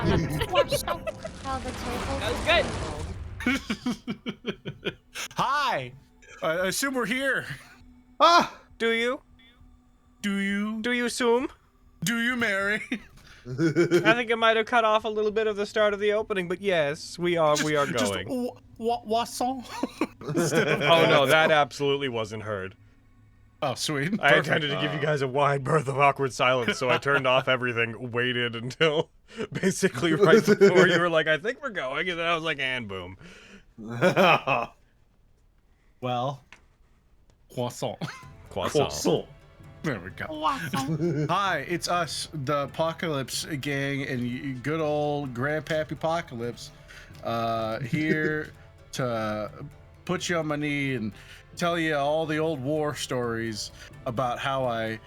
How the table. That was good. Hi. I assume we're here. Ah! Do you? Do you? Do you assume? Do you, Mary? I think it might have cut off a little bit of the start of the opening, but yes, we are going. Just Wasson? Oh no, that absolutely wasn't heard. Oh, sweet. I intended to give you guys a wide berth of awkward silence, so I turned off everything, waited until basically right before you were like, I think we're going, and then I was like, and boom. Well, croissant. Croissant. There we go. Hi, it's us, the Apocalypse Gang, and good old Grandpappy Apocalypse, here to put you on my knee and tell you all the old war stories about how I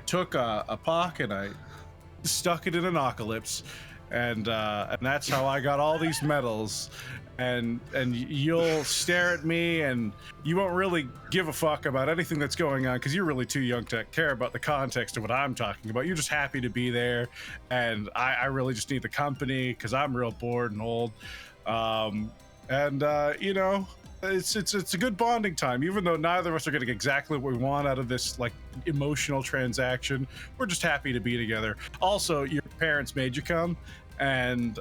took a pock and I stuck it in an apocalypse, and that's how I got all these medals. And you'll stare at me and you won't really give a fuck about anything that's going on because you're really too young to care about the context of what I'm talking about. You're just happy to be there, and I really just need the company because I'm real bored and old. You know, it's a good bonding time, even though neither of us are getting exactly what we want out of this like emotional transaction. We're just happy to be together. Also, your parents made you come, and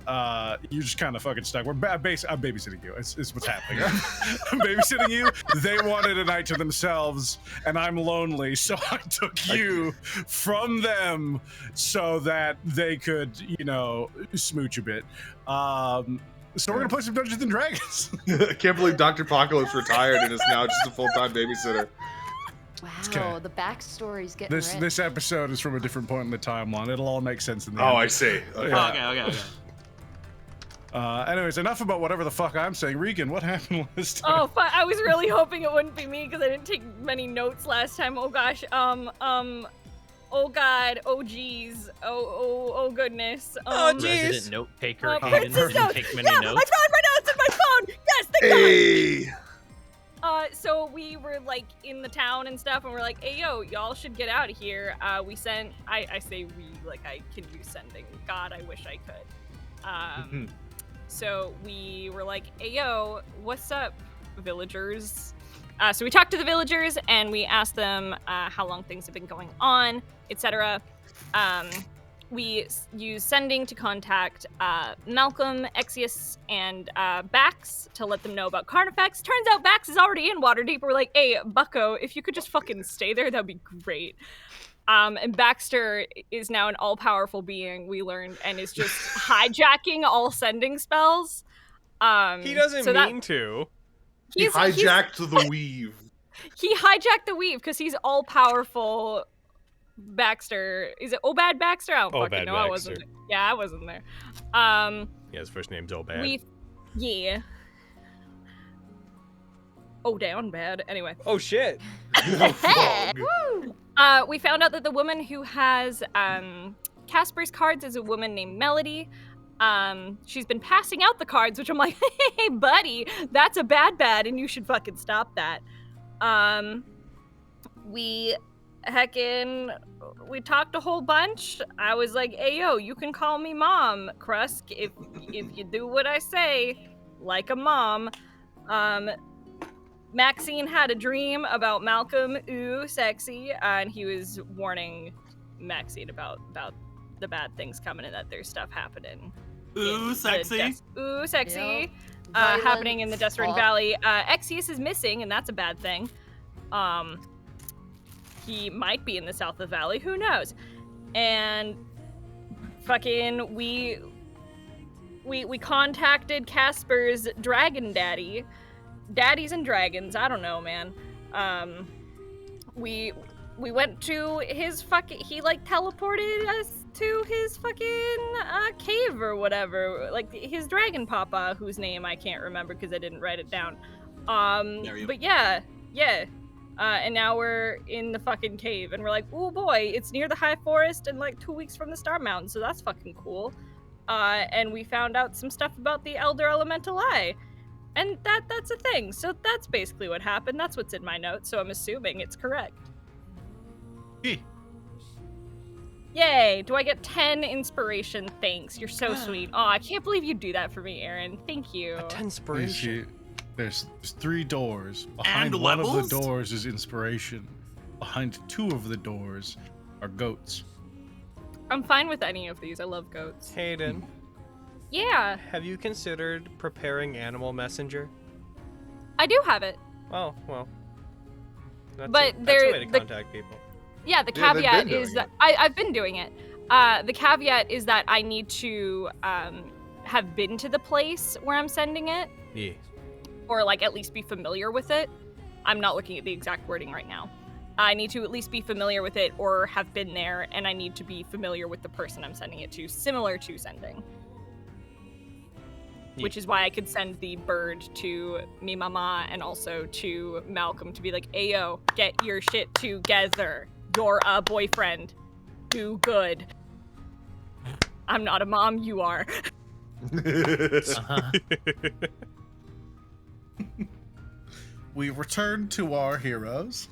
you're just kind of fucking stuck. I'm babysitting you. It's what's happening. I'm babysitting you. They wanted a night to themselves, and I'm lonely, so I took you from them so that they could, you know, smooch a bit. So we're gonna play some Dungeons and Dragons. I can't believe Dr. Apocalypse retired and is now just a full-time babysitter. Wow, the backstory's getting rich. This episode is from a different point in the timeline. It'll all make sense in the end. Oh, I see. Okay. Yeah. Okay. Anyways, enough about whatever the fuck I'm saying. Regan, what happened last time? Oh, fuck. I was really hoping it wouldn't be me because I didn't take many notes last time. Oh gosh. Oh god. Oh geez. Oh goodness. Oh jeez. Resident note taker. Princess notes. Take many Yeah, notes. I found my notes in my phone. Yes, thank God. So we were like in the town and stuff, and we're like, hey yo, y'all should get out of here. We sent, I say we, like I can use sending. God, I wish I could. So we were like, hey yo, what's up, villagers? So we talked to the villagers and we asked them how long things have been going on, etc. We use sending to contact Malcolm, Exius, and Bax to let them know about Carnifex. Turns out Bax is already in Waterdeep. We're like, hey, Bucko, if you could just fucking stay there, that'd be great. And Baxter is now an all-powerful being, we learned, and is just hijacking all sending spells. He doesn't mean to. He hijacked the weave. He hijacked the weave because he's all-powerful. Baxter, is it Obad Baxter? I don't fucking know. I wasn't. Yeah, I wasn't there. Yeah, his first name's Obad. Yeah. Oh, down bad. Anyway. Oh shit. We found out that the woman who has Casper's cards is a woman named Melody. She's been passing out the cards, which I'm like, hey, buddy, that's a bad, and you should fucking stop that. We talked a whole bunch. I was like, hey, yo, you can call me Mom, Krusk, if you do what I say, like a mom. Maxine had a dream about Malcolm, ooh, sexy, and he was warning Maxine about the bad things coming and that there's stuff happening. Ooh, sexy. Ooh, sexy. Yep. Happening in the Desert Valley. Exius is missing, and that's a bad thing. He might be in the south of the valley, who knows? And fucking we contacted Casper's dragon daddy. Daddies and dragons, I don't know, man. We went to his fucking, he like teleported us to his fucking cave or whatever. Like his dragon papa, whose name I can't remember because I didn't write it down. But yeah. And now we're in the fucking cave, and we're like, oh boy, it's near the High Forest and like 2 weeks from the Star Mountain, so that's fucking cool. And we found out some stuff about the Elder Elemental Eye, and that's a thing. So that's basically what happened. That's what's in my notes, so I'm assuming it's correct. Yay! Do I get 10 inspiration? Thanks. You're so sweet. Oh, I can't believe you do that for me, Aaron. Thank you. A 10 inspiration. There's 3 doors. Behind And one levels? of the doors is inspiration. Behind 2 of the doors are goats. I'm fine with any of these. I love goats. Hayden, Yeah, have you considered preparing animal messenger? I do have it. Oh, well. That's But that's there- a way to the- contact people. Yeah, the Yeah, they've caveat been is doing that I've been doing it. The caveat is that I need to have been to the place where I'm sending it, Yeah. or like at least be familiar with it. I'm not looking at the exact wording right now. I need to at least be familiar with it or have been there, and I need to be familiar with the person I'm sending it to, similar to sending. Which is why I could send the bird to me mama and also to Malcolm to be like, Ayo, get your shit together. You're a boyfriend. Do good. I'm not a mom, you are. We return to our heroes.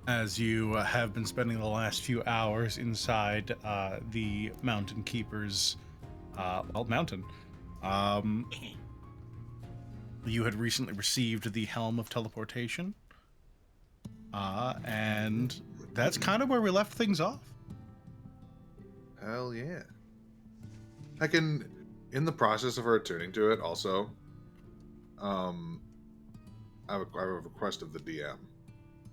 As you have been spending the last few hours inside the Mountain Keeper's mountain. You had recently received the helm of teleportation. And that's kind of where we left things off. Hell yeah. I can, in the process of her attuning to it, also, I have a request of the DM.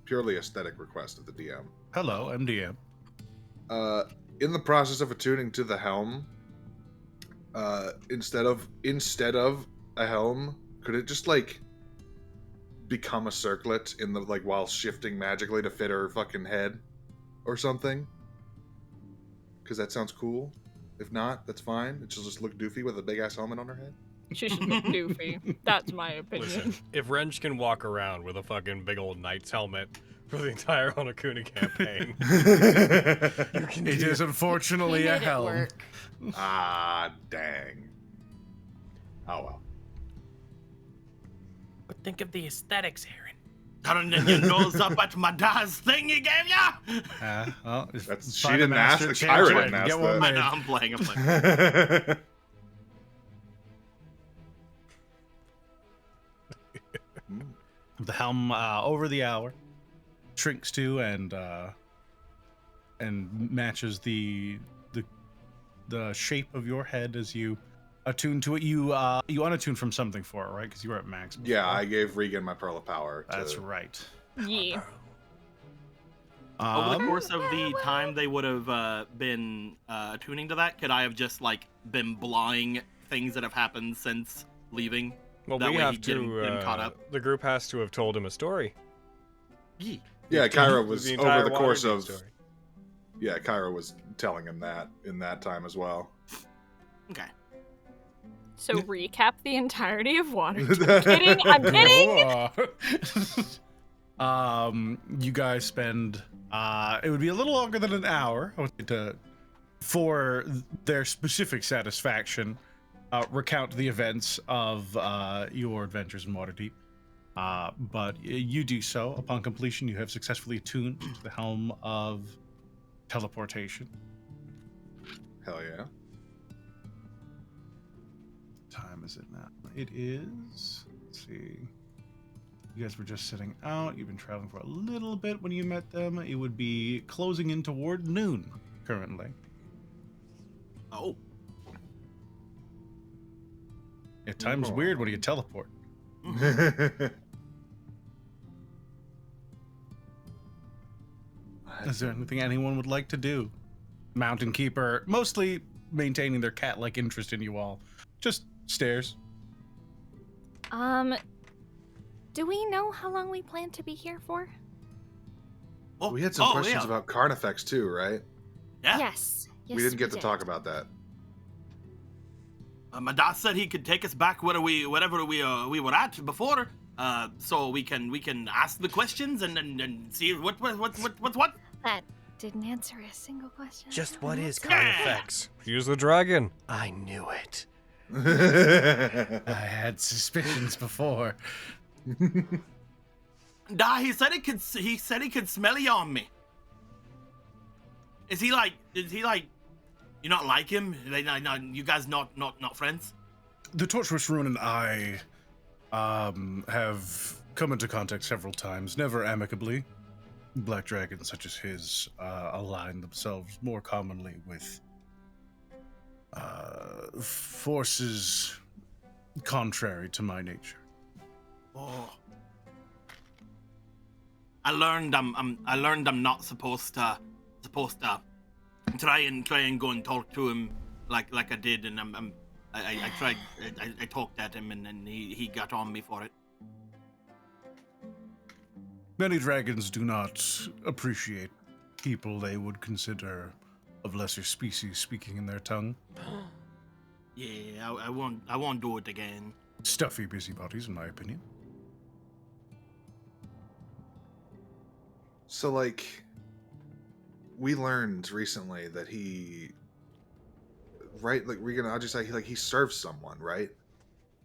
Purely aesthetic request of the DM. Hello, MDM. In the process of attuning to the helm, instead of a helm, could it just like become a circlet in the like while shifting magically to fit her fucking head or something? Because that sounds cool. If not, that's fine. She'll just look doofy with a big ass helmet on her head. She should look doofy. That's my opinion. Listen, if Wrench can walk around with a fucking big old knight's helmet for the entire Onokuni campaign, you can It do is unfortunately He a made it helm. work. Ah, dang. Oh well. But think of the aesthetics, Aaron. Turning your nose up at my dad's thing he gave ya! Well, if That's, she find a didn't ask. master, Kyra change it, didn't ask get one that. I know, made. I'm playing. The helm over the hour shrinks to and matches the shape of your head as you attune to it. You unattune from something for it, right? Because you were at max before. Yeah, I gave Regan my Pearl of Power. That's right. Yeah. Over the course of the time they would have been tuning to that, could I have just like been blowing things that have happened since leaving? Well, That we way have he didn't to. get caught up. The group has to have told him a story. Yeah. Yeah, Kyra was The entire over the course Waterdeep of. story. Yeah, Kyra was telling him that in that time as well. Okay. So recap the entirety of Water. Kidding? I'm kidding. You guys spend. It would be a little longer than an hour. I want you to, for their specific satisfaction, recount the events of your adventures in Waterdeep. But you do so. Upon completion, you have successfully attuned to the helm of teleportation. Hell yeah. What time is it now? It is. Let's see. You guys were just sitting out. You've been traveling for a little bit when you met them. It would be closing in toward noon currently. Oh. Yeah, time's weird when you teleport. Is there anything anyone would like to do? Mountain Keeper, mostly maintaining their cat-like interest in you all. Just stares. Do we know how long we plan to be here for? Oh, We had some questions yeah. about Carnifex too, right? Yeah. Yes. Yes. We didn't get to did. talk about that. My dad said he could take us back whatever we were at before, so we can ask the questions and see what's what. That didn't answer a single question. Just what is Yeah. Carnifex? Use the dragon. I knew it. I had suspicions before. He said he could smell you on me. Is he like? You not like him? You guys not friends? The Torturous Ruin and I have come into contact several times, never amicably. Black dragons such as his align themselves more commonly with forces contrary to my nature. Oh. I learned I'm not supposed to try and go and talk to him like I did, and I tried. I talked at him, and he got on me for it. Many dragons do not appreciate people they would consider of lesser species speaking in their tongue. Yeah, I won't do it again. Stuffy busybodies, in my opinion. So, like, we learned recently that he, right? Like, Regan, I'll just say, like, he serves someone, right?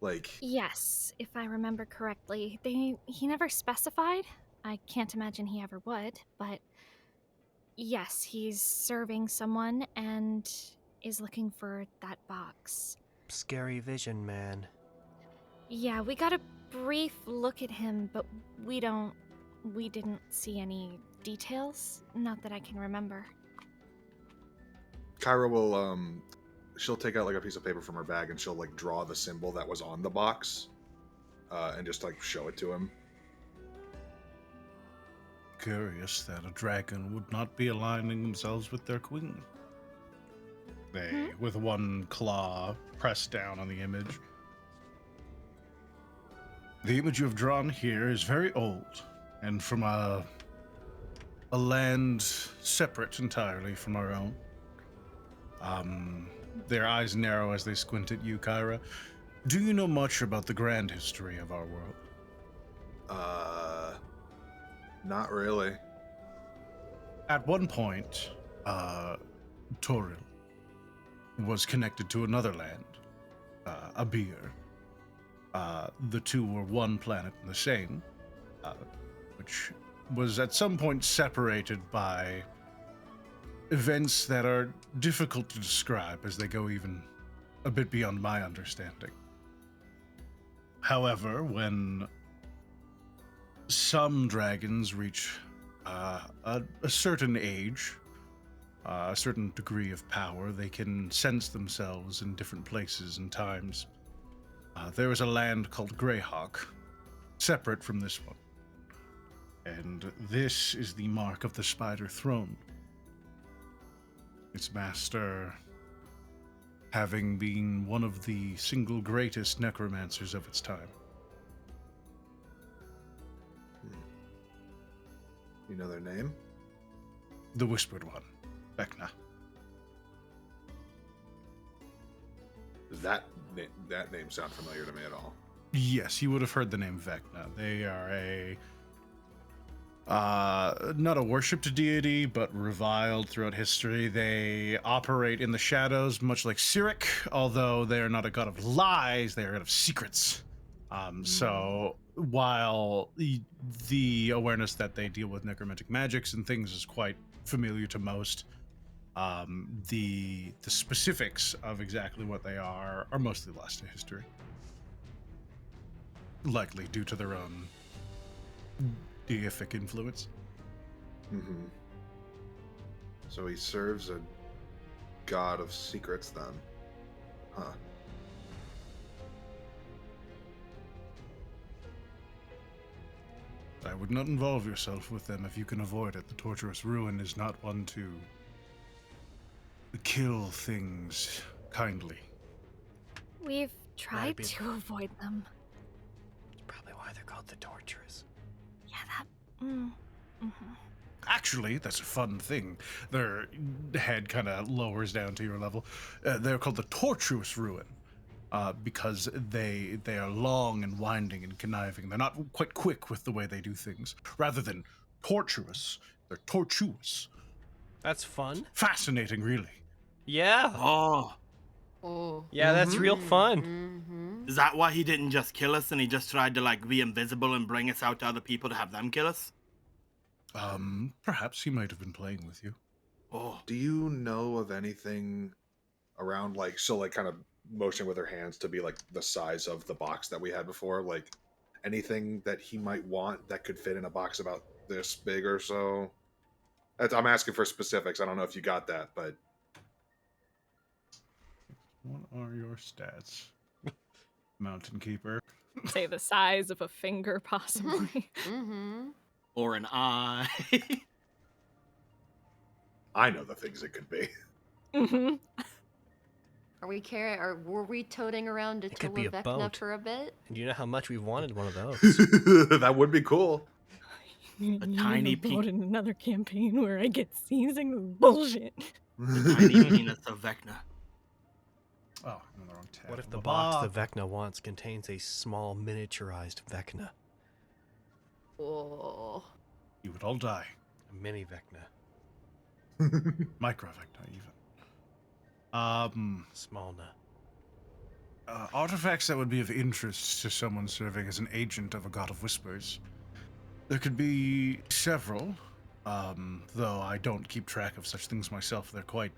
Like, Yes, if I remember correctly. He never specified. I can't imagine he ever would, but yes, he's serving someone and is looking for that box. Scary vision, man. Yeah, we got a brief look at him, but we didn't see any details. Not that I can remember. Kyra will, she'll take out, like, a piece of paper from her bag and she'll, like, draw the symbol that was on the box and just, like, show it to him. Curious that a dragon would not be aligning themselves with their queen. They, with one claw, press down on the image. The image you have drawn here is very old, and from a land separate entirely from our own. Their eyes narrow as they squint at you, Kyra. Do you know much about the grand history of our world? Not really. At one point, Toril was connected to another land, Abir. The two were one planet and the same, which was at some point separated by events that are difficult to describe as they go even a bit beyond my understanding. However, when some dragons reach a certain age, a certain degree of power, they can sense themselves in different places and times. There is a land called Greyhawk, separate from this one. And this is the mark of the Spider Throne. Its master having been one of the single greatest necromancers of its time. You know their name? The Whispered One, Vecna. Does that name sound familiar to me at all? Yes, you would have heard the name Vecna. They are not a worshipped deity, but reviled throughout history. They operate in the shadows, much like Cyric, although they are not a god of lies, they are a god of secrets. So while the awareness that they deal with necromantic magics and things is quite familiar to most, the specifics of exactly what they are mostly lost to history. Likely due to their own deific influence. Mm-hmm. So he serves a god of secrets then. Huh. I would not involve yourself with them if you can avoid it. The Torturous Ruin is not one to kill things kindly. We've tried be- to avoid them. That's probably why they're called the Torturous. Yeah, that... Actually, that's a fun thing. Their head kind of lowers down to your level. They're called the Tortuous Ruin because they are long and winding and conniving. They're not quite quick with the way they do things. Rather than tortuous, they're tortuous. That's fun. Fascinating, really. Yeah. Oh, Yeah, that's real fun. is that why he didn't just kill us and he just tried to like be invisible and bring us out to other people to have them kill us? Perhaps he might have been playing with you. Oh, Do you know of anything around, like, she'll like kind of motion with her hands to be like the size of the box that we had before, like anything that he might want that could fit in a box about this big or so? I'm asking for specifics. I don't know if you got that, but What are your stats, Mountain Keeper? Say the size of a finger, possibly. Mm-hmm. or an eye. I know the things it could be. Mm-hmm. Were we toting around a It could be a Vecna boat. for a bit? And you know how much we've wanted one of those. That would be cool. A tiny boat in another campaign where I get seizing with bullshit. The tiny penis of Vecna. Oh, I'm on the wrong tab. What if the box the Vecna wants contains a small miniaturized Vecna? Oh. You would all die. A mini Vecna. Micro Vecna, even. Smallna. Artifacts that would be of interest to someone serving as an agent of a God of Whispers. There could be several, though I don't keep track of such things myself. They're quite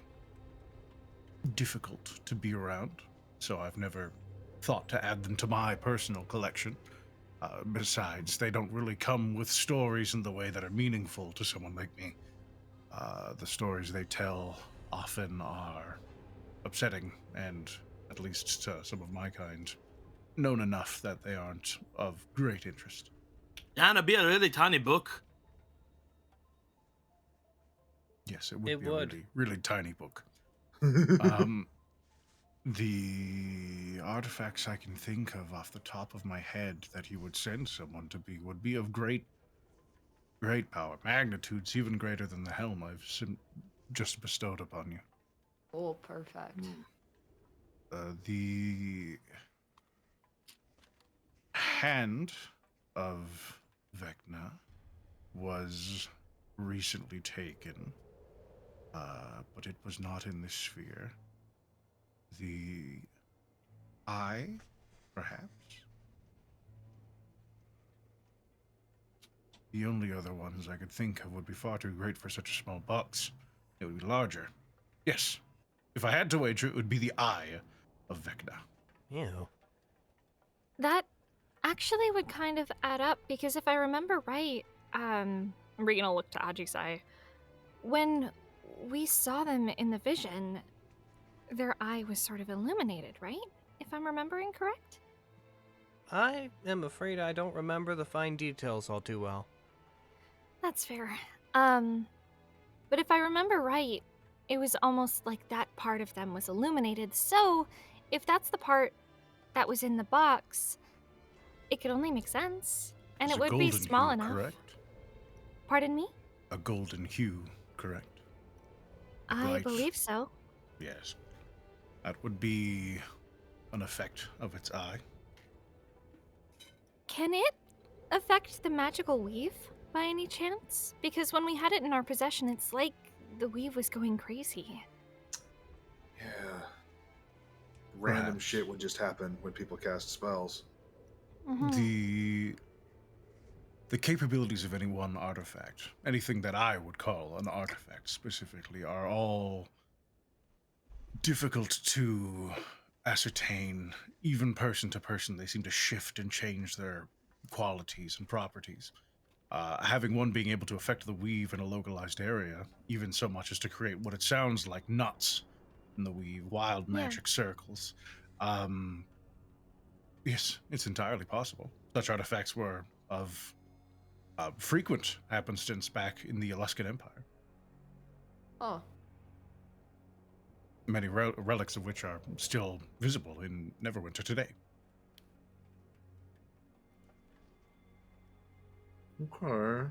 difficult to be around, so I've never thought to add them to my personal collection. Besides, they don't really come with stories in the way that are meaningful to someone like me. The stories they tell often are upsetting, and, at least to some of my kind, known enough that they aren't of great interest. Yeah, it'd be a really tiny book. Yes, it would It be would. a really, really tiny book. The artifacts I can think of off the top of my head that you would send someone to be would be of great power, magnitudes even greater than the helm I've just bestowed upon you. Oh, perfect. The hand of Vecna was recently taken, but it was not in this sphere. The eye, perhaps? The only other ones I could think of would be far too great for such a small box. It would be larger. Yes. If I had to wager, it would be the eye of Vecna. Ew. That actually would kind of add up, because if I remember right, Regina looked to Ajisai. when we saw them in the vision, their eye was sort of illuminated, right? If I'm remembering correct? I am afraid I don't remember the fine details all too well. That's fair. But if I remember right, it was almost like that part of them was illuminated. So, if that's the part that was in the box, it could only make sense. And It's it a would be golden small hue, enough. correct? Pardon me? A golden hue, correct? I Bright. believe so. Yes. That would be an effect of its eye. Can it affect the magical weave by any chance? Because when we had it in our possession, it's like the weave was going crazy. Yeah. Random Perhaps. shit would just happen when people cast spells. Mhm. The capabilities of any one artifact, anything that I would call an artifact specifically, are all difficult to ascertain. Even person to person, they seem to shift and change their qualities and properties. Having one being able to affect the weave in a localized area, even so much as to create what it sounds like nuts in the weave, wild magic circles. Yes, it's entirely possible. Such artifacts were of frequent happenstance back in the Aluskan Empire. Oh. Many relics of which are still visible in Neverwinter today. Okay.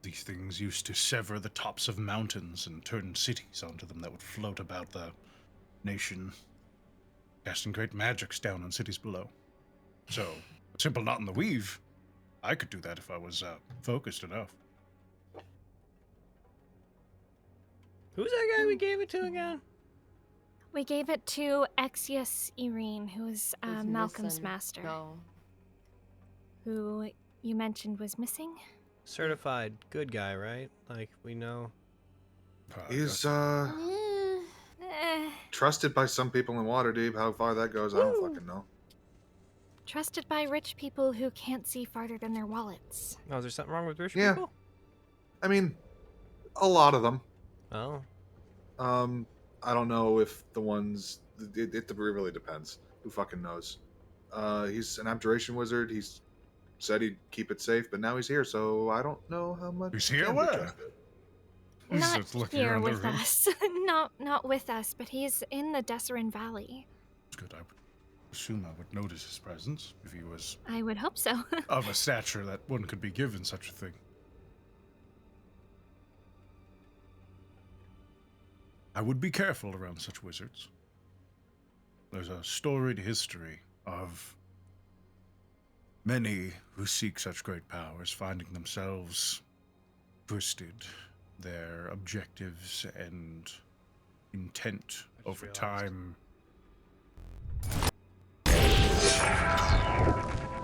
These things used to sever the tops of mountains and turn cities onto them that would float about the nation, casting great magics down on cities below. So, a simple knot in the weave, I could do that if I was focused enough. Who's that guy we gave it to again? We gave it to Exius Irene, who is Who's Malcolm's missing? master. No. Who you mentioned was missing? certified good guy, right? Like, we know. He's Eh, trusted by some people in Waterdeep. How far that goes, I don't fucking know. trusted by rich people who can't see farther than their wallets. Oh, is there something wrong with rich Yeah. people? I mean, a lot of them. Oh. I don't know if the ones. It really depends. Who fucking knows? He's an abjuration wizard. He's said he'd keep it safe, but now he's here, so I don't know how much. He's here can be where? trusted. He's Not just looking here around the with room. us. not with us, but he's in the Desserin Valley. It's good. I would assume I would notice his presence if he was I would hope so. of a stature that one could be given such a thing. I would be careful around such wizards. There's a storied history of many who seek such great powers finding themselves twisted, their objectives and intent over time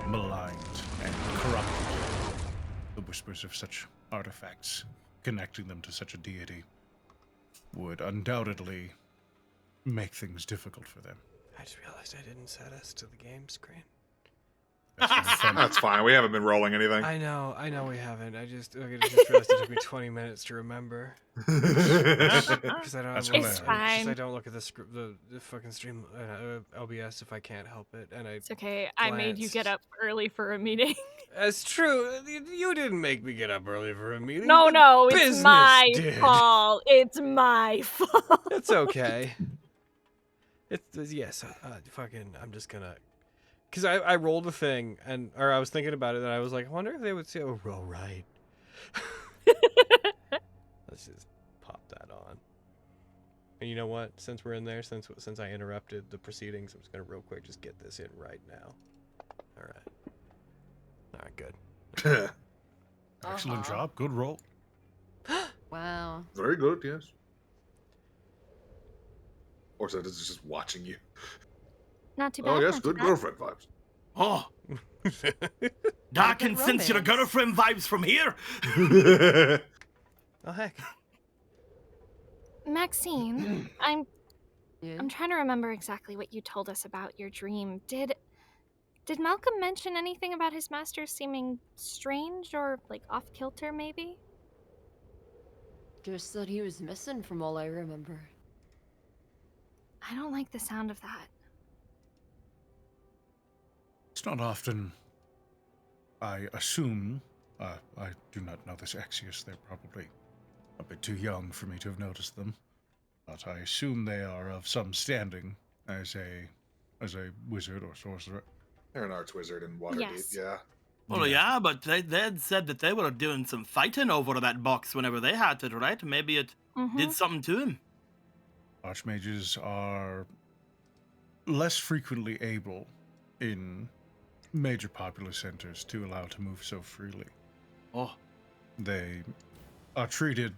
maligned and corrupted. The whispers of such artifacts connecting them to such a deity would undoubtedly make things difficult for them. I just realized I didn't set us to the game screen. That's fine. We haven't been rolling anything. I know we haven't. I just realized it took me 20 minutes to remember. Because I don't. That's It's I fine. don't look at the script, the fucking stream LBS if I can't help it, and I. It's okay. I made you get glanced. up early for a meeting. That's true. You didn't make me get up early for a meeting. No, The no, it's business my did. fault. It's my fault. It's okay. It's yes. Fucking. I'm just gonna. Because I rolled a thing, or I was thinking about it, and I was like, I wonder if they would say, "Oh, roll right." Let's just pop that on. And you know what? Since we're in there, since I interrupted the proceedings, I'm just gonna real quick just get this in right now. All right, good. Excellent job. Good roll. Wow. Very good, yes. Or so it's just watching you. Not too bad. Oh, yes, not too good bad. girlfriend vibes. Oh, I can sense your romance. girlfriend vibes from here. Oh heck. Maxine, I'm Yeah. trying to remember exactly what you told us about your dream. Did Malcolm mention anything about his master seeming strange or like off kilter maybe? Just that he was missing from all I remember. I don't like the sound of that. It's not often, I assume, I do not know this Axios, they're probably a bit too young for me to have noticed them, but I assume they are of some standing as a wizard or sorcerer. They're an arch wizard in Waterdeep, Yes. yeah. Well, yeah, but they'd said that they were doing some fighting over that box whenever they had it, right? Maybe it did something to him. Archmages are less frequently able in major populous centers to allow to move so freely. Oh, They are treated,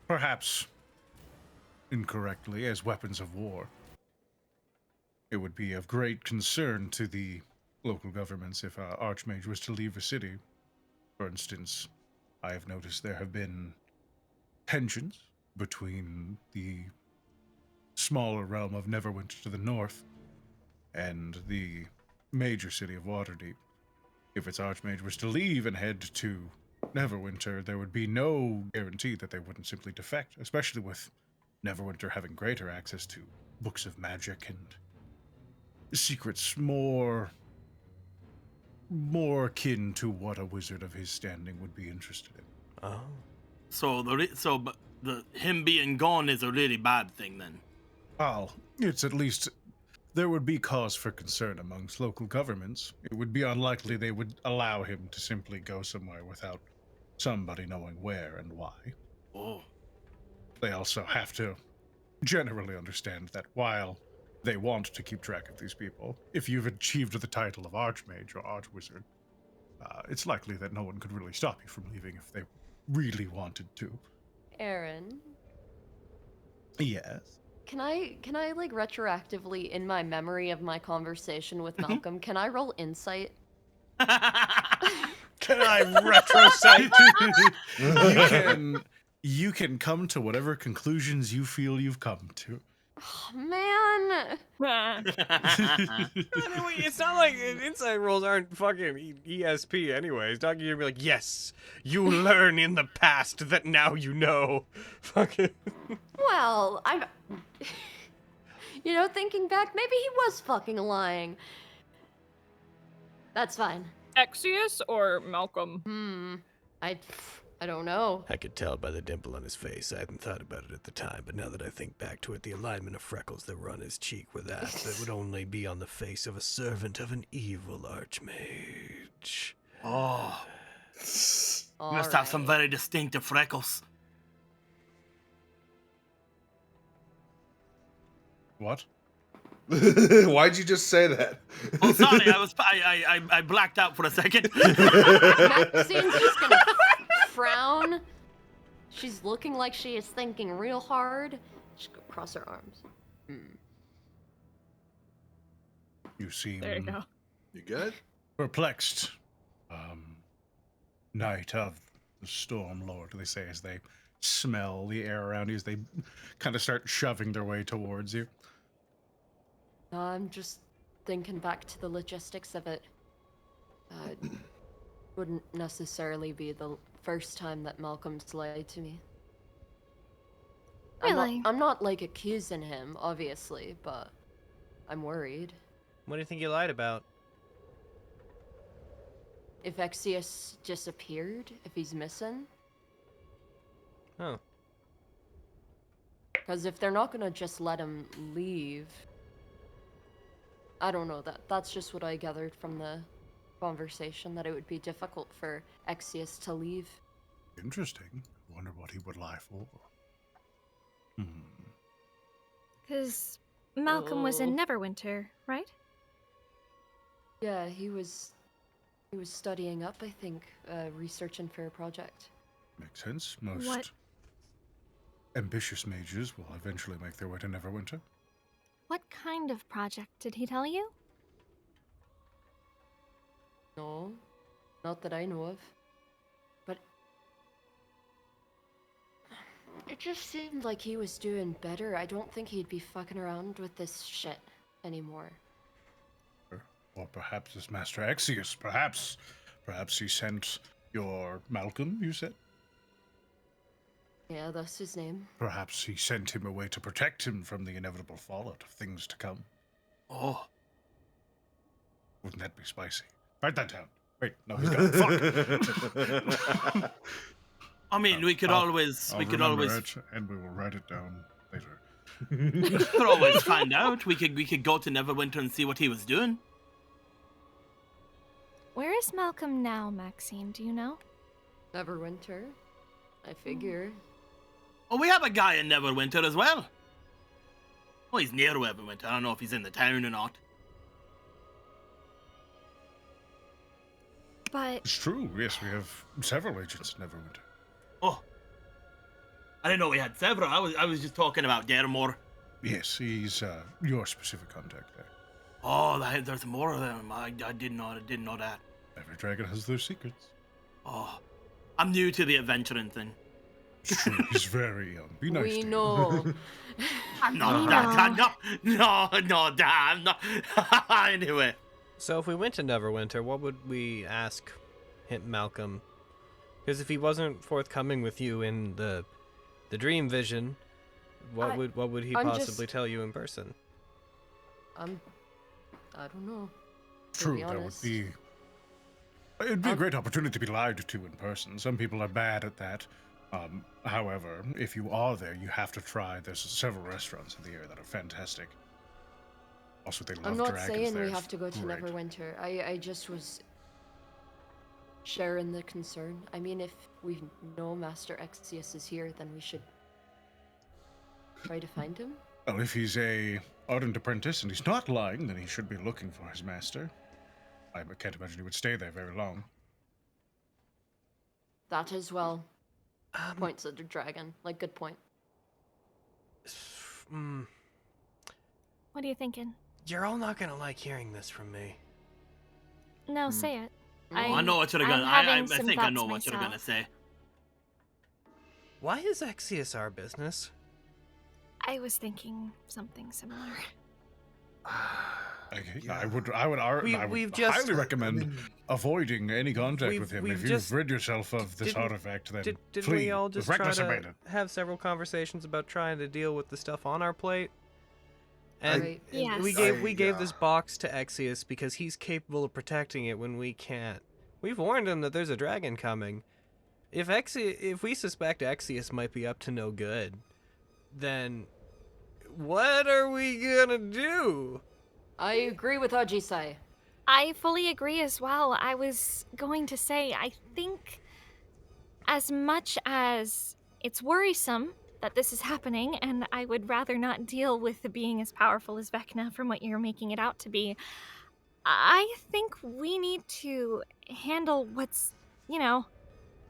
perhaps incorrectly, as weapons of war. It would be of great concern to the local governments if an archmage was to leave a city. For instance, I have noticed there have been tensions between the smaller realm of Neverwinter to the north and the major city of Waterdeep. If its archmage was to leave and head to Neverwinter, there would be no guarantee that they wouldn't simply defect, especially with Neverwinter having greater access to books of magic and secrets more akin to what a wizard of his standing would be interested in. Oh. but him being gone is a really bad thing then. Well, it's at least there would be cause for concern amongst local governments. It would be unlikely they would allow him to simply go somewhere without somebody knowing where and why. Oh, They also have to generally understand that while they want to keep track of these people, if you've achieved the title of Archmage or Archwizard, it's likely that no one could really stop you from leaving if they really wanted to. Aaron, Yes. can I like retroactively in my memory of my conversation with Malcolm, can I roll insight? Can I retrocite? You can come to whatever conclusions you feel you've come to. Oh, man. I mean, it's not like inside rolls aren't fucking ESP anyway. It's talking to be like, yes, you learn in the past that now you know. Fucking. Well, I'm... You know, thinking back, maybe he was fucking lying. That's fine. Exius or Malcolm? I don't know. I could tell by the dimple on his face. I hadn't thought about it at the time, but now that I think back to it, the alignment of freckles that run his cheek were that would only be on the face of a servant of an evil archmage. Oh, All must have some right. very distinctive freckles. What? Why'd you just say that? Oh, sorry, I blacked out for a second. Maxine's just gonna frown. She's looking like she is thinking real hard. She's gonna cross her arms. You seem There you go. You good? perplexed. Knight of the Storm Lord, they say as they smell the air around you, as they kind of start shoving their way towards you. I'm just thinking back to the logistics of it. Wouldn't necessarily be the first time that Malcolm's lied to me. Really? I'm not like accusing him, obviously, but I'm worried. What do you think you lied about? If Exius disappeared, if he's missing. Oh. Because if they're not gonna just let him leave, I don't know, that's just what I gathered from the conversation, that it would be difficult for Exius to leave. Interesting. Wonder what he would lie for. Because Malcolm was in Neverwinter, right? Yeah, he was studying up, I think, researching for a project. Makes sense. Most What? ambitious mages will eventually make their way to Neverwinter. What kind of project did he tell you? No, not that I know of. But it just seemed like he was doing better. I don't think he'd be fucking around with this shit anymore. Or perhaps it's Master Exius. Perhaps he sent your Malcolm, you said? Yeah, that's his name. Perhaps he sent him away to protect him from the inevitable fallout of things to come. Oh, Wouldn't that be spicy? Write that down. Wait, no, he's gone. Fuck! I mean, we could I'll always remember it, and we will write it down later. we could always find out. We could go to Neverwinter and see what he was doing. Where is Malcolm now, Maxine? Do you know? Neverwinter, I figure. Oh, we have a guy in Neverwinter as well. Well, he's near Neverwinter. I don't know if he's in the town or not. But It's true, yes, we have several agents in Neverwinter. Oh, I didn't know we had several. I was just talking about Dermore. Yes, he's your specific contact there. Oh, there's more of them. I didn't know that. Every dragon has their secrets. Oh, I'm new to the adventuring thing. It's true, he's very young. Be nice We to him. know. I'm not that. No, damn. No. Anyway. So if we went to Neverwinter, what would we ask Malcolm? Because if he wasn't forthcoming with you in the dream vision, what would he I'm possibly just- tell you in person? I don't know. to True, be that would honest. be... It'd be a great opportunity to be lied to in person. Some people are bad at that. However, if you are there, you have to try. There's several restaurants in the area that are fantastic. Also, they love I'm not dragons saying there. we It's have to go to great. Neverwinter. I just was sharing the concern. I mean, if we know Master Exius is here, then we should try to find him. Well, if he's a ardent apprentice and he's not lying, then he should be looking for his master. I can't imagine he would stay there very long. That as well. Points at the dragon. Like, good point. what are you thinking? You're all not gonna like hearing this from me. No, say it. I know what you're gonna. I think I know what you're gonna say. Why is Exius our business? I was thinking something similar. Okay, Yeah. I would We've just- highly recommend avoiding any contact We've- with him. we've If you've just- rid yourself of this didn't- artifact, then Didn't flee we all with just try reckless to abandon. have several conversations about trying to deal with the stuff on our plate? And Right. Yes. we gave this box to Exius because he's capable of protecting it when we can't. We've warned him that there's a dragon coming. If we suspect Exius might be up to no good, then what are we gonna do? I agree with Ajisai. I fully agree as well. I was going to say, I think as much as it's worrisome that this is happening, and I would rather not deal with the being as powerful as Vecna from what you're making it out to be, I think we need to handle what's,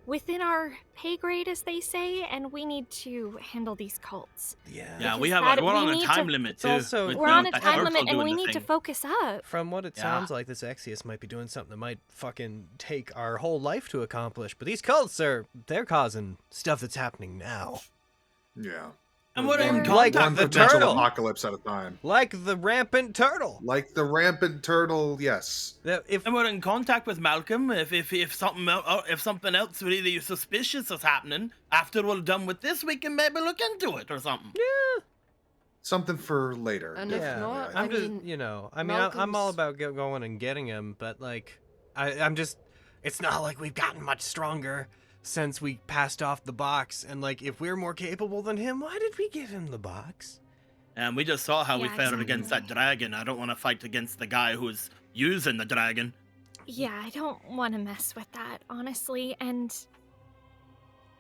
within our pay grade, as they say, and we need to handle these cults. Yeah, we're Because on we a need time to- limit too. also- with We're on a the time Urkel limit, and doing we the need to thing. focus up. From what it Yeah. sounds like, this Exius might be doing something that might fucking take our whole life to accomplish. But these cults they're causing stuff that's happening now. Yeah. And we're in Like contact the with potential turtle. apocalypse at a time. Like the rampant turtle. Like the rampant turtle, yes. That if And we're in contact with Malcolm. If something else really suspicious is happening after we're done with this, we can maybe look into it or something. Something for later. And definitely, if not, I I'm think. just, mean, I'm all Malcolm's- about going and getting him, but like, I'm just, it's not like we've gotten much stronger since we passed off the box. And like, if we're more capable than him, why did we give him the box? And we just saw how we Yeah, fared against that dragon. I don't want to fight against the guy who's using the dragon. Yeah, I don't want to mess with that, honestly, and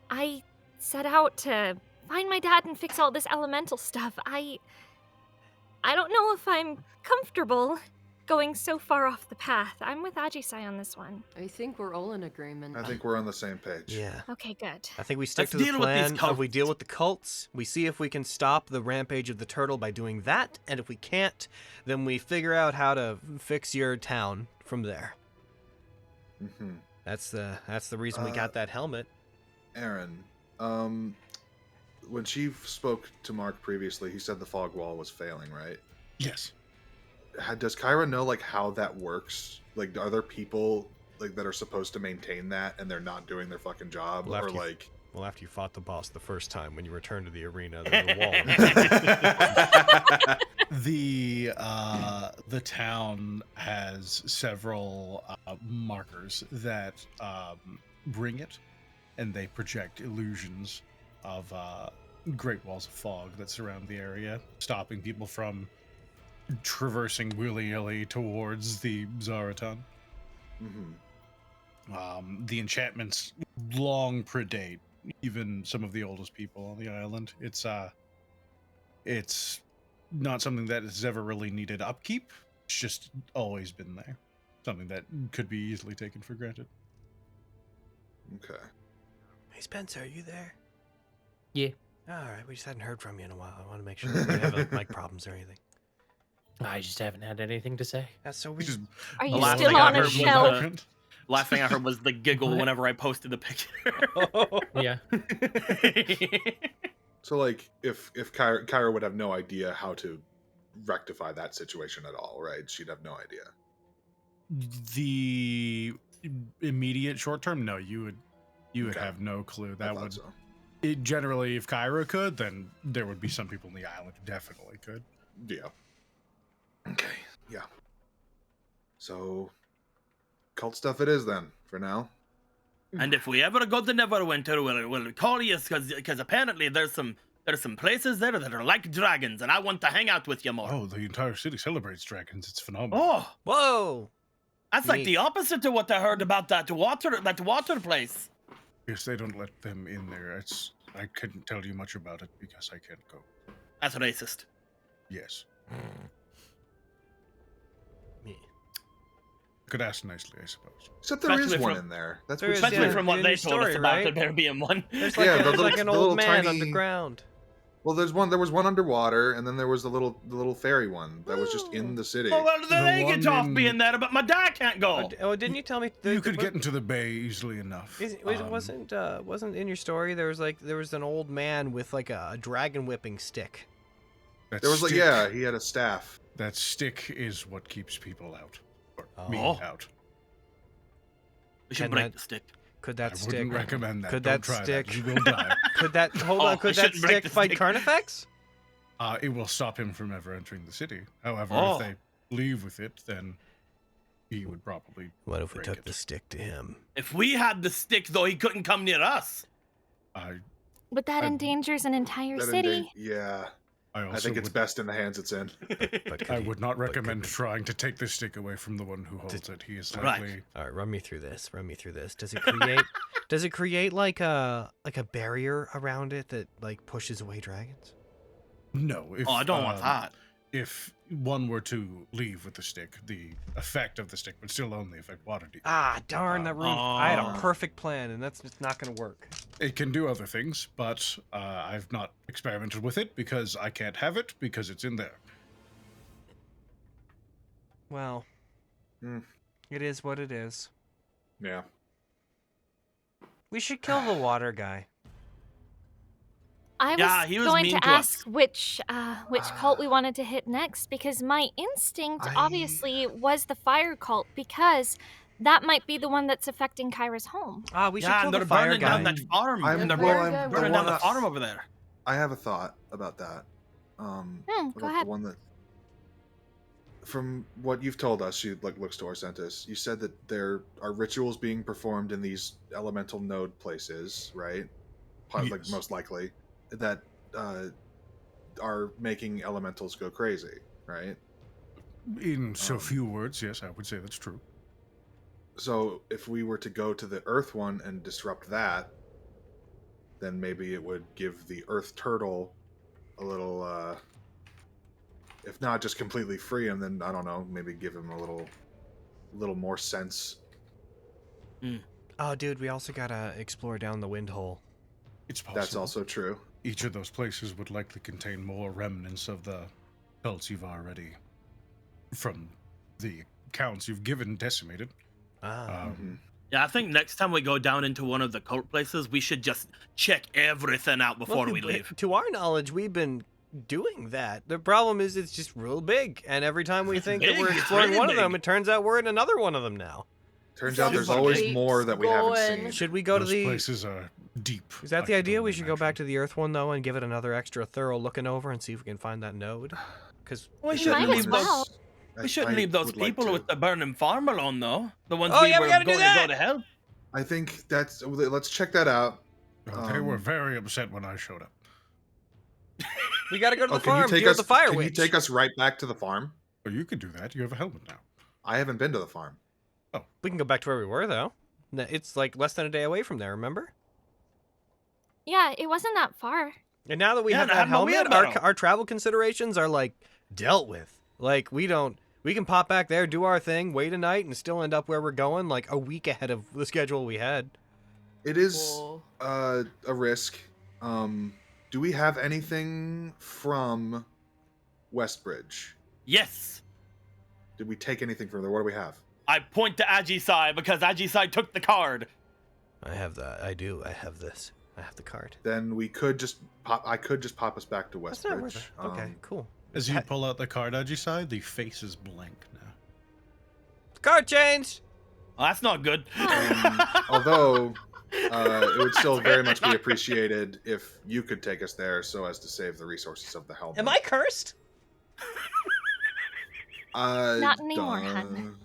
I set out to find my dad and fix all this elemental stuff. I don't know if I'm comfortable going so far off the path. I'm with Ajisai on this one. I think we're all in agreement. I think we're on the same page. Yeah. Okay, good. I think we stick Let's to the deal with these plan of we cults. deal with the cults, we see if we can stop the rampage of the turtle by doing that, and if we can't, then we figure out how to fix your town from there. Mm-hmm. That's the reason we got that helmet. Aaron, when she spoke to Mark previously, he said the fog wall was failing, right? Yes. Does Kyra know like how that works? Like, are there people like that are supposed to maintain that and they're not doing their fucking job, Well, or after you- like? Well, after you fought the boss the first time, when you returned to the arena, there's a wall. The town has several markers that bring it, and they project illusions of great walls of fog that surround the area, stopping people from traversing willy-nilly towards the Zaraton. Mm-hmm. The enchantments long predate even some of the oldest people on the island. It's not something that has ever really needed upkeep. It's just always been there. Something that could be easily taken for granted. Okay. Hey, Spencer, are you there? Yeah. All right, we just hadn't heard from you in a while. I want to make sure that we have like mic problems or anything. I just haven't had anything to say. That's so we Just Are you last still thing I on a heard was, shelf? Last thing I heard was the giggle What? whenever I posted the picture. Yeah. So like, if Kyra would have no idea how to rectify that situation at all, right? She'd have no idea. The immediate short term, no, you would Okay. have no clue. I That thought would so. generally, if Kyra could, then there would be some people in the island who definitely could. Yeah. Okay. Yeah. So, cult stuff it is then, for now. And if we ever go to Neverwinter, we'll call you, because apparently there's some places there that are like dragons, and I want to hang out with you more. Oh, the entire city celebrates dragons. It's phenomenal. Oh, Whoa! that's like Neat. the opposite to what I heard about that water place. Yes, they don't let them in there. I couldn't tell you much about it because I can't go. That's racist. Yes. Me. Could ask nicely, I suppose. Except there is Especially one from- in there. That's There what is, she Especially yeah. from what in they your told us story, about right? there being one. There's Yeah, like, the there's like little- an the old little man tiny- underground. Well, there was one underwater, and then there was the little fairy one that was just in the city. Oh, well, they one get off in- being there, but my dad can't go. Oh, didn't you tell me You could get into the bay easily enough. Wasn't in your story there was an old man with like a dragon whipping stick? That There was like, stick- yeah, he had a staff. That stick is what keeps people out. Or me Oh. out. We should Can break that- the stick. Could that I stick? wouldn't recommend that. Could Don't that try stick? That. You will die. Could that? Hold Oh, on. we Could that shouldn't break stick the fight stick. Carnifex? It will stop him from ever entering the city. However, Oh. if they leave with it, then he would probably. What if we break took it. the stick to him? If we had the stick, though, he couldn't come near us. But that I- endangers an entire city. Yeah, I I also think it's would, best in the hands it's in. But I would not recommend trying to take the stick away from the one who holds it. He is Right. likely. All right, run me through this. Does it create? Does it create like a barrier around it that like pushes away dragons? No. If, Oh, I don't want that. If one were to leave with the stick, the effect of the stick would still only affect Waterdeep. Ah, darn! That ruined. I had a Oh. perfect plan, and that's just not going to work. It can do other things, but I've not experimented with it because I can't have it because it's in there. Well, Hmm. it is what it is. Yeah. We should kill the water guy. I Yeah, was he was going mean to to us. ask which cult we wanted to hit next because my instinct obviously was the fire cult because that might be the one that's affecting Kyra's home. Ah, we should Yeah, kill and the they're fire burning guy. down that farm. I'm- and they're well, burning, I'm- burning the down the one farm over there. I have a thought about that. Go About ahead. The one that, from what you've told us, she looks to Arcentis. You said that there are rituals being performed in these elemental node places, right? Like Yes. most likely that are making elementals go crazy, right? In so few words, yes, I would say that's true. So if we were to go to the Earth one and disrupt that, then maybe it would give the Earth turtle a little, if not just completely free him, then I don't know, maybe give him a little more sense. Oh, dude, we also gotta explore down the wind hole. It's possible. That's also true. Each of those places would likely contain more remnants of the cults you've already, from the accounts you've given, decimated. Ah. Yeah, I think next time we go down into one of the cult places, we should just check everything out before Well, we leave. To our knowledge, we've been doing that. The problem is it's just real big, and every time we think that big, we're it's exploring really one of them, big. it turns out we're in another one of them now. Turns out there's Sounds always like more that we haven't going. seen. Should we go to Those the... places are deep. Is that I the can idea? only We should go back imagine. to the Earth one, though, and give it another extra thorough looking over and see if we can find that node? Because... We might shouldn't as leave those. well. We shouldn't leave those would like people to. with the burning farm alone, though. The ones Oh, we yeah, we were gotta do going to that! go to help. I think that's. Let's check that out. They were very upset when I showed up. We gotta go to the can you farm, take deal us? with the fire Can witch. you take us right back to the farm? Oh, you could do that. You have a helmet now. I haven't been to the farm. We can go back to where we were, though. It's like less than a day away from there, remember? Yeah, it wasn't that far. And now that we Yeah, have and I that have my helmet, wheelbarrow. our travel considerations are like dealt with. Like we can pop back there, do our thing, wait a night, and still end up where we're going like a week ahead of the schedule we had. It is Whoa. a risk. Do we have anything from Westbridge? Yes. Did we take anything from there? What do we have? I point to Ajisai because Ajisai took the card. I have that. I do. I have this. I have the card. Then we could just pop. I could just pop us back to That's not worth Westbridge. it. Okay, cool. As you pull out the card, Ajisai, the face is blank now. Card change. Well, that's not good. Although it would still very much be appreciated if you could take us there, so as to save the resources of the helmet. Am I cursed? Not anymore, hun.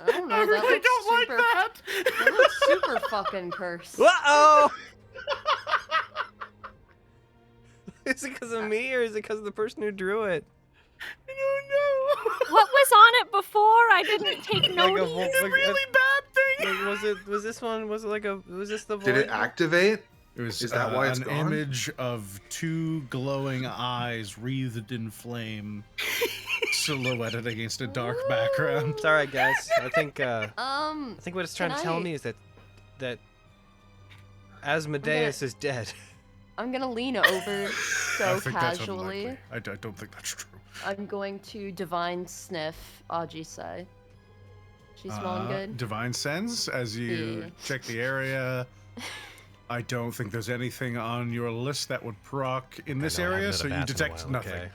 I don't know. I really that don't like super, that. That looks super fucking cursed. Uh-oh! Is it because of me, or is it because of the person who drew it? What was on it before? I didn't take Like a notice. vo- It's a like really bad thing. was this one? Was it like a? Was this the? Did it void? activate? It was Is that why it's an gone? image of two glowing eyes wreathed in flame, silhouetted against a dark background. It's all right, guys. I think what it's trying Can to tell I- me is that Asmodeus is dead. I'm gonna lean over I so think that's casually. unlikely. I don't think that's true. I'm going to divine sniff Ajisai. She's smelling good. Divine sense as you Yeah. check the area. I don't think there's anything on your list that would proc in this I know, I area, haven't so done a you bath in a detect while, nothing. okay?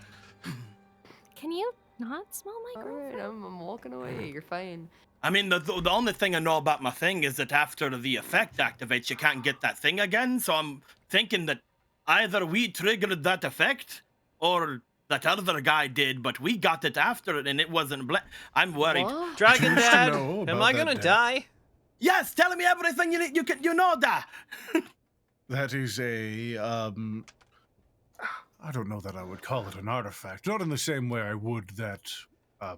Can you not smell my Alright, girlfriend? I'm walking away. You're fine. I mean, the only thing I know about my thing is that after the effect activates, you can't get that thing again. So I'm thinking that either we triggered that effect or that other guy did, but we got it after it and it wasn't. I'm worried. What? Dragon Curious to Dad, know am about I that gonna deck. die? Yes, tell me everything you know that. That is a I don't know that I would call it an artifact. Not in the same way I would that I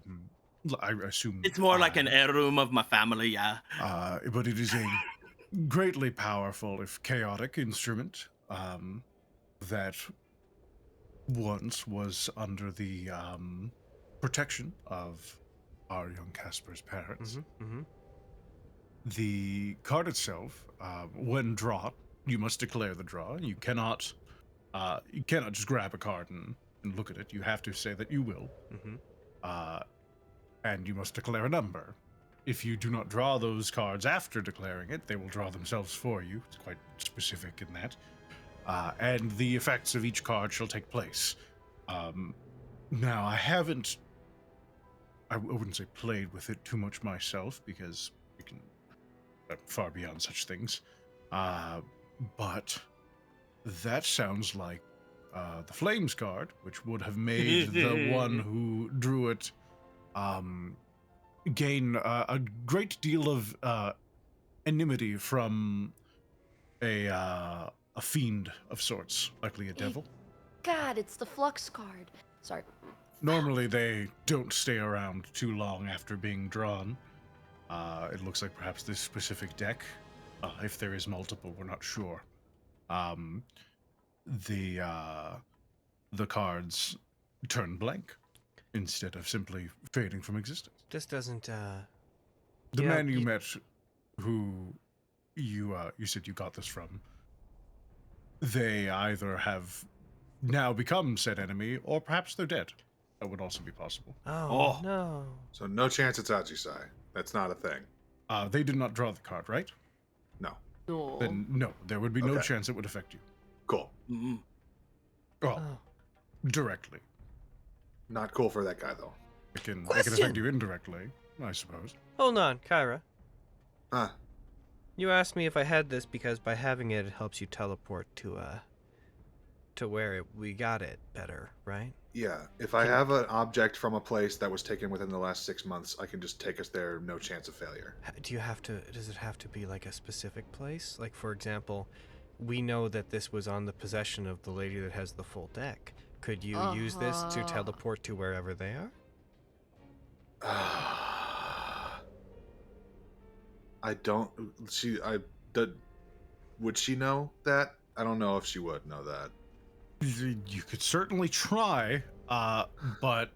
assume It's more like an heirloom of my family, yeah. but it is a greatly powerful, if chaotic, instrument that once was under the protection of our young Casper's parents. Mm-hmm. The card itself, when drawn, you must declare the draw. You cannot just grab a card and look at it. You have to say that you will, Mm-hmm. and you must declare a number. If you do not draw those cards after declaring it, they will draw themselves for you. It's quite specific in that. And the effects of each card shall take place. Now, I wouldn't say played with it too much myself, because we can far beyond such things. But that sounds like the Flames card, which would have made the one who drew it gain a great deal of enmity from a fiend of sorts, likely a devil. God, it's the flux card. Sorry. Normally, they don't stay around too long after being drawn. It looks like perhaps this specific deck, if there is multiple, we're not sure. The cards turn blank instead of simply fading from existence. This doesn't. The Yeah, man you met, who you said you got this from, they either have now become said enemy, or perhaps they're dead. That would also be possible. Oh, no. So no chance it's Ajisai. That's not a thing. They did not draw the card, right? No. No. Then no, there would be no Okay. chance it would affect you. Cool. Mhm. Well, Oh. directly. Not cool for that guy though. It can Question! affect you indirectly, I suppose. Hold on, Kyra. Huh. You asked me if I had this because by having it, it helps you teleport to where we got it better, right? Yeah. If I have an object from a place that was taken within the last 6 months, I can just take us there, no chance of failure. Do you have to? Does it have to be like a specific place? Like, for example, we know that this was on the possession of the lady that has the full deck. Could you use this to teleport to wherever they are? I don't. Would she know that? I don't know if she would know that. You could certainly try, but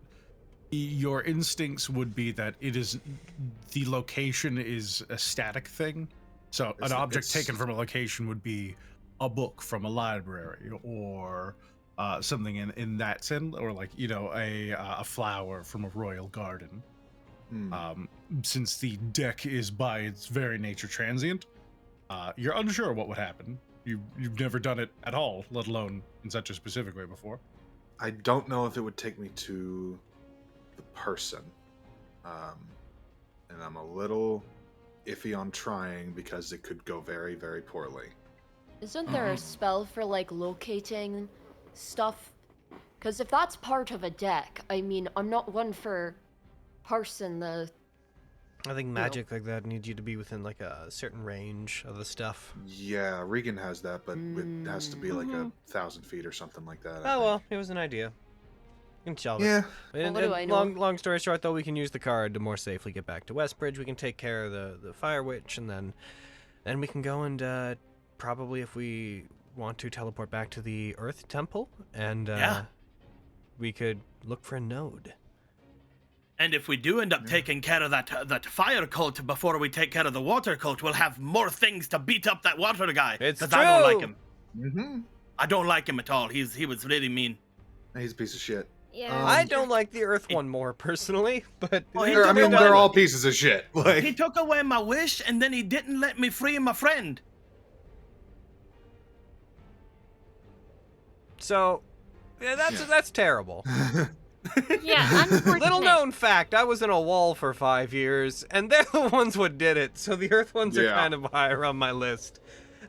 your instincts would be that the location is a static thing. So an object taken from a location would be a book from a library, or something in that sense, or like, a flower from a royal garden. Since the deck is by its very nature transient, you're unsure what would happen. You've never done it at all, let alone in such a specific way before. I don't know if it would take me to the person. And I'm a little iffy on trying because it could go very, very poorly. Isn't there a spell for, like, locating stuff? Because if that's part of a deck, I mean, I'm not one for parsing the... I think magic like that needs you to be within like a certain range of the stuff. Yeah, Regan has that, but it has to be like 1,000 feet or something like that. Oh well, it was an idea. You can shelve Yeah. it. And, Well, what do I know? long story short, though, we can use the card to more safely get back to Westbridge. We can take care of the Fire Witch, and then we can go and probably, if we want to, teleport back to the Earth Temple, and we could look for a node. And if we do end up taking care of that fire cult before we take care of the water cult, we'll have more things to beat up that water guy. It's 'cause I don't like true. him. I don't like him at all. He was really mean. He's a piece of shit. Yeah. I don't like the Earth one more personally, but Oh, he I took mean, away- they're all pieces of shit. Like, He took away my wish, and then he didn't let me free my friend. so yeah, that's terrible. Yeah, unfortunate. Little known fact, I was in a wall for 5 years, and they're the ones what did it, so the Earth ones are Yeah. kind of higher on my list.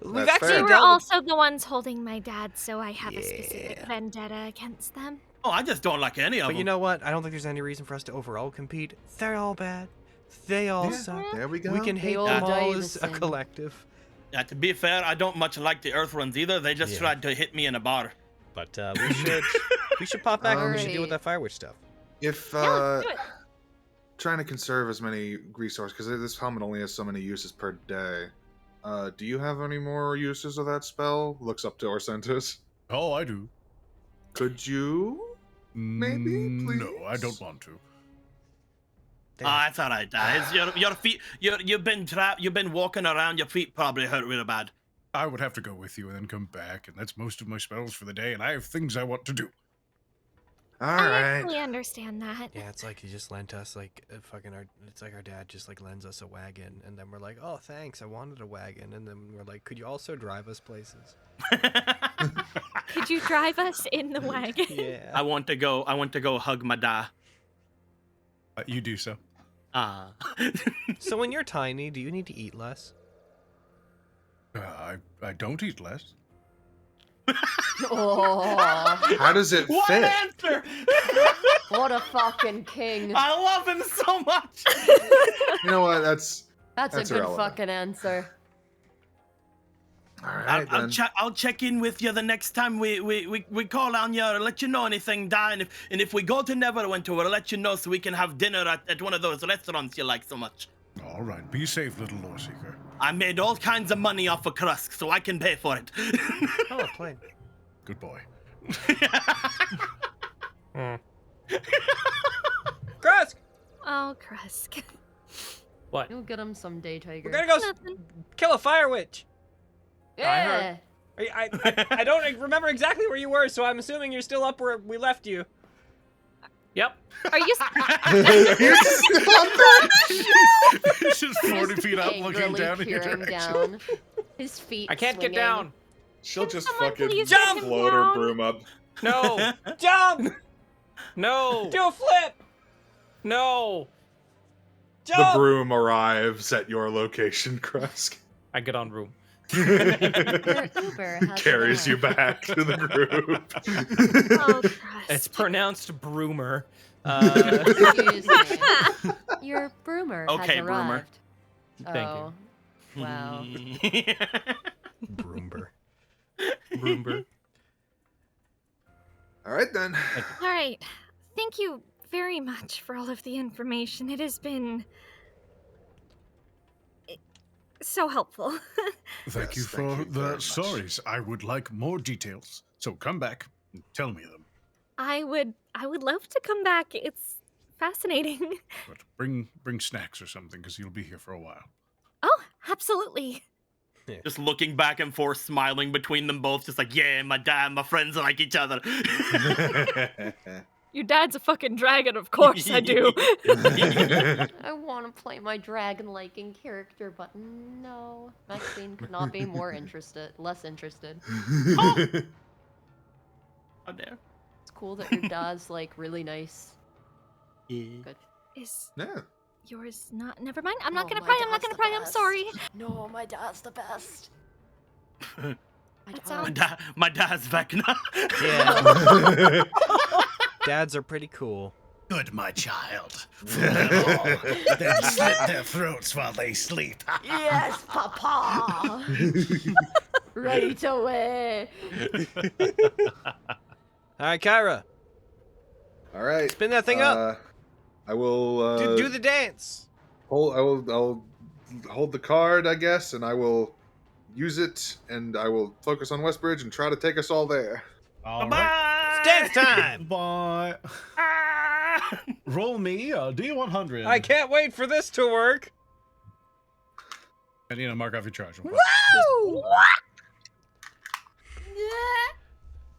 We've That's actually fair. They were dealt with- also the ones holding my dad, so I have a specific Yeah. vendetta against them. Oh, I just don't like any of But them. you know what? I don't think there's any reason for us to overall compete. They're all bad. They all Yeah. suck. there we go. We can They hate all them die all the as a same. collective. Yeah, to be fair, I don't much like the Earth ones either. They just Yeah. tried to hit me in a bar. But we should pop back and we should deal with that Firewitch stuff. If Yeah, do it. trying to conserve as many resources, because this helmet only has so many uses per day. Do you have any more uses of that spell? Looks up to Orcentus. Oh, I do. Could you? Maybe, No, I don't please? want to. It's alright, guys. Your feet. You've been walking around. Your feet probably hurt really bad. I would have to go with you and then come back, and that's most of my spells for the day, and I have things I want to do. All I right. actually understand that. Yeah, it's like he just lent us like it's like our dad just like lends us a wagon, and then we're like, oh thanks, I wanted a wagon, and then we're like, could you also drive us places? Could you drive us in the wagon? Yeah. I want to go hug my dad. You do so. So when you're tiny, do you need to eat less? I don't eat less. Oh, How does it What fit? answer? what a fucking king. I love him so much. You know what? That's That's a good irrelevant. fucking answer. all right. then. I'll check in with you the next time we call on you or let you know anything, Da. And if we go to Neverwinter, we'll let you know so we can have dinner at one of those restaurants you like so much. All right, be safe, little lore seeker. I made all kinds of money off of Krusk, so I can pay for it. Oh, plane. Good boy. Krusk! Oh, Krusk. What? You'll get him someday, Tiger. We're gonna go Nothing. kill a fire witch. Yeah. I don't remember exactly where you were, so I'm assuming you're still up where we left you. Yep. Are you? He's just 40 feet up looking Angrily down in your peering direction. down. His feet I can't get swinging. down. She'll just someone fucking please jump him float her down? broom up. No. Jump! No. Do a flip! No. The Jump! broom arrives at your location, Krusk. I get on room. Your Uber has Carries you arrived. back to the group. Oh, Krusk. It's pronounced broomer. Excuse me. Your broomer Okay, has broomer. arrived. Thank Oh, wow. Broomber. Broomber. All right then. All right. Thank you very much for all of the information. It has been so helpful. Thank Yes, you thank for you very the much. stories. I would like more details. So come back and tell me them. I would love to come back. It's fascinating. But bring snacks or something, because you'll be here for a while. Oh, absolutely. Just looking back and forth, smiling between them both, just like, yeah, my dad and my friends like each other. Your dad's a fucking dragon, of course I do. I want to play my dragon-liking character, but no. Maxine could not be more less interested. Oh, there. It's cool that your dad's, like, really nice. Good. Is Yeah. yours not? Never mind. I'm not Oh, gonna my cry. I'm not dad's gonna the cry. I'm best. sorry. No, my dad's the best. That My, sounds- my dad's Vecna. Yeah. Dads are pretty cool. Good, my child. Then slit their throats while they sleep. Yes, Papa! Right away! Alright, Kyra. All right. Spin that thing up. I will Do the dance. I'll hold the card, I guess, and I will use it, and I will focus on Westbridge and try to take us all there. All right. Bye. Dance time. Bye. Ah. Roll me a D100. I can't wait for this to work. And mark off your charge. Woo!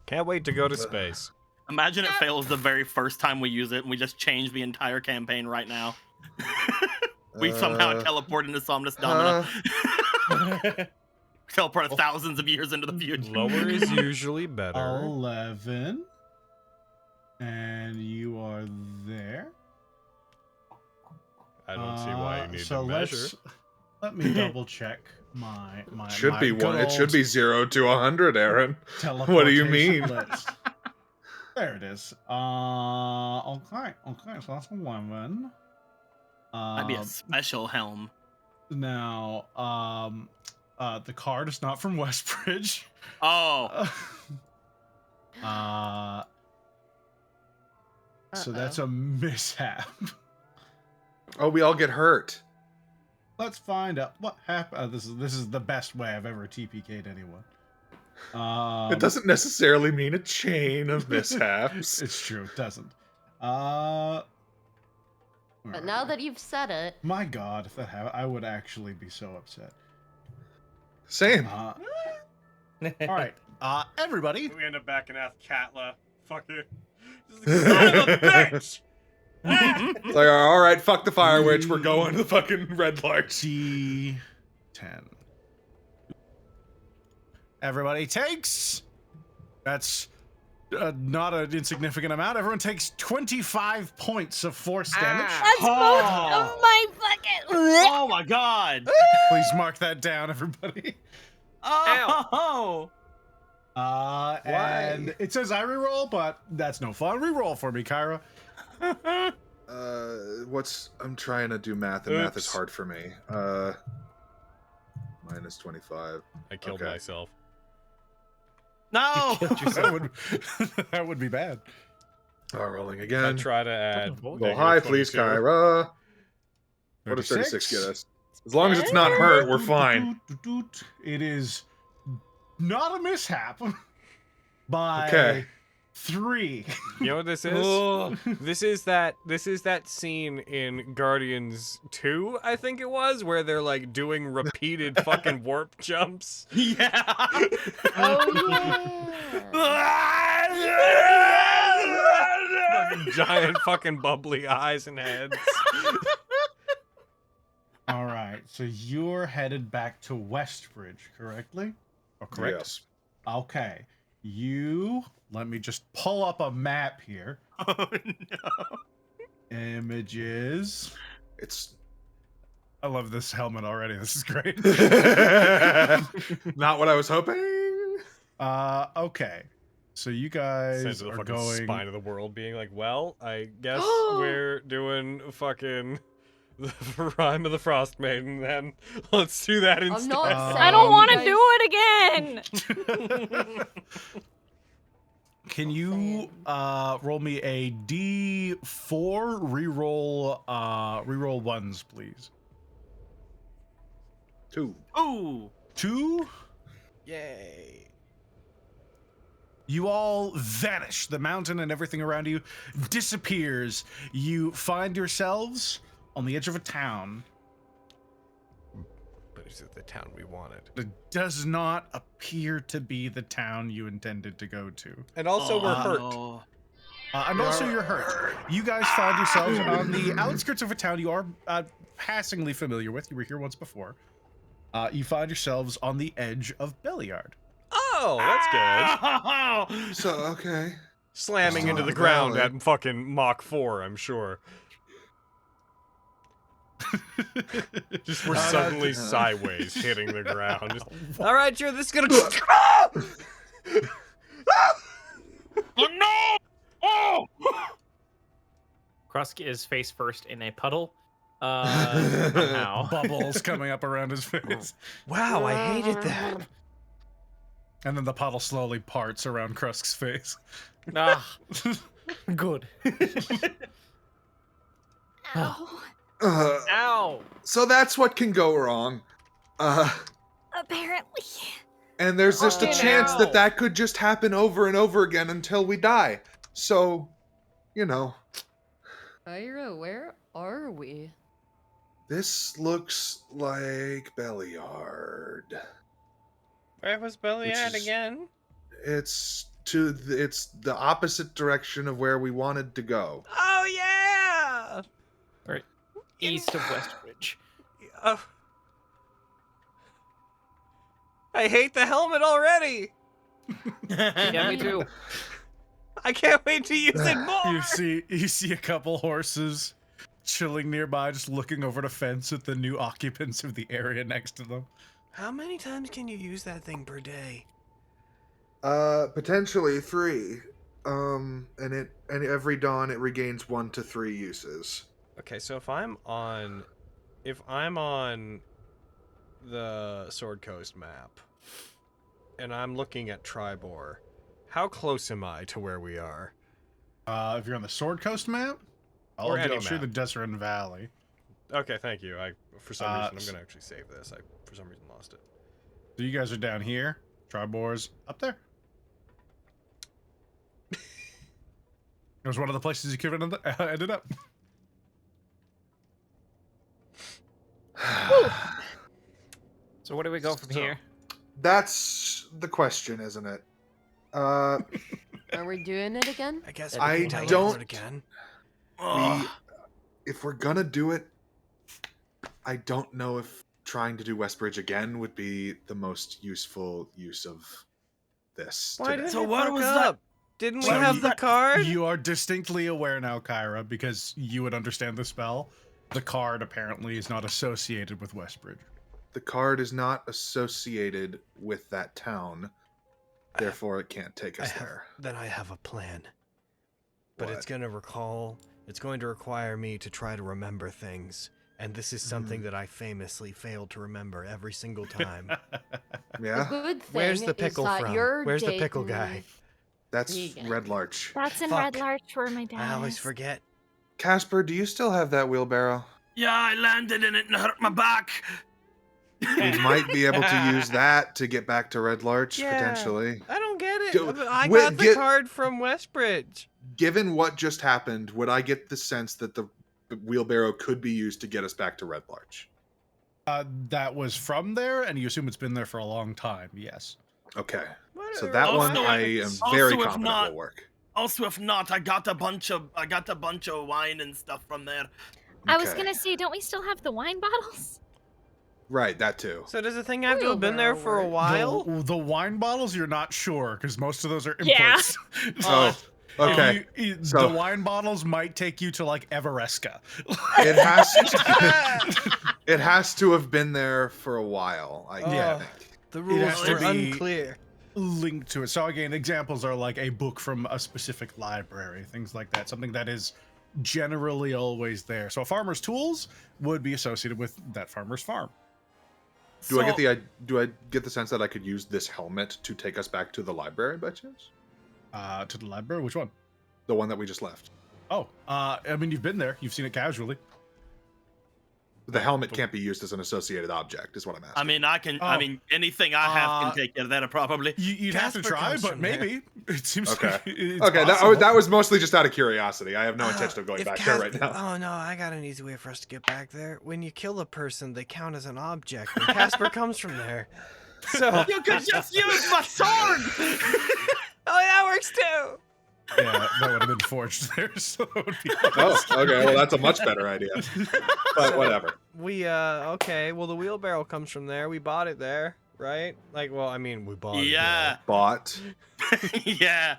Can't wait to go to space. Imagine it fails the very first time we use it, and we just change the entire campaign right now. We somehow teleport into Somnus Domina. Teleport thousands of years into the future. Lower is usually better. 11. And you are there. I don't see why you need to measure. Let me double check my Should be good one. It should old be 0 to 100, Aaron. What do you teleportation mean? list. There it is. Okay. So that's 11. That'd be a special helm. Now, the card is not from Westbridge. Oh. So that's a mishap. Oh, we all get hurt. Let's find out what happened. This is the best way I've ever TPK'd anyone. It doesn't necessarily mean a chain of mishaps. It's true, it doesn't. But now that you've said it, my God, if that happened, I would actually be so upset. Same. All right, everybody. We end up back in Athkatla. Fuck it. Son of a bitch! It's like, all right, fuck the fire witch. We're going to the fucking Red Larch. D10. Everybody takes. That's not an insignificant amount. Everyone takes 25 points of force damage. That's both of my fucking. Oh my God. Please mark that down, everybody. Oh. And it says I reroll, but that's no fun. Reroll for me, Kyra. I'm trying to do math, and math is Oops. hard for me. Minus 25. I killed Okay. myself. No. that would be bad. Rolling I again. try to add. Go high, please, 22. Kyra. What does 36 get us? As long as it's not hurt, we're fine. It is not a mishap by Okay. 3. You know what this is? This is that scene in Guardians 2, I think it was, where they're like doing repeated fucking warp jumps. Yeah. oh Fucking giant fucking bubbly eyes and heads. All right, so you're headed back to Westbridge, correctly? Or correct? Yes. Okay. Let me just pull up a map here. Oh no. Images. It's I love this helmet already. This is great. not what I was hoping. Okay. So you guys Sent to the are fucking going. spine of the world, being like, well, I guess we're doing fucking the Rime of the Frost Maiden, then. Let's do that instead. not saying I don't want to you do it again. Can you roll me a D4 reroll ones, please? 2. Ooh. 2. Yay. You all vanish. The mountain and everything around you disappears. You find yourselves on the edge of a town. But is it the town we wanted? It does not appear to be the town you intended to go to. And also, we're hurt. No. And also, you're hurt. You guys find yourselves on the outskirts of a town you are passingly familiar with. You were here once before. You find yourselves on the edge of Belliard. Oh, that's good. So, okay. Slamming Oh, into the ground valid. at fucking Mach 4, I'm sure. Just we're suddenly sideways hitting the ground. Just, all right, sure, this is gonna. Oh no! Oh! Krusk is face first in a puddle. Somehow. Bubbles coming up around his face. Wow, I hated that. And then the puddle slowly parts around Krusk's face. Ah, good. Ow. Ow. So that's what can go wrong. Apparently. And there's just a Fucking chance hell. that that could just happen over and over again until we die. So, you know, Kyra, where are we? this looks like Belliard. Where was Belly Which at is- again? It's it's the opposite direction of where we wanted to go. Oh yeah! Right. East of Westbridge. Oh. I hate the helmet already. Yeah, me too. I can't wait to use it more. You see a couple horses chilling nearby, just looking over the fence at the new occupants of the area next to them. How many times can you use that thing per day? Potentially 3. And every dawn it regains 1 to 3 uses. Okay, so if I'm on the Sword Coast map and I'm looking at Tribor, how close am I to where we are? If you're on the Sword Coast map, Or any I'll show you the map. Desert Valley. Okay, thank you. For some reason I'm gonna actually save this. I for some reason lost it. So you guys are down here. Tribor's up there. It was one of the places you could have ended up. So where do we go from here? That's the question, isn't it? Are we doing it again? I guess I we can teleport don't- again. If we're gonna do it, I don't know if trying to do Westbridge again would be the most useful use of this. Why today. did So it what fuck was up? Didn't we So have the card? You are distinctly aware now, Kyra, because you would understand the spell. The card apparently is not associated with Westbridge. The card is not associated with that town, therefore it can't take us there. Then I have a plan. But What? it's going to require me to try to remember things. And this is something that I famously fail to remember every single time. The Yeah, good thing Where's the is pickle that from? you're Where's the pickle dating- guy? that's Vegan. Red Larch. That's in Fuck. Red Larch where my dad I always is. forget. Casper, do you still have that wheelbarrow? Yeah, I landed in it and hurt my back. We might be able to use that to get back to Red Larch, Yeah. potentially. I don't get it. Do- I wait, got the get- card from Westbridge. Given what just happened, would I get the sense that the wheelbarrow could be used to get us back to Red Larch? That was from there, and you assume it's been there for a long time. Yes. Okay. What So are that the one Also, I odds? am very also, if confident not- will work. Also, if not, I got a bunch of wine and stuff from there. I was Okay. gonna say, don't we still have the wine bottles? Right, that too. So does the thing have to have been there for a while? The wine bottles, you're not sure, because most of those are Yeah. imports. Oh, okay. So- the wine bottles might take you to, like, Everesca. It has to, it has to have been there for a while, I Yeah. think. The has rules to are be- unclear. Linked to it. So again, examples are like a book from a specific library, things like that. Something that is generally always there. So a farmer's tools would be associated with that farmer's farm. Do I get the sense that I could use this helmet to take us back to the library by chance? To the library? Which one? The one that we just left. Oh, I mean, you've been there. You've seen it casually. The helmet can't be used as an associated object, is what I'm asking. I mean, Oh. I mean, anything I have can take care of that probably. You'd have to Casper try, comes but from there. maybe. It seems Okay. like it's Okay, possible. that was mostly just out of curiosity. I have no intention of going If back there right Casper- now. Oh no, I got an easy way for us to get back there. When you kill a person, they count as an object. And Casper comes from there. So You could just use my sword. oh, that works too. Yeah, that would have been forged there, so it would be. Oh, okay. Well, that's a much better idea. But whatever. We okay. Well, the wheelbarrow comes from there. We bought it there, right? Like, well, I mean, we bought it. Yeah, Bought. yeah.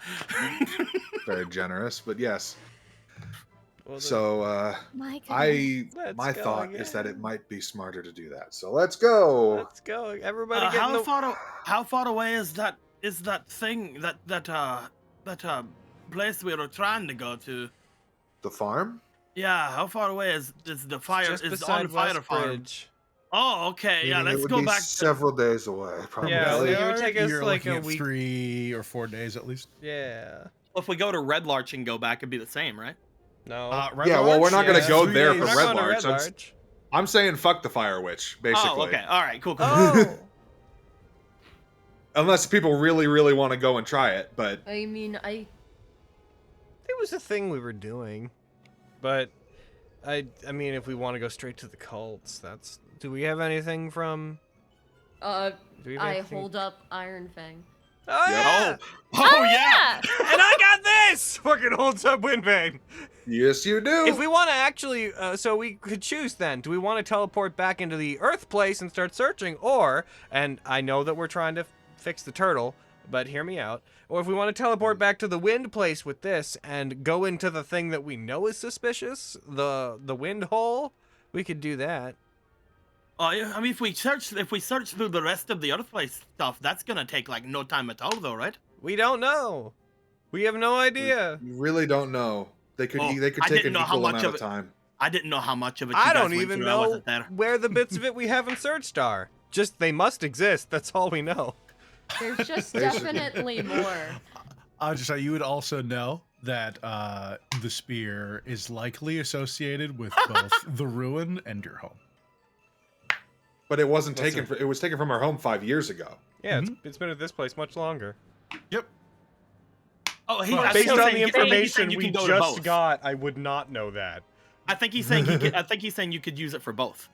Very generous, but yes. Well, So, My goodness. Let's my go thought is that it again. might be smarter to do that. So let's go. let's go. Everybody get in How the. how far away is that thing that place we were trying to go to? The farm? Yeah, how far away is the fire? Just is beside on fire farm? Westbridge. Oh, okay. Yeah, Meaning it let's would go be back. several days away, probably. Yeah, Belly it would Yard, take us you're like looking a at week. 3 or 4 days at least. Yeah. If we go to Red Larch and go back, it'd be the same, right? No. Red Yeah, well, we're Larch, not gonna yeah, go 3 there days. We're for not Red going to Larch. Red Larch. I'm saying fuck the Fire Witch, basically. Oh, okay. All right. Cool. Oh. Unless people really, really want to go and try it, but I mean, It was a thing we were doing, but I mean, if we want to go straight to the cults, that's. Do we have anything from? Do we have I anything- hold up Iron Fang. Oh, yeah. Oh yeah. And I got this! Fucking holds up Windbane. Yes, you do. If we want to actually, so we could choose then. Do we want to teleport back into the Earth place and start searching? Or, and I know that we're trying to fix the turtle, but hear me out. Or if we want to teleport back to the wind place with this and go into the thing that we know is suspicious, the wind hole, we could do that. Yeah, I mean, if we search through the rest of the Earth place stuff, that's gonna take like no time at all, though, right? We don't know. We have no idea. You really don't know. They could take an equal amount of time. I didn't know how much of it. I don't even know where the bits of it we haven't searched are. Just they must exist. That's all we know. There's just definitely more. I'll just say you would also know that the spear is likely associated with both the ruin and your home. But it wasn't taken. It was taken from our home 5 years ago. Yeah, it's been at this place much longer. Yep. Oh, based on the information we just got, I would not know that. I think he's saying I think he's saying you could use it for both.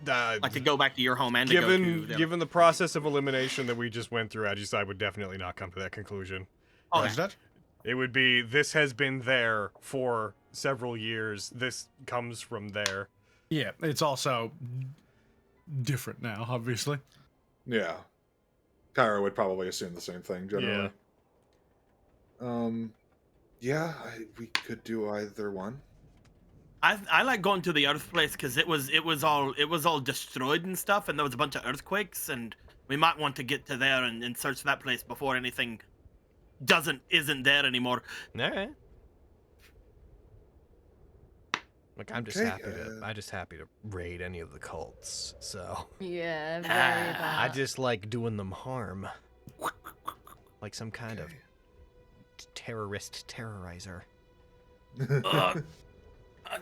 Like to go back to your home and given the process of elimination that we just went through, I would definitely not come to that conclusion. Oh, it would be this has been there for several years. This comes from there. Yeah, it's also different now, obviously. Yeah. Kyra would probably assume the same thing, generally. Yeah. We could do either one. I like going to the Earth place because it was all destroyed and stuff, and there was a bunch of earthquakes, and we might want to get to there and search that place before anything isn't there anymore. All right. Look, I'm just happy to raid any of the cults. So yeah, very bad. I just like doing them harm, like some kind of terrorist terrorizer.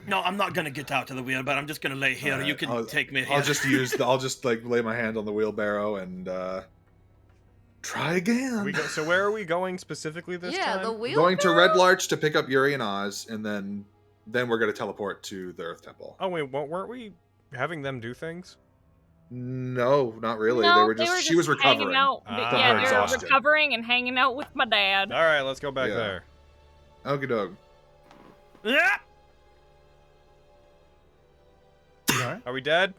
No, I'm not gonna get out to the wheel, but I'm just gonna lay here. You can take me here. I'll just like lay my hand on the wheelbarrow and try again. So where are we going specifically this time? Yeah, the wheelbarrow. Going to Red Larch to pick up Yuri and Oz, and then we're gonna teleport to the Earth Temple. Oh wait, weren't we having them do things? No, not really. No, they were just she was recovering. Hanging out. Yeah, they were recovering and hanging out with my dad. All right, let's go back there. Okie doke. Yeah. Are we dead?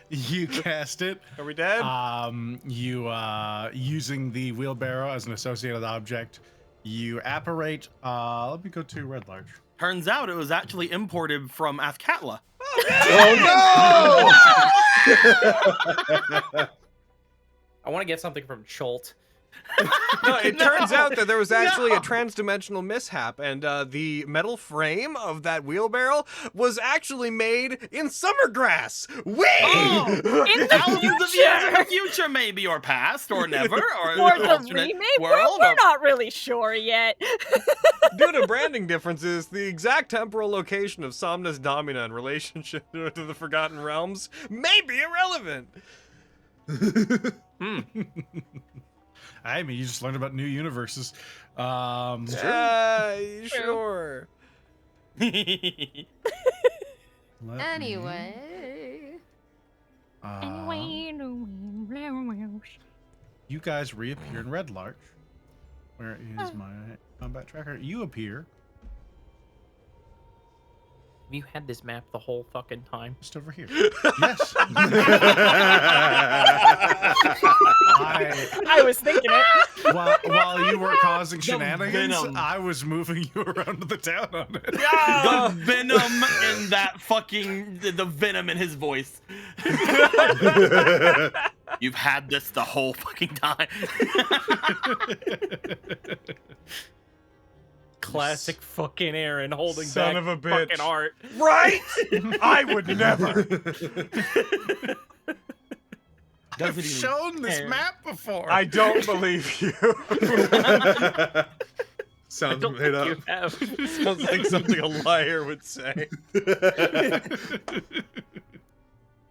You cast it. Are we dead? You using the wheelbarrow as an associated object, you apparate. Let me go to Red Larch. Turns out it was actually imported from Athkatla. Oh no! I want to get something from Cholt. No, it turns out that there was actually a transdimensional mishap, and the metal frame of that wheelbarrow was actually made in summergrass. In the future, maybe, or past, or never, or the remake. We're not really sure yet. Due to branding differences, the exact temporal location of Somnus Domina in relationship to the Forgotten Realms may be irrelevant. I mean, you just learned about new universes. Sure. Anyway. You guys reappear in Red Larch. Where is my combat tracker? You appear. Have you had this map the whole fucking time? Just over here. Yes. I was thinking it. While you were causing shenanigans, I was moving you around to the town on it. The venom in that fucking... The venom in his voice. You've had this the whole fucking time. Classic fucking Aaron holding Son back of a bitch. fucking art. Right? I would never. I've shown this map before. I don't believe you. Sounds made up. Sounds like something a liar would say.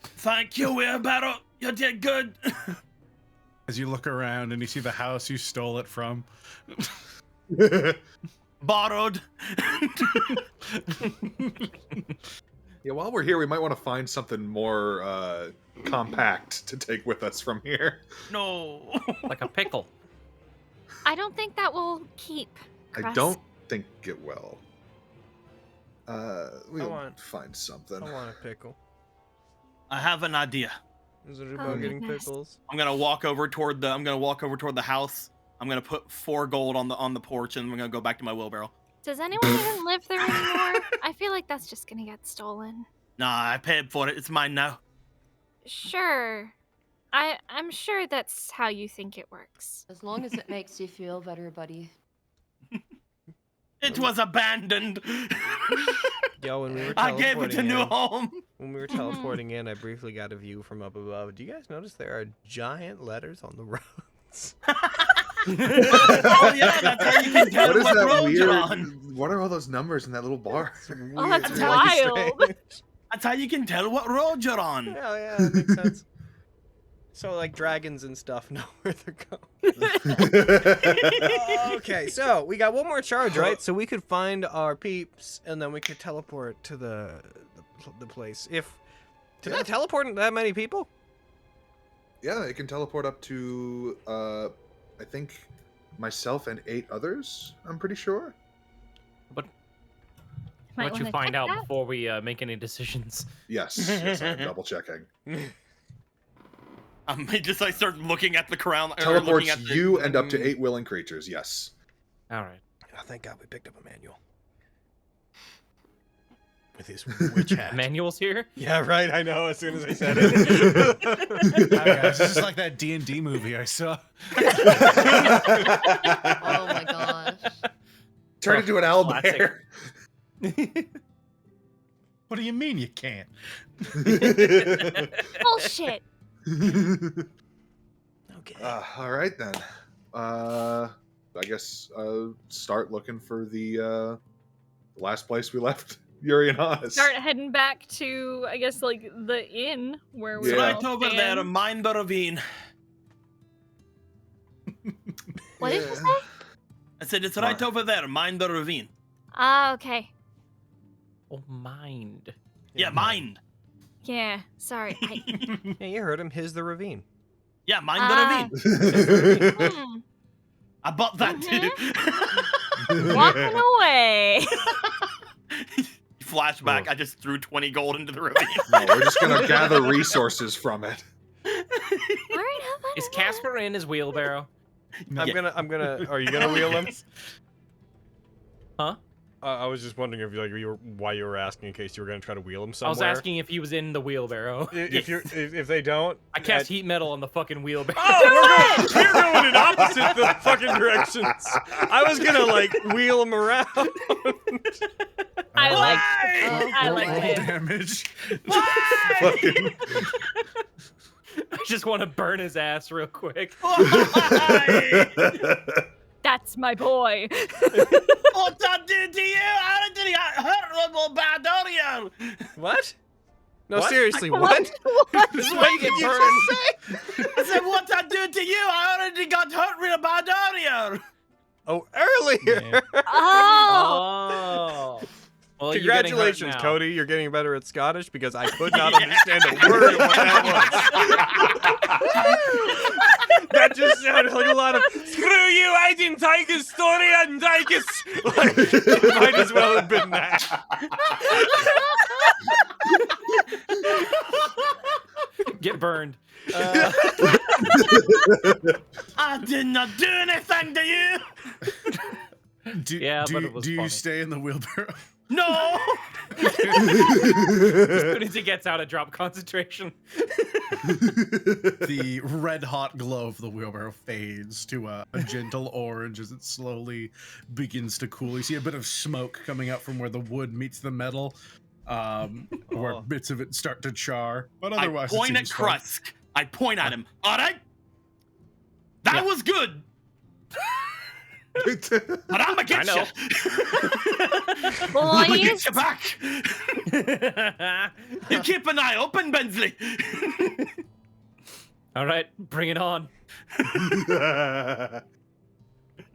Thank you, wheelbarrow. You did good. As you look around and you see the house you stole it from. Borrowed. Yeah, while we're here, we might want to find something more compact to take with us from here. No. Like a pickle. I don't think that will keep. I Cress. don't think it will. We'll want- find something. I want a pickle. I have an idea. Is it about getting goodness. pickles? I'm gonna walk over toward the house. I'm gonna put 4 gold on the porch, and I'm gonna go back to my wheelbarrow. Does anyone even live there anymore? I feel like that's just gonna get stolen. Nah, I paid for it. It's mine now. Sure. I'm sure that's how you think it works. As long as it makes you feel better, buddy. It was abandoned. Yo, when we were I gave it a teleporting new in- home. When we were teleporting in, I briefly got a view from up above. Do you guys notice there are giant letters on the roads? Oh yeah, that's how you can tell What is what that road you're weird? on. What are all those numbers in that little bar? Oh, that's It's wild. strange. That's how you can tell what road you're on. Yeah, that makes sense. So, like, dragons and stuff know where they're going. Okay, so we got one more charge, right? So we could find our peeps, and then we could teleport to the place. Did I teleport that many people? Yeah, it can teleport up to, I think, myself and 8 others, I'm pretty sure. But Might let you wanna find check out that. before we make any decisions. Yes, I'm double checking. Just I start looking at the crown. Teleports you and up to 8 willing creatures, yes. All right. Oh, thank God we picked up a manual. With his witch hat. Manual's here. Yeah, right, I know, as soon as I said it. Hi, guys. This is like that D&D movie I saw. Oh my gosh. Turn into an owlbear. What do you mean you can't? Bullshit. Okay. All right then. I guess start looking for the last place we left Yuri and Haas. Start heading back to, I guess, like the inn where we Yeah. were Right all over staying. there, mind the ravine. What did you say? I said it's right over there, mind the ravine. Ah, okay. Oh, mind. Yeah, mind. Yeah, sorry. Yeah, you heard him. His the ravine. Yeah, mind Ah. the ravine. Hmm, I bought that too. walking away. Flashback, I just threw 20 gold into the ravine. No, we're just gonna gather resources from it. All right, how about Is Casper in his wheelbarrow? I'm gonna. Are you gonna wheel him? Huh? I was just wondering if why you were asking in case you were gonna try to wheel him somewhere. I was asking if he was in the wheelbarrow. If they don't, I cast heat metal on the fucking wheelbarrow. Oh, we're going in opposite the fucking directions. I was gonna like wheel him around. I like I Roll like it. damage. Fucking- I just want to burn his ass real quick. That's my boy. What I did to you? How did you horrible bad audio? What? No, What? seriously, what? This is why you get burned. I said, what I do to you? I already got hurt real bad audio. Oh, earlier. Oh. Oh. Well, you're getting hurt Congratulations, now. Cody. You're getting better at Scottish because I could not understand a word of what that was. That just sounded like a lot of "screw you, I didn't take his story and take his." Like, it might as well have been that. Get burned. I did not do anything to you. Yeah, but it was do you funny. stay in the wheelbarrow? No. As soon as he gets out, I drop concentration. The red hot glow of the wheelbarrow fades to a gentle orange as it slowly begins to cool. You see a bit of smoke coming out from where the wood meets the metal, where bits of it start to char. But I otherwise, point it at seems fine. Krusk. I point at him. All right. That was good. But I'm gonna get I you. I'm gonna get Boys. you back. You keep an eye open, Bensley. All right, bring it on.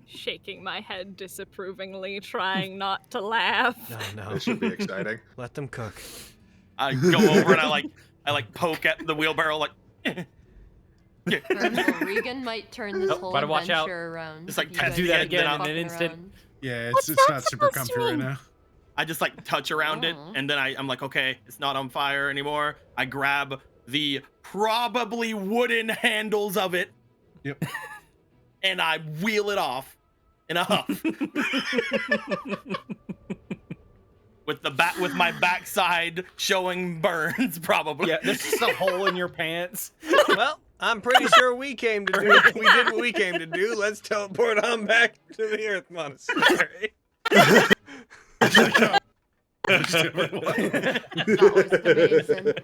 Shaking my head disapprovingly, trying not to laugh. No, This should be exciting. Let them cook. I go over and I like poke at the wheelbarrow like. Colonel Regan might turn this whole better watch out. adventure around. Just like if you guys do that keep again in an fucking instant. around. Yeah, What's it's that not super supposed to comfy right mean? now. I just like touch around it, Oh. and then I'm like, okay, it's not on fire anymore. I grab the probably wooden handles of it. Yep. And I wheel it off in a huff. with my backside showing burns, probably. Yeah, there's just a hole in your pants. Well, I'm pretty sure we did what we came to do. Let's teleport on back to the Earth Monastery. That was amazing.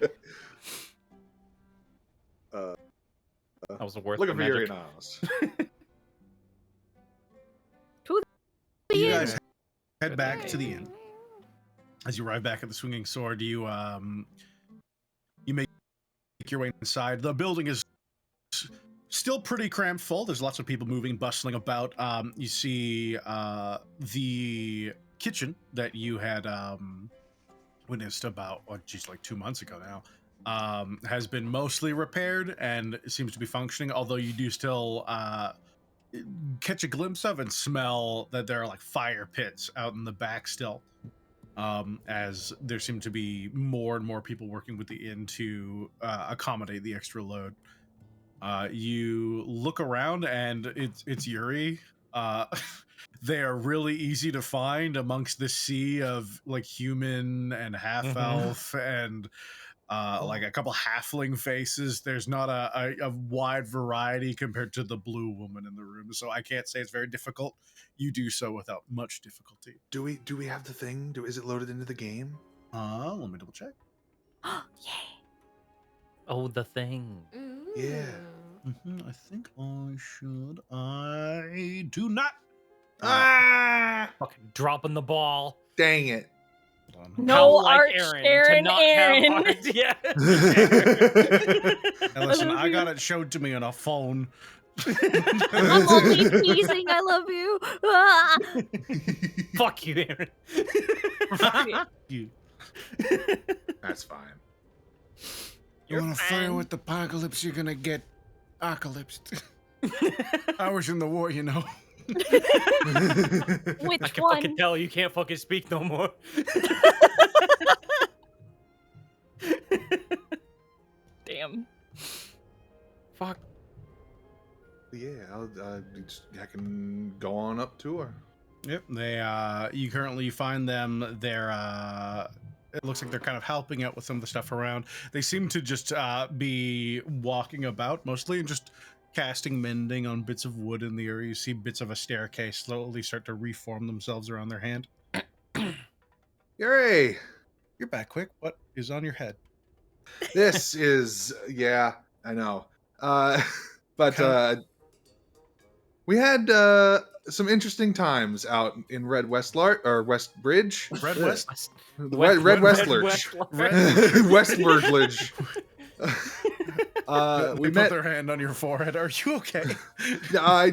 That was worth Looking the for your magic. Ananas. You guys head back to the inn. As you arrive back at the Swinging Sword, you make your way inside. The building is still pretty cramped full. There's lots of people moving, bustling about. You see the kitchen that you had witnessed about, like 2 months ago now, has been mostly repaired and seems to be functioning, although you do still catch a glimpse of and smell that there are like fire pits out in the back still, as there seem to be more and more people working with the inn to accommodate the extra load. You look around and it's Yuri. They are really easy to find amongst the sea of like human and half elf and like a couple halfling faces. There's not a wide variety compared to the blue woman in the room, so I can't say it's very difficult. You do so without much difficulty. Do we have the thing? Is it loaded into the game? Let me double check. Yay. Oh, the thing. Ooh. Yeah. I think I should. I do not. Fucking dropping the ball. Dang it. Hold on. No How like art, Aaron, Aaron, to not Aaron. have art. Yeah. Hey, listen, I got it showed to me on a phone. I'm only teasing. I love you. Ah. Fuck you, Aaron. You That's fine. want to fire with the apocalypse, you're gonna get apocalypsed. I was in the war, you know. Which I can one? fucking tell you can't fucking speak no more. Damn. Fuck. Yeah, I can go on up to her. Yep, they you currently find them. They're it looks like they're kind of helping out with some of the stuff around. They seem to just be walking about mostly and just casting mending on bits of wood in the area. You see bits of a staircase slowly start to reform themselves around their hand. Yuri! You're back quick. What is on your head? This is, yeah, I know. But we had some interesting times out in Red West Larch, or West Bridge. Red West? Red West Lurch. West Lurch. We We put met. their hand on your forehead. Are you okay? I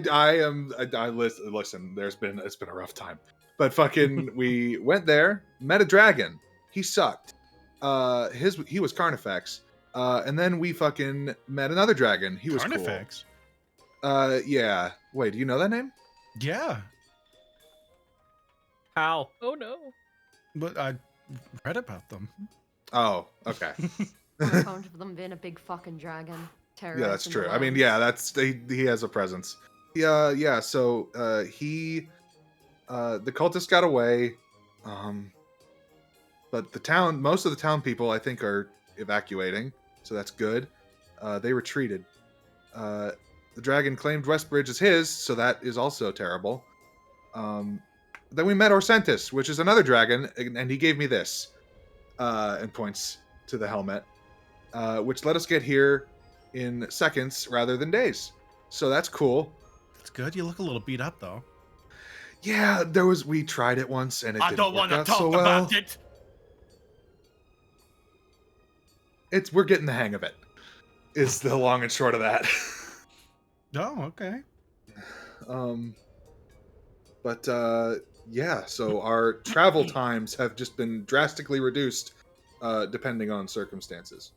listen. It's been a rough time, but fucking, we went there, met a dragon. He sucked. He was Carnifex. And then we fucking met another dragon. He was Carnifex? cool. Yeah. Wait, do you know that name? Yeah, How? Oh no. but I read about them. Oh, okay. On account of them being a big fucking dragon. Yeah, that's terrorizing the true. I mean, land. yeah, that's he has a presence. Yeah. So the cultist got away, but most of the town people, I think, are evacuating, so that's good. They retreated. The dragon claimed Westbridge as his, so that is also terrible. Then we met Orcentis, which is another dragon, and he gave me this, and points to the helmet, which let us get here in seconds rather than days. So that's cool. It's good. You look a little beat up though. Yeah, we tried it once and it I didn't don't work want to out talk so well. about it. We're getting the hang of it. Is the long and short of that. Oh, okay. Yeah, so our travel times have just been drastically reduced depending on circumstances.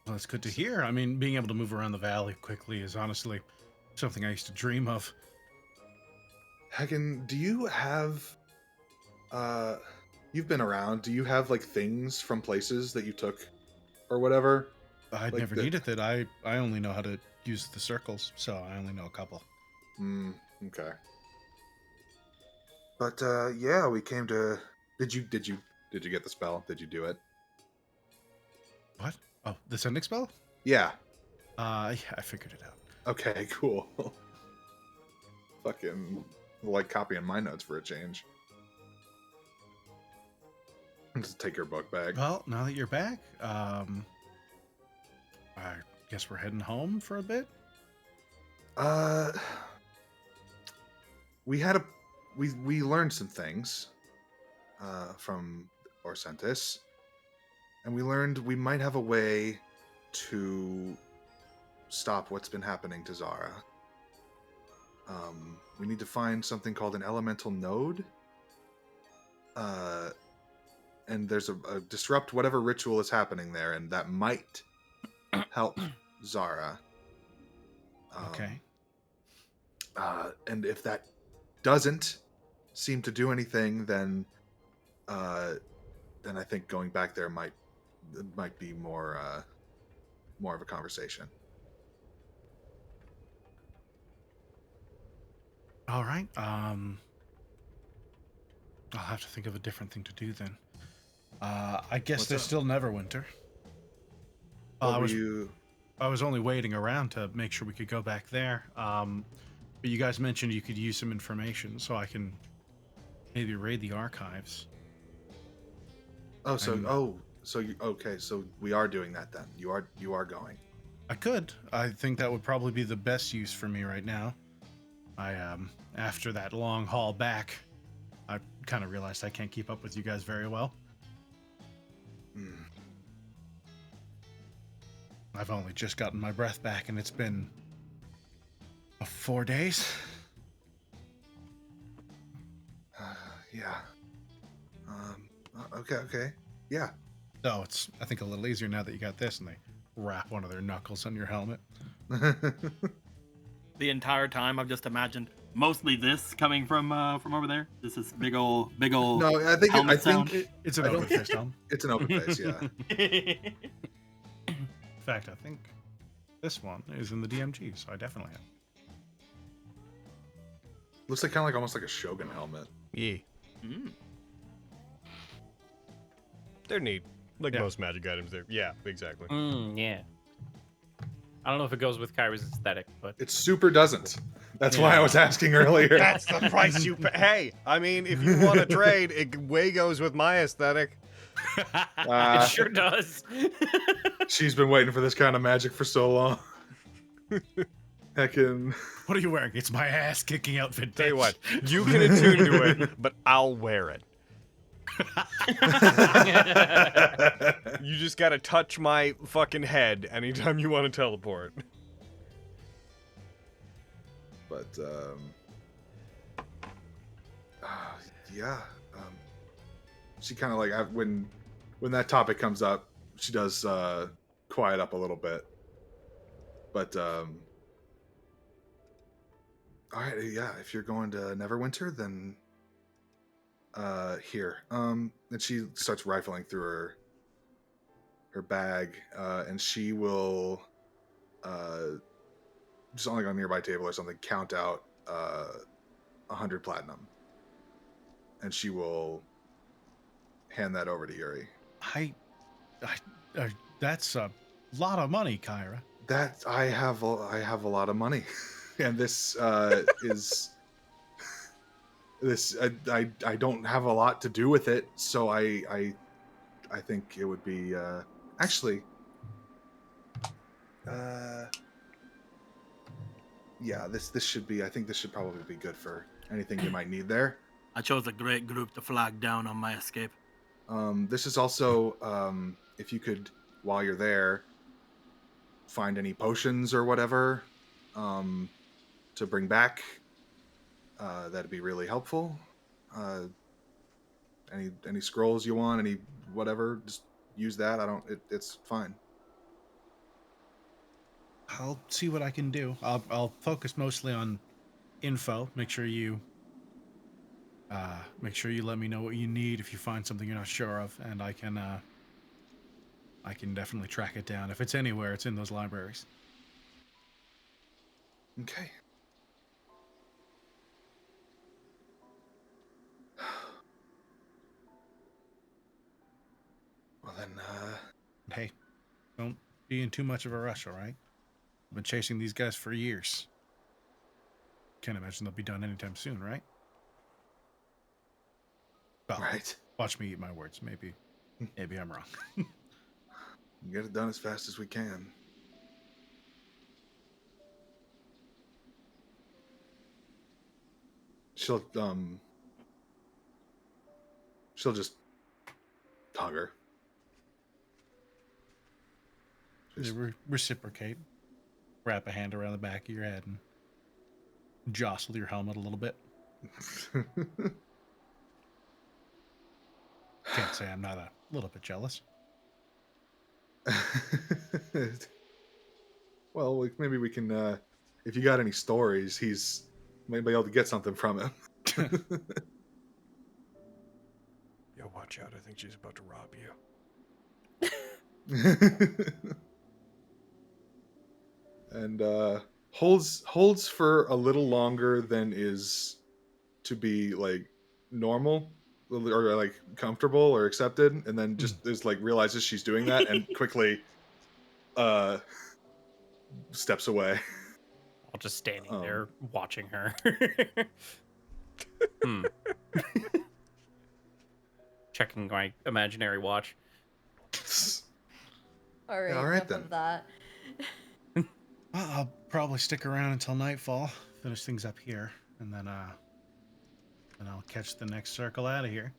Well, that's good to hear. I mean, being able to move around the valley quickly is honestly something I used to dream of. Hagen, do you have, you've been around, do you have, like, things from places that you took or whatever? I'd Like never needed it. I only know how to use the circles, so I only know a couple. Okay. But, yeah, we came to, did you get the spell? Did you do it? What? Oh, the sending spell? Yeah. Yeah, I figured it out. Okay, cool. Fucking, like, copying my notes for a change. Just take your book back. Well, now that you're back, I guess we're heading home for a bit. We had we learned some things from Orsentis, and we learned we might have a way to stop what's been happening to Zara. We need to find something called an elemental node. And there's a disrupt whatever ritual is happening there, and that might help Zara. Okay. And if that doesn't seem to do anything, then I think going back there might be more of a conversation. All right. I'll have to think of a different thing to do then. I guess What's there's up? still Neverwinter. What I were was you? I was only waiting around to make sure we could go back there. But you guys mentioned you could use some information, so I can maybe raid the archives. Oh, so okay, so we are doing that then. You are going. I could. I think that would probably be the best use for me right now. I after that long haul back, I kind of realized I can't keep up with you guys very well. I've only just gotten my breath back, and it's been 4 days. Yeah. Okay. Yeah. So it's, I think, a little easier now that you got this, and they wrap one of their knuckles on your helmet. The entire time I've just imagined mostly this coming from over there. This is big old. No, I think It's an open fist helm. it's an open face. Yeah. In fact, I think this one is in the DMG, so I definitely have. Looks like kind of like almost like a Shogun helmet. Yeah. They're neat. Like most magic items, they're exactly. Yeah. I don't know if it goes with Kyra's aesthetic, but It super doesn't. That's why I was asking earlier. That's the price you pay. Hey, I mean, if you want to trade, it way goes with my aesthetic. it sure does. She's been waiting for this kind of magic for so long. Heckin'. What are you wearing? It's my ass kicking outfit. Tell you what, you can attune to it, but I'll wear it. You just gotta touch my fucking head anytime you want to teleport. But yeah, she kind of like when that topic comes up, she does quiet up a little bit. But all right, yeah, if you're going to Neverwinter, then here. And she starts rifling through her bag, and she will just on like a nearby table or something, count out 100 platinum, and she will hand that over to Yuri. That's a lot of money, Kyra. That I have a lot of money, and this is this I don't have a lot to do with it, so I think it would be actually yeah, this should be, I think this should probably be good for anything you might need there. I chose a great group to flag down on my escape. This is also if you could, while you're there, find any potions or whatever to bring back, that'd be really helpful. any scrolls you want, any whatever, just use that. It's fine. I'll see what I can do. I'll focus mostly on info. Make sure you let me know what you need if you find something you're not sure of, and I can definitely track it down. If it's anywhere, it's in those libraries. Okay. Well then, Hey, don't be in too much of a rush, all right? I've been chasing these guys for years. Can't imagine they'll be done anytime soon, right? Well, right. Watch me eat my words. Maybe I'm wrong. Get it done as fast as we can. She'll just hug her. Just reciprocate. Wrap a hand around the back of your head and jostle your helmet a little bit. Can't say I'm not a little bit jealous. Well, like, maybe we can, if you got any stories, he's maybe able to get something from him. Yo, watch out. I think she's about to rob you. And holds for a little longer than is to be like normal or like comfortable or accepted, and then just is like realizes she's doing that and quickly steps away. I'll just standing there watching her. Checking my imaginary watch. All right, All right enough then. of that. Well, I'll probably stick around until nightfall, finish things up here, and then I'll catch the next circle out of here.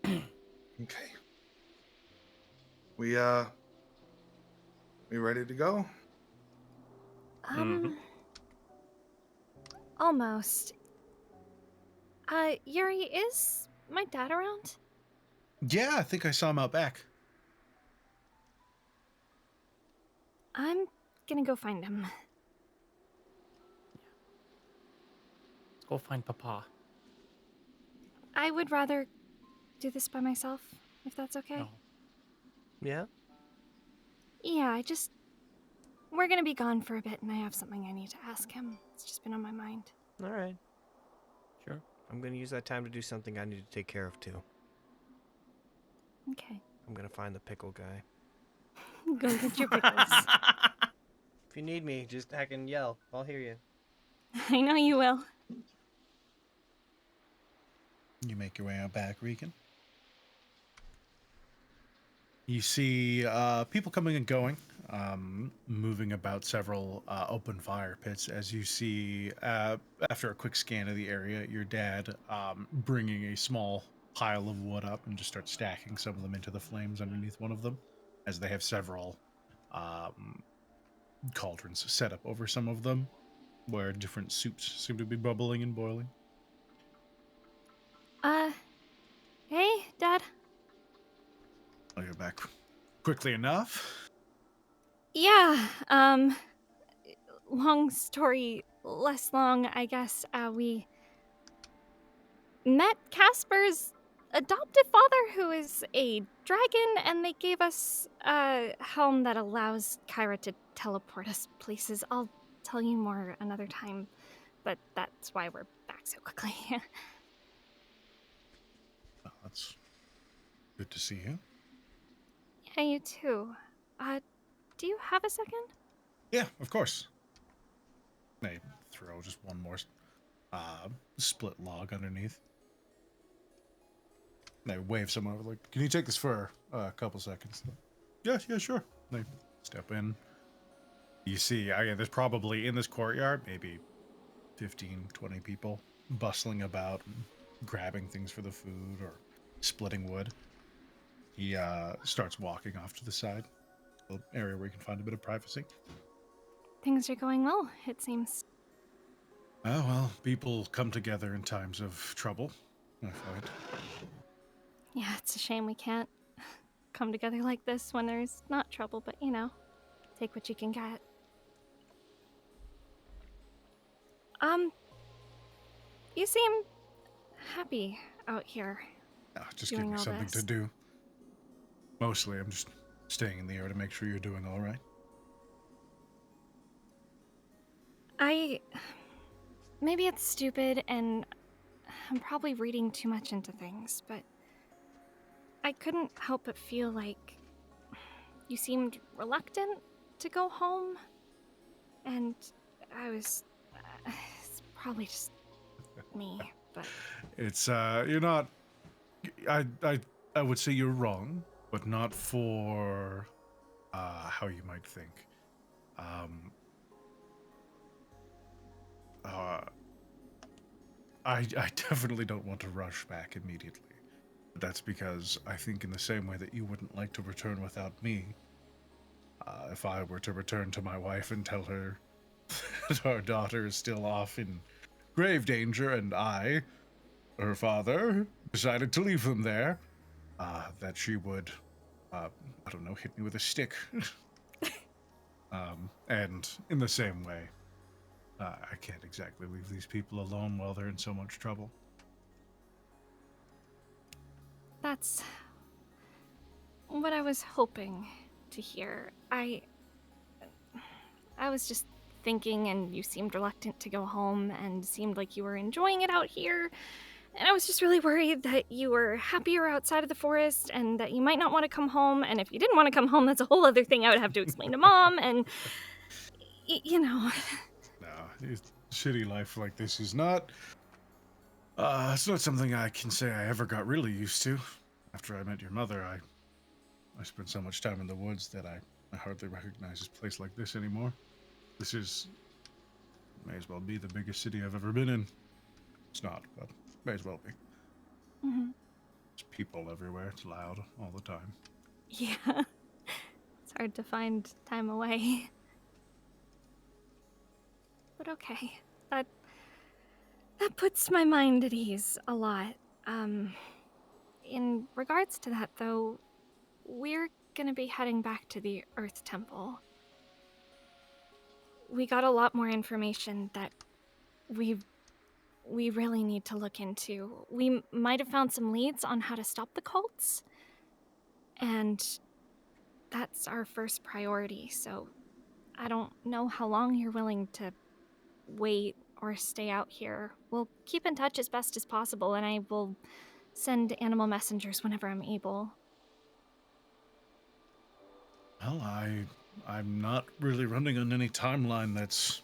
Okay. We ready to go? Almost. Yuri, is my dad around? Yeah, I think I saw him out back. I'm gonna go find him. Let's go find Papa. I would rather do this by myself, if that's okay. No. Yeah? Yeah, we're gonna be gone for a bit, and I have something I need to ask him. It's just been on my mind. All right. Sure. I'm going to use that time to do something I need to take care of, too. Okay. I'm going to find the pickle guy. Go get your pickles. If you need me, just I can yell. I'll hear you. I know you will. You make your way out back, Regan. You see people coming and going, moving about several open fire pits. As you see, after a quick scan of the area, your dad bringing a small pile of wood up and just start stacking some of them into the flames underneath one of them, as they have several cauldrons set up over some of them, where different soups seem to be bubbling and boiling. Hey, Dad. I'll get back quickly enough. Yeah, long story less long, I guess. We met Casper's adoptive father, who is a dragon, and they gave us a helm that allows Kyra to teleport us places. I'll tell you more another time, but that's why we're back so quickly. Well, that's good to see you. Yeah, you too. Do you have a second? Yeah, of course. They throw just one more split log underneath. They wave someone over, like, can you take this for a couple seconds? Yeah, sure. They step in. You see, again, there's probably in this courtyard maybe 15, 20 people bustling about and grabbing things for the food or splitting wood. He starts walking off to the side, the area where you can find a bit of privacy. Things are going well, it seems. Oh, well, people come together in times of trouble. I find. Yeah, it's a shame we can't come together like this when there's not trouble, but you know, take what you can get. You seem happy out here. Just give doing me all something to this. do. Mostly, I'm just staying in the air to make sure you're doing all right. Maybe it's stupid and I'm probably reading too much into things, but I couldn't help but feel like you seemed reluctant to go home. And I was... it's probably just me, but... It's, you're not... I would say you're wrong, but not for, how you might think. I definitely don't want to rush back immediately. But that's because I think in the same way that you wouldn't like to return without me, if I were to return to my wife and tell her that our daughter is still off in grave danger and I, her father, decided to leave them there, that she would, I don't know, hit me with a stick. And in the same way, I can't exactly leave these people alone while they're in so much trouble. That's what I was hoping to hear. I was just thinking, and you seemed reluctant to go home and seemed like you were enjoying it out here. And I was just really worried that you were happier outside of the forest and that you might not want to come home. And if you didn't want to come home, that's a whole other thing I would have to explain to Mom. And, you know. No, shitty life like this is not... it's not something I can say I ever got really used to. After I met your mother, I spent so much time in the woods that I hardly recognize this place like this anymore. This may as well be the biggest city I've ever been in. It's not, but may as well be. Mm-hmm. There's people everywhere. It's loud all the time. Yeah. It's hard to find time away. But okay. That puts my mind at ease a lot. In regards to that, though, we're gonna be heading back to the Earth Temple. We got a lot more information that we really need to look into. We might have found some leads on how to stop the cults, and that's our first priority, so I don't know how long you're willing to wait or stay out here. We'll keep in touch as best as possible, and I will send animal messengers whenever I'm able. Well, I'm not really running on any timeline that's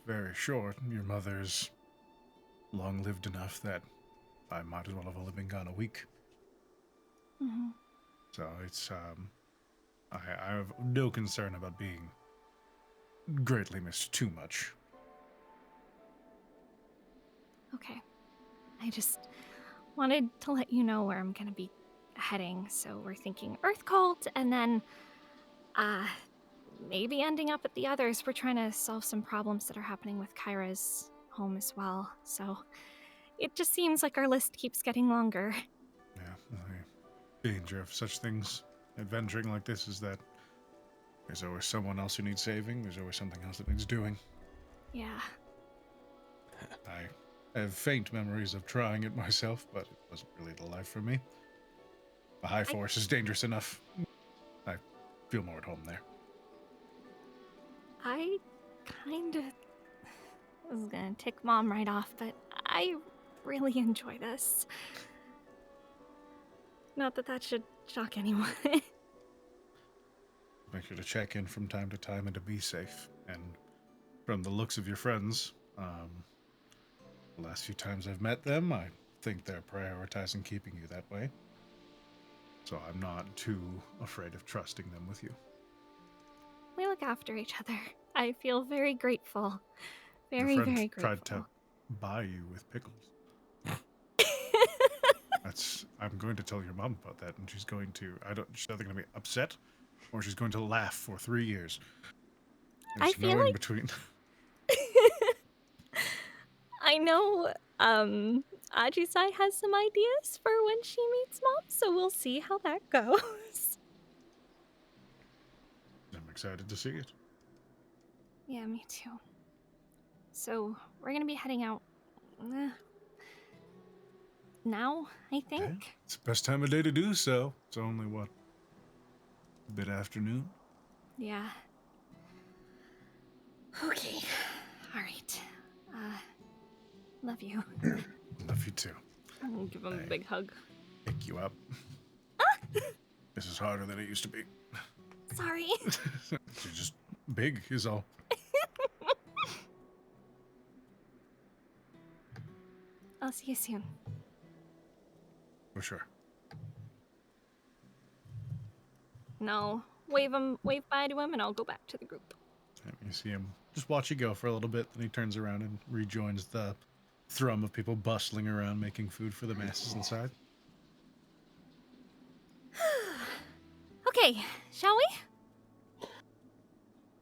very short. Your mother's long-lived enough that I might as well have only been gone a week. Mm-hmm. So it's, I have no concern about being greatly missed too much. Okay. I just wanted to let you know where I'm gonna be heading. So we're thinking Earth Cult, and then, maybe ending up at the others. We're trying to solve some problems that are happening with Kyra's home as well. So it just seems like our list keeps getting longer. Yeah, the danger of such things, adventuring like this, is that there's always someone else who needs saving. There's always something else that needs doing. Yeah. I have faint memories of trying it myself, but it wasn't really the life for me. The high force is dangerous enough. I feel more at home there. I kinda was gonna tick Mom right off, but I really enjoy this. Not that should shock anyone. Make sure to check in from time to time and to be safe. And from the looks of your friends, the last few times I've met them, I think they're prioritizing keeping you that way. So I'm not too afraid of trusting them with you. We look after each other. I feel very grateful. Your Very, friend very grateful. tried to buy you with pickles. I'm going to tell your mom about that, and she's either going to be upset, or she's going to laugh for 3 years. There's I feel no in like... between. I know, Ajisai has some ideas for when she meets Mom, so we'll see how that goes. I'm excited to see it. Yeah, me too. So, we're gonna be heading out now, I think. Yeah, it's the best time of day to do so. It's only, what, mid-afternoon? Yeah. Okay. Alright. Love you. Love you too. I'm gonna give him a big hug. Pick you up. This is harder than it used to be. Sorry. You're just big is all. I'll see you soon. For sure. No. Wave bye to him and I'll go back to the group. You see him just watch you go for a little bit, then he turns around and rejoins the thrum of people bustling around making food for the masses inside. Okay, shall we?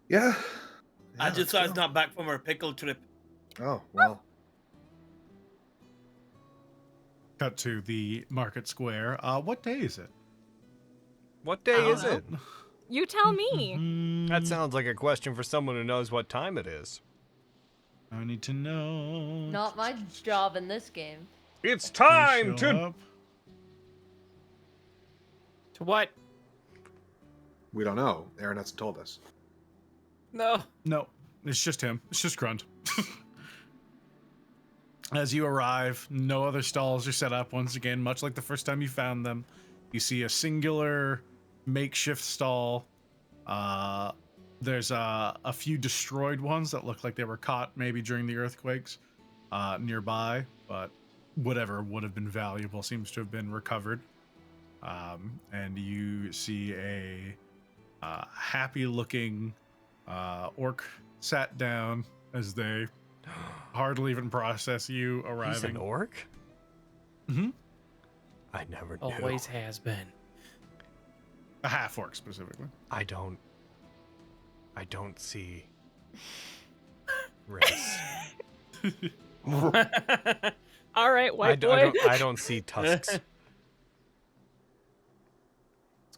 Yeah. Ajisai's not back from her pickle trip. Oh, well. Cut to the market square. What day is it? What day is it? You tell me. That sounds like a question for someone who knows what time it is. I need to know. Not my job in this game. It's time to... Up. To what? We don't know. Aaron hasn't told us. No. No, it's just him. It's just Grunt. As you arrive, no other stalls are set up. Once again, much like the first time you found them, you see a singular makeshift stall. There's a few destroyed ones that look like they were caught maybe during the earthquakes nearby, but whatever would have been valuable seems to have been recovered. And you see a happy-looking orc sat down as they hardly even process you arriving. He's an orc? Mm-hmm. I never knew. Always has been. A half-orc, specifically. I don't see race. All right, white boy. I don't see tusks.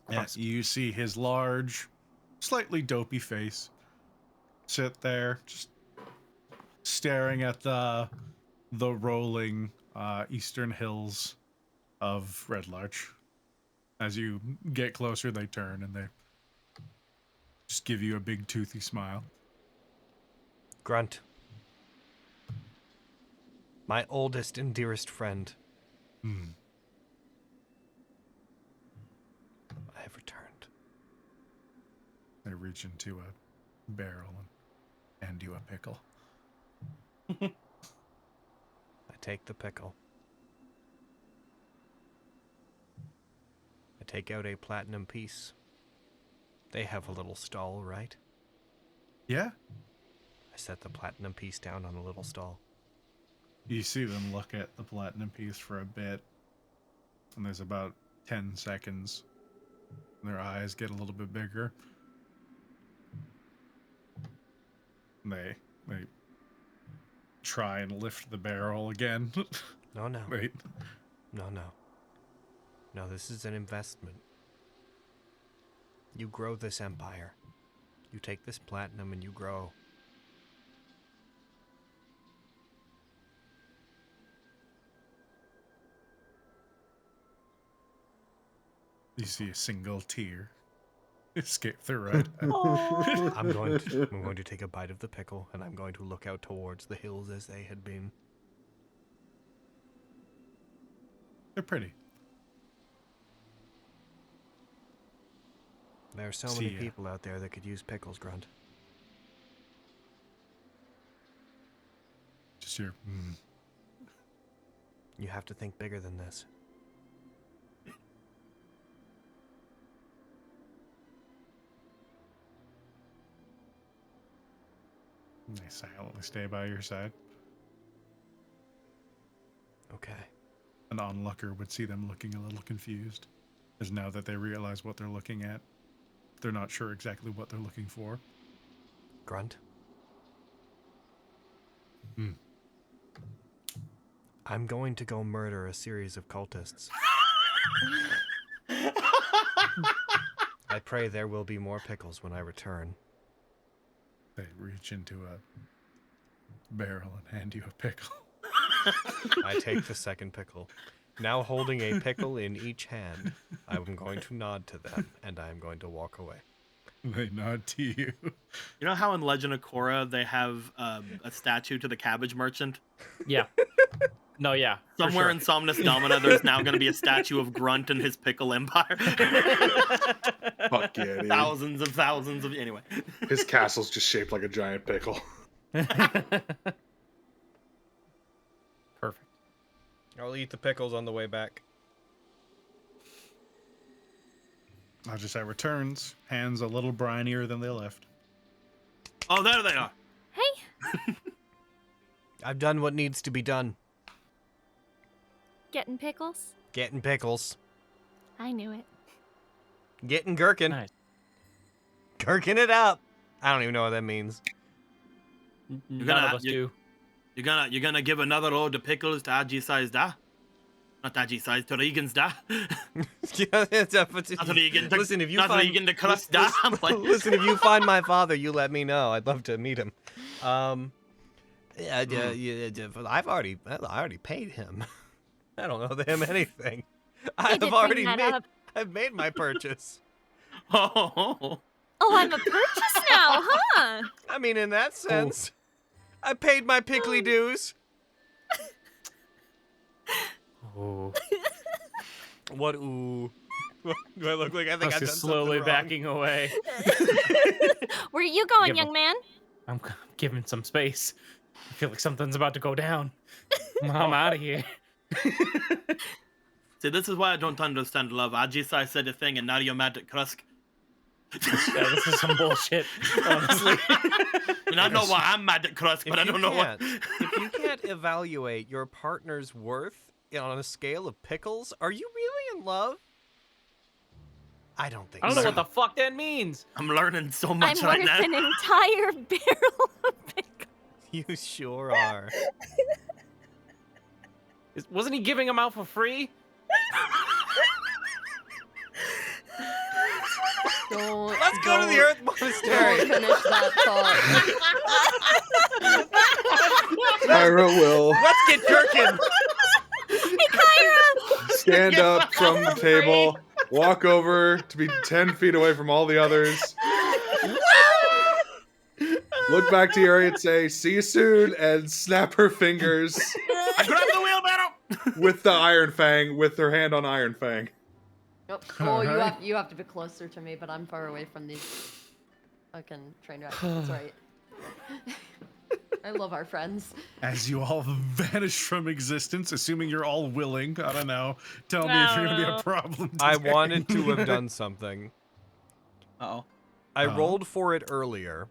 Yes, you see his large, slightly dopey face sit there, just staring at the rolling eastern hills of Red Larch. As you get closer, they turn and they just give you a big toothy smile. Grunt. My oldest and dearest friend. I have returned. They reach into a barrel and hand you a pickle. I take the pickle. I take out a platinum piece. They have a little stall, right? Yeah? I set the platinum piece down on a little stall. You see them look at the platinum piece for a bit, and there's about 10 seconds. And their eyes get a little bit bigger. And they try and lift the barrel again. No. Wait. No. No, this is an investment. You grow this empire. You take this platinum and you grow. You see a single tear escape their right eye. I'm going to take a bite of the pickle and I'm going to look out towards the hills as they had been. They're pretty. There are so many people out there that could use pickles, Grunt. Just your. You have to think bigger than this. They silently stay by your side. Okay. An onlooker would see them looking a little confused, as now that they realize what they're looking at, they're not sure exactly what they're looking for. Grunt. I'm going to go murder a series of cultists. I pray there will be more pickles when I return. They reach into a barrel and hand you a pickle. I take the second pickle. Now holding a pickle in each hand, I'm going to nod to them, and I am going to walk away. They nod to you. You know how in Legend of Korra they have a statue to the cabbage merchant? Yeah. No, yeah. Somewhere in Somnus Domina, there's now going to be a statue of Grunt and his pickle empire. Fuck yeah, dude. Thousands of... Anyway. His castle's just shaped like a giant pickle. Perfect. I'll eat the pickles on the way back. Ajisai returns, hands a little brinier than they left. Oh, there they are. Hey, I've done what needs to be done. getting pickles? Getting pickles. I knew it. Getting gherkin. Nice. Gherkin it up. I don't even know what that means. None of us do. You're gonna give another ode to pickles to Ajisai's da? Not Ajisai's, to Regan's da? Yeah, it's Not Regan to, listen, if you not find Regan to crust da? listen, if you find my father, you let me know. I'd love to meet him. Yeah, I already paid him. I don't owe him anything. I've made my purchase. Oh. Oh, I'm a purchase now, huh? I mean, in that sense, I paid my pickly dues. Oh. What? Ooh. What do I look like? I think I've done Just slowly something wrong. backing away. Where are you going, Give young man? I'm giving some space. I feel like something's about to go down. I'm out of here. See, this is why I don't understand love. Ajisai said a thing, and now you're mad at Krusk. Yeah, this is some bullshit, honestly. And I know why I'm mad at Krusk, but I don't know what. If you can't evaluate your partner's worth on a scale of pickles, are you really in love? I don't think I don't so. know what the fuck that means. I'm learning so much I'm right worth now. an entire barrel of pickles. You sure are. Wasn't he giving them out for free? Let's go to the Earth Monastery. Don't finish that thought. Kyra will Let's get gherkin. Hey, Kyra! stand up from the table, walk over to be 10 feet away from all the others, look back to Yuri and say, "See you soon," and snap her fingers I grabbed the wheelbarrow! with the Iron Fang, with her hand on Iron Fang. Nope. Oh, you have to be closer to me, but I'm far away from these fucking train wrecks. That's right. I love our friends. As you all vanish from existence, assuming you're all willing, I don't know. Tell me if you're gonna be a problem. I today. wanted to have done something. Uh-oh. I rolled for it earlier.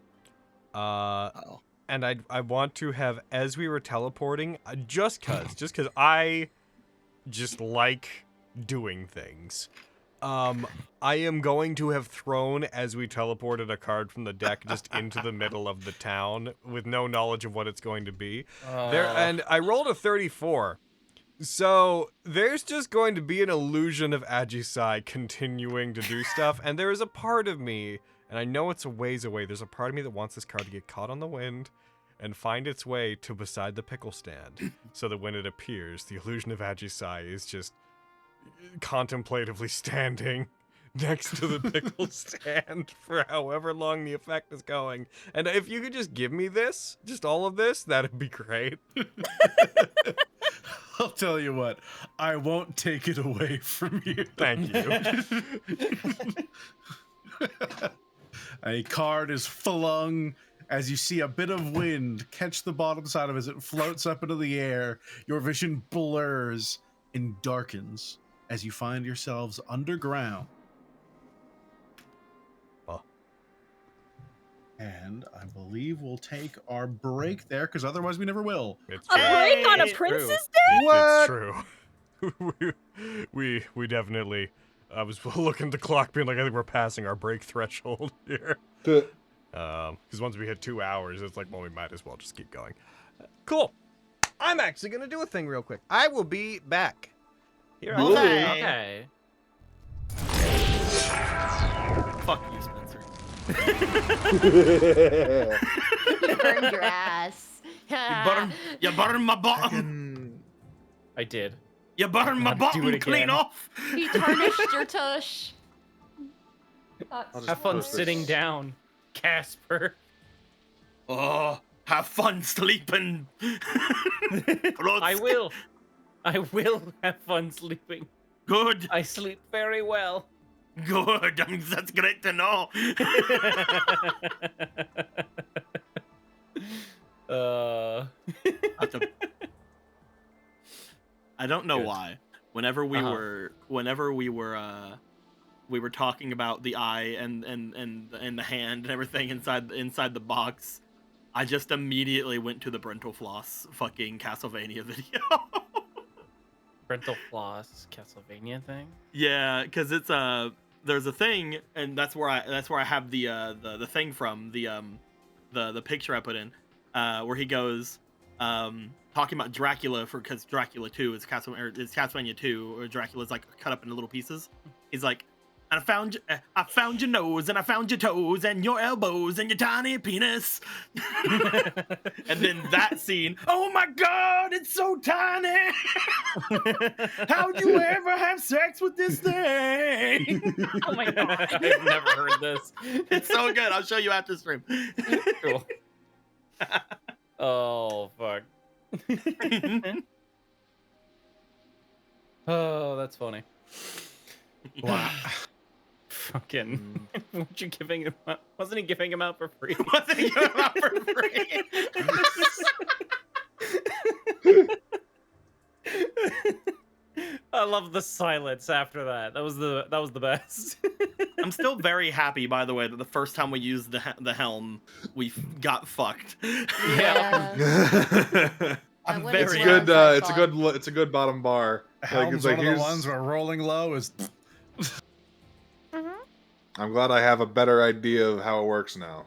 And I want to have, as we were teleporting, just cause I just like doing things. I am going to have thrown, as we teleported, a card from the deck just into the middle of the town with no knowledge of what it's going to be. And I rolled a 34. So there's just going to be an illusion of Ajisai continuing to do stuff, and there is a part of me, and I know it's a ways away, there's a part of me that wants this card to get caught on the wind and find its way to beside the pickle stand, so that when it appears, the illusion of Ajisai is just contemplatively standing next to the pickle stand for however long the effect is going. And if you could just give me this, just all of this, that'd be great. I'll tell you what, I won't take it away from you. Thank you. A card is flung as you see a bit of wind catch the bottom side of it as it floats up into the air. Your vision blurs and darkens as you find yourselves underground. And I believe we'll take our break there, because otherwise we never will. It's A true. break on a It's Princess true. Day? It's true. we definitely. I was looking at the clock, being like, I think we're passing our break threshold here. Because once we hit 2 hours, it's like, well, we might as well just keep going. Cool. I'm actually gonna do a thing real quick. I will be back. Here I Okay. Fuck you, Spencer. You burned your ass. You burned my bottom. I did. You burned my I'll do bottom it clean again. off. He tarnished your tush. Have fun sitting down, Casper. Oh, have fun sleeping. I will. I will have fun sleeping. Good. I sleep very well. Good. That's great to know. I don't know why. Whenever we were talking about the eye and the hand and everything inside the box, I just immediately went to the Brental Floss fucking Castlevania video. Brental Floss Castlevania thing? Yeah, because it's there's a thing, and that's where I have the thing from, the picture I put in, where he goes talking about Dracula, because Dracula 2 is Castlevania 2, or Dracula's like cut up into little pieces. He's like, I found your nose, and I found your toes, and your elbows, and your tiny penis. And then that scene, oh my god, it's so tiny. How'd you ever have sex with this thing? Oh my god, I've never heard this. It's so good. I'll show you after stream. Cool. Oh, fuck. Oh, that's funny. Wow. Fucking, weren't you giving him out? Wasn't he giving him out for free? Wasn't he giving him out for free? I love the silence after that. That was the best. I'm still very happy, by the way, that the first time we used the helm, we got fucked. Yeah. It's good. It's a good bottom bar. Helm's like one of the ones where rolling low is. I'm glad I have a better idea of how it works now.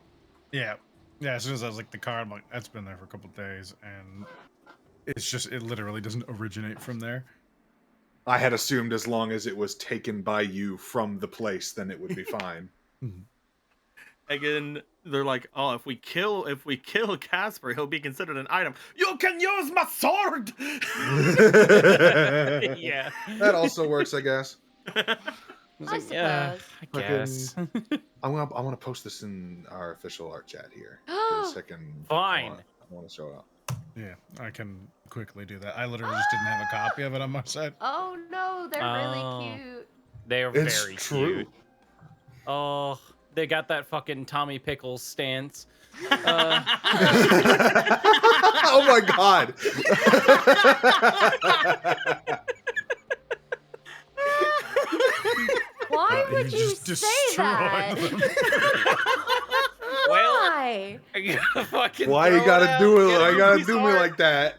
Yeah. As soon as I was like the card, I'm like, that's been there for a couple days, and it literally doesn't originate from there. I had assumed as long as it was taken by you from the place, then it would be fine. Again, they're like, oh, if we kill Casper, he'll be considered an item. You can use my sword. Yeah. That also works, I guess. I suppose. I guess. I want to post this in our official art chat here. For a second. Fine. I want to show it up. Yeah, I can quickly do that. I literally just didn't have a copy of it on my side. Oh no, they're really cute. They are It's very true. cute. Oh, they got that fucking Tommy Pickles stance. Oh my god. Why would you just say that? Why? Are you gonna fucking Why you throw gotta it out? do it? Get I him gotta his do me heart. like that.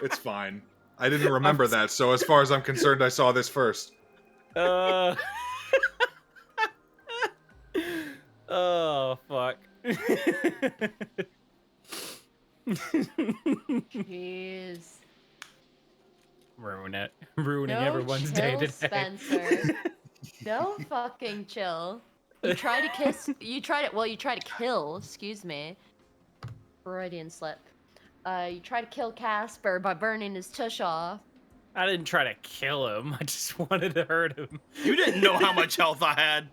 It's fine. I didn't remember that, so as far as I'm concerned, I saw this first. Oh fuck. Jeez. Ruining everyone's day chill, today. Spencer. No fucking chill. You try to kill, excuse me. Freudian slip. You try to kill Casper by burning his tush off. I didn't try to kill him. I just wanted to hurt him. You didn't know how much health I had.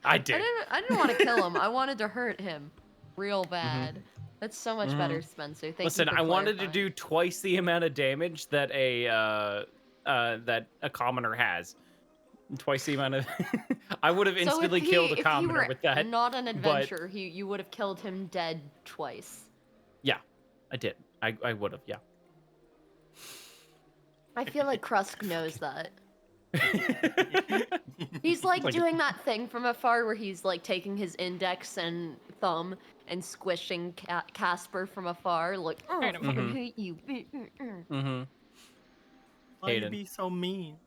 I did. I didn't want to kill him. I wanted to hurt him real bad. That's so much better, Spencer. Thank Listen, you for I wanted to clarifying. do twice the amount of damage that a commoner has. Twice the amount of. I would have instantly killed a commoner with that. Not an adventure, you would have killed him dead twice. Yeah, I did. I would have. Yeah. I feel like Krusk knows that. He's like doing that thing from afar where he's like taking his index and thumb and squishing Casper from afar, like, oh, I fucking hate you. Why you be so mean?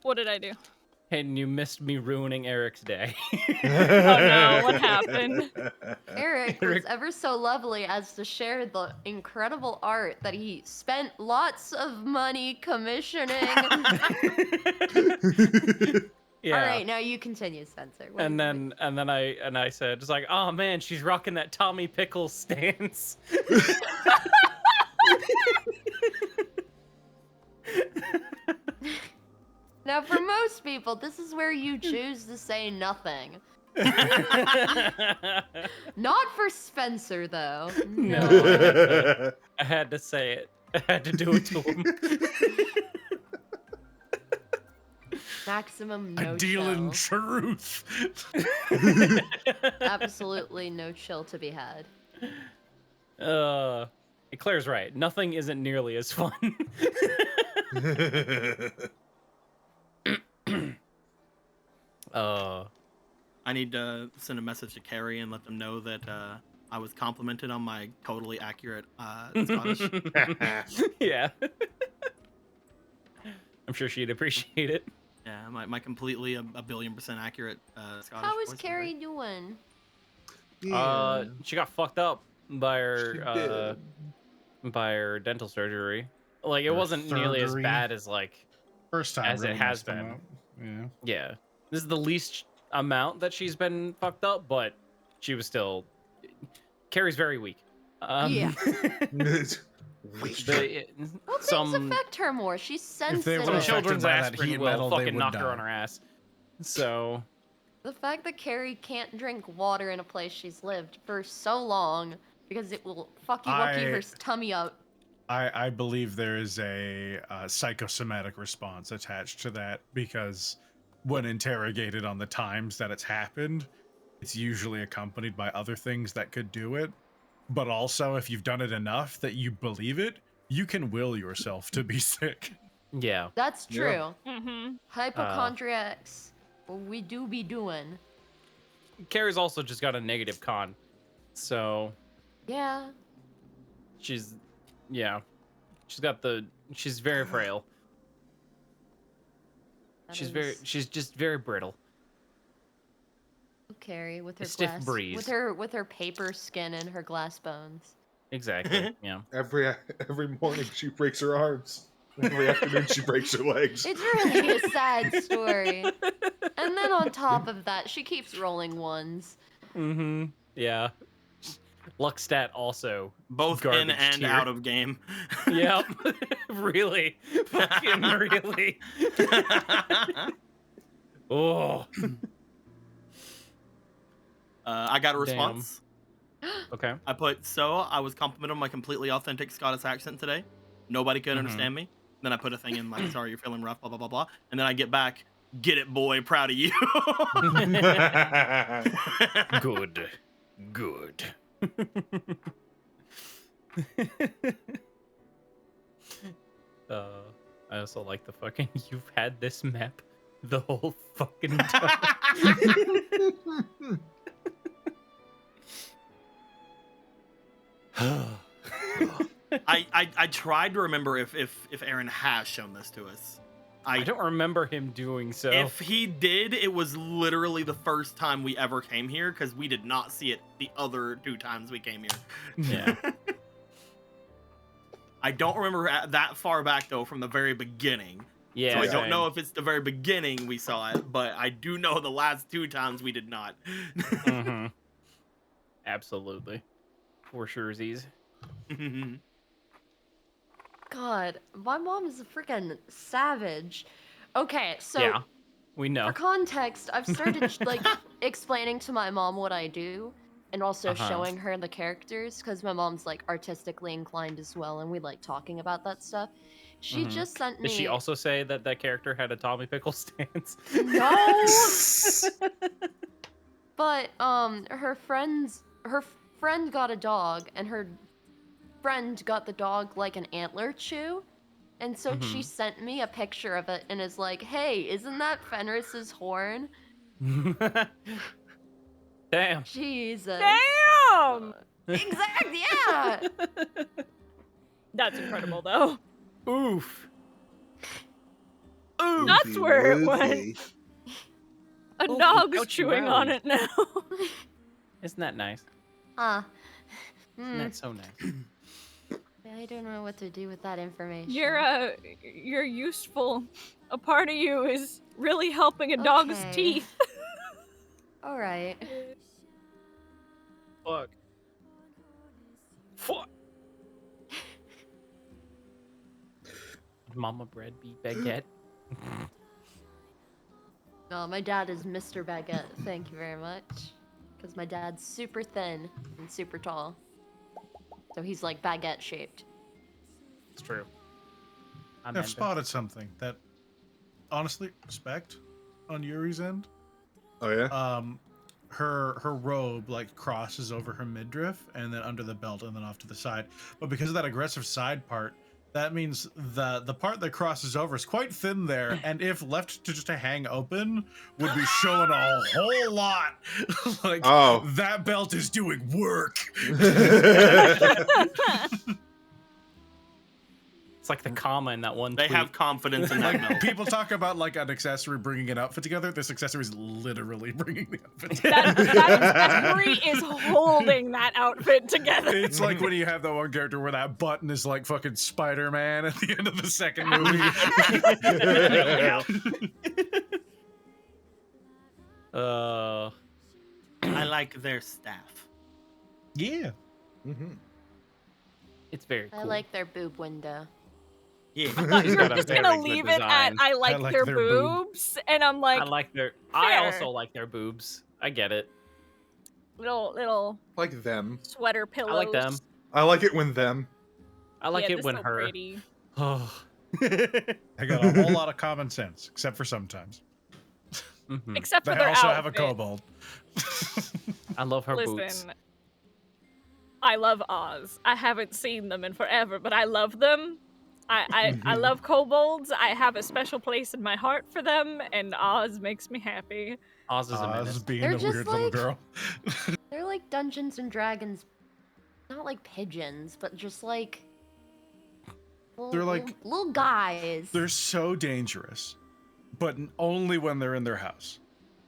What did I do? And you missed me ruining Eric's day. Oh no, what happened? Eric was ever so lovely as to share the incredible art that he spent lots of money commissioning. Yeah. All right, now you continue, Spencer. And then I said, it's like, oh man, she's rocking that Tommy Pickle stance. Now, for most people, this is where you choose to say nothing. Not for Spencer, though. No. I had to say it. I had to do it to him. Maximum no I deal in chill. truth. Absolutely no chill to be had. Claire's right. Nothing isn't nearly as fun. I need to send a message to Carrie and let them know that I was complimented on my totally accurate Scottish. Yeah. I'm sure she'd appreciate it. Yeah, my completely a billion% accurate Scottish. How is voice Carrie doing? She got fucked up by her dental surgery. Like, it wasn't nearly as bad as like First time as it really has messed them been. up. Yeah. This is the least amount that she's been fucked up, but she was still. Carrie's very weak. Yeah. Weak. What things affect her more? She's sensitive. Some children's by that aspirin heat will metal, they fucking would knock her die. on her ass. So. The fact that Carrie can't drink water in a place she's lived for so long because it will fucky wucky her tummy up. I believe there is a psychosomatic response attached to that, because when interrogated on the times that it's happened, it's usually accompanied by other things that could do it. But also, if you've done it enough that you believe it, you can will yourself to be sick. Yeah. That's true. Yeah. Mm-hmm. Hypochondriacs, we do be doing. Carrie's also just got a negative con. So. Yeah. She's very frail. She's just very brittle. Carrie with her Stiff breeze. with her paper skin and her glass bones. Exactly. Yeah. Every morning she breaks her arms. Every afternoon she breaks her legs. It's really a sad story. And then on top of that, she keeps rolling ones. Mm-hmm. Yeah. Luckstat also. Both in and tier. out of game. Yep. Really. Fucking really. Oh. I got a response. Okay. I put, so I was complimented on my completely authentic Scottish accent today. Nobody could understand me. Then I put a thing in like, sorry, you're feeling rough, blah, blah, blah, blah. And then I get back, get it, boy, proud of you. Good. Good. I also like the fucking, you've had this map the whole fucking time. I tried to remember if Aaron has shown this to us. I don't remember him doing so. If he did, it was literally the first time we ever came here, because we did not see it the other 2 times we came here. Yeah. I don't remember that far back, though, from the very beginning. Yeah. So I don't know if it's the very beginning we saw it, but I do know the last 2 times we did not. Mm-hmm. Absolutely. For surezies. God, my mom is a freaking savage. Okay, so Yeah, we know. for context, I've started like explaining to my mom what I do, and also showing her the characters, because my mom's like artistically inclined as well, and we like talking about that stuff. She just sent me. Did she also say that that character had a Tommy Pickle stance? No. But her friend got a dog, and her friend got the dog like an antler chew, and so she sent me a picture of it and is like, hey, isn't that Fenris's horn? Damn. Jesus. Damn! Exactly, yeah. That's incredible, though. Oof. That's where it went. A dog's chewing on it now. Isn't that nice? Isn't that so nice? I don't know what to do with that information. You're useful. A part of you is really helping a dog's teeth. All right. Fuck. Fuck. Mama bread be baguette. No, my dad is Mr. Baguette. Thank you very much. Because my dad's super thin and super tall. So he's like baguette shaped. It's true. I've spotted something that, honestly, respect on Yuri's end. Oh yeah. Her robe like crosses over her midriff and then under the belt and then off to the side. But because of that aggressive side part, that means the part that crosses over is quite thin there, and if left to just to hang open, would be showing a whole lot. Like, that belt is doing work. It's like the comma in that one They tweet. have confidence in that belt. People talk about like an accessory bringing an outfit together. This accessory is literally bringing the outfit together. That accessory is holding that outfit together. It's like when you have that one character where that button is like fucking Spider-Man at the end of the second movie. I like their staff. Yeah. It's very cool. I like their boob window. Yeah. I thought you were just gonna leave it at I like their their boobs, and I'm like, I like their. I also like their boobs. I get it. little Like them. sweater pillows. I like them. I like it when them. I like Yeah, it they're when so her. pretty. Oh. I got a whole lot of common sense, except for sometimes. Except for They their also outfit. have a kobold. I love her Listen, boots. I love Oz. I haven't seen them in forever, but I love them. I love kobolds. I have a special place in my heart for them, and Oz makes me happy. Oz is a Oz menace. being They're a just weird little like- girl. They're like Dungeons and Dragons, not like pigeons, but just like They're like- little guys. They're so dangerous, but only when they're in their house.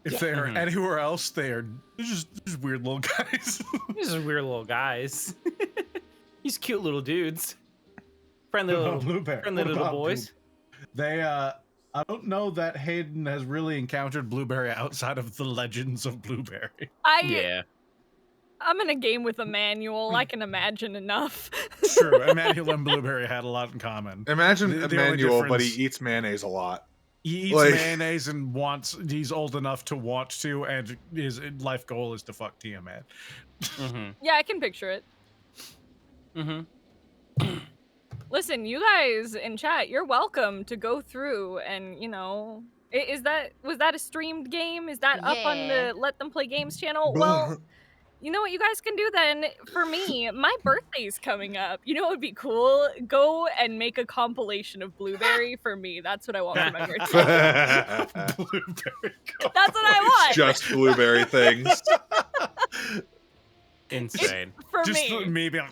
If they are anywhere else, they're just weird little guys. These are weird little guys. These cute little dudes. Friendly little, Blueberry. friendly What little about boys. They I don't know that Hayden has really encountered Blueberry outside of the legends of Blueberry. Yeah. I'm in a game with a manual. I can imagine enough. True, Emmanuel and Blueberry had a lot in common. Imagine The only Emmanuel, but he difference- eats mayonnaise a lot. He eats Like- mayonnaise and he's old enough to want to, and his life goal is to fuck Tiamat. Yeah, I can picture it. Listen, you guys in chat, you're welcome to go through and, you know, was that a streamed game? Is that up on Yeah. the Let Them Play Games channel? Well, you know what you guys can do then? For me, my birthday's coming up. You know what would be cool? Go and make a compilation of Blueberry for me. That's what I want for my birthday. Blueberry. That's what I want. Just blueberry things. Insane. For Just me. me being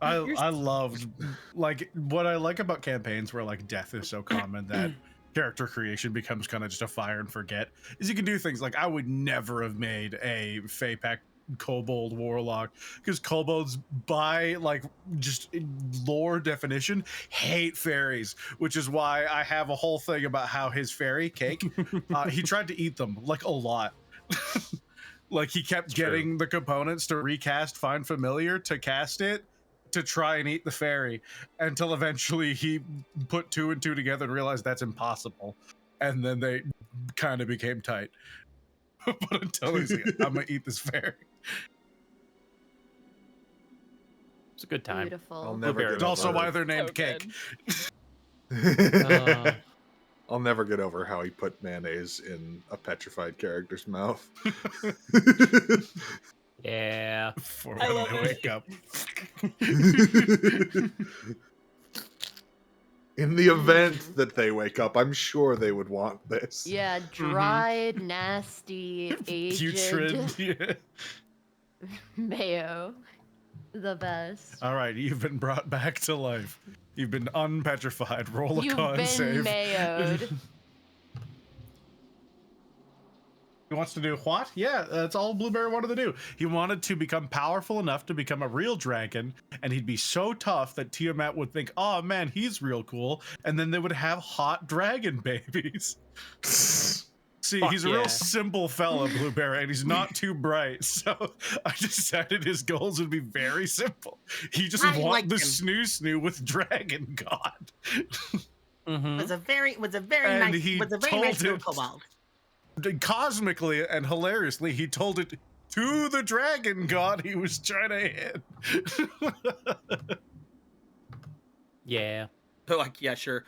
I loved, like, what I like about campaigns where like death is so common that character creation becomes kind of just a fire and forget is you can do things like I would never have made a Fey Pack kobold warlock because kobolds by like just lore definition hate fairies, which is why I have a whole thing about how his fairy cake he tried to eat them like a lot. Like he kept getting the components to recast Find Familiar to cast it to try and eat the fairy until eventually he put 2 and 2 together and realized that's impossible, and then they kind of became tight. But until he's like, I'm gonna eat this fairy. It's a good time. Beautiful. I'll never Blueberry. get It's also over why it. they're named So Cake. Uh, I'll never get over how he put mayonnaise in a petrified character's mouth. Yeah. For I when love they it. wake up. In the event that they wake up, I'm sure they would want this. Yeah, dried, nasty, aged Putrid. Yeah. mayo. The best. All right, you've been brought back to life. You've been unpetrified. Roll a con save. You've been mayoed. He wants to do what? Yeah, that's all Blueberry wanted to do. He wanted to become powerful enough to become a real dragon, and he'd be so tough that Tiamat would think, oh man, he's real cool, and then they would have hot dragon babies. See, he's a real simple fella, Blueberry, and he's not too bright, so I decided his goals would be very simple. He just wanted the snoo with Dragon God. Was a very nice little kobold. Cosmically and hilariously, he told it to the Dragon God he was trying to hit. Yeah. They're like, yeah, sure.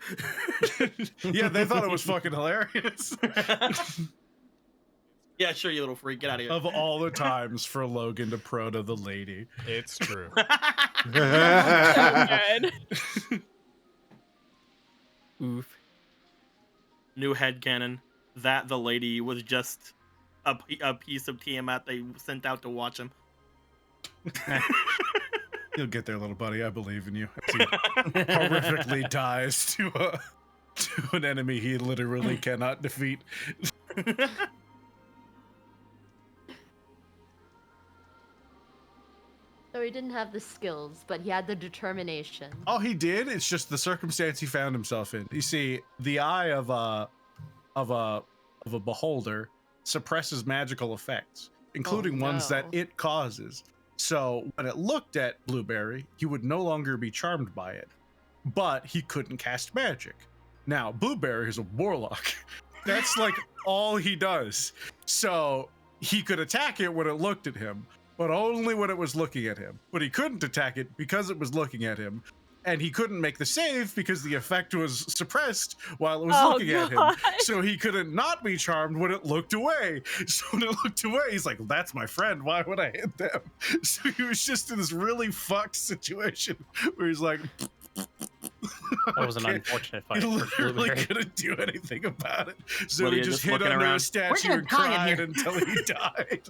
Yeah, they thought it was fucking hilarious. Yeah, sure, you little freak. Get out of here. Of all the times for Logan to proto the lady. It's true. So good. Oof. New headcanon. That the lady was just a piece of Tiamat they sent out to watch him. You'll get there, little buddy. I believe in you. As he horrifically dies to an enemy he literally cannot defeat. So he didn't have the skills, but he had the determination. Oh, he did? It's just the circumstance he found himself in. You see, the eye of a beholder suppresses magical effects, including ones that it causes. So when it looked at Blueberry, he would no longer be charmed by it, but he couldn't cast magic. Now, Blueberry is a warlock. That's like all he does. So he could attack it when it looked at him, but only when it was looking at him. But he couldn't attack it because it was looking at him. And he couldn't make the save because the effect was suppressed while it was looking at him. So he couldn't not be charmed when it looked away. So when it looked away, he's like, that's my friend. Why would I hit them? So he was just in this really fucked situation where he's like... That was an unfortunate fight. He for literally Blueberry. couldn't do anything about it. So Well, he you're just just hit looking under around. a statue and cried until he died.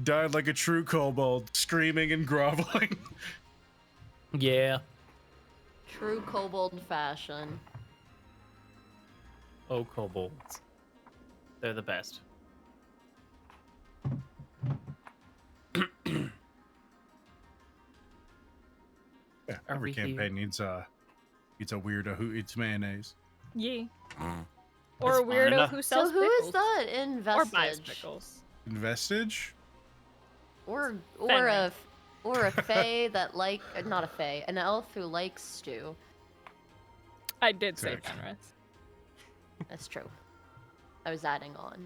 Died like a true kobold, screaming and groveling. Yeah. True kobold fashion. Oh, kobolds. They're the best. Yeah, every we campaign needs a weirdo who eats mayonnaise. Yeah. Or a weirdo who sells So who pickles. is that in Vestige? Or buys pickles. In Vestige? Or Fenrir. a fae that not a fae, an elf who likes stew. I did say Correct. Fenris. That's true. I was adding on.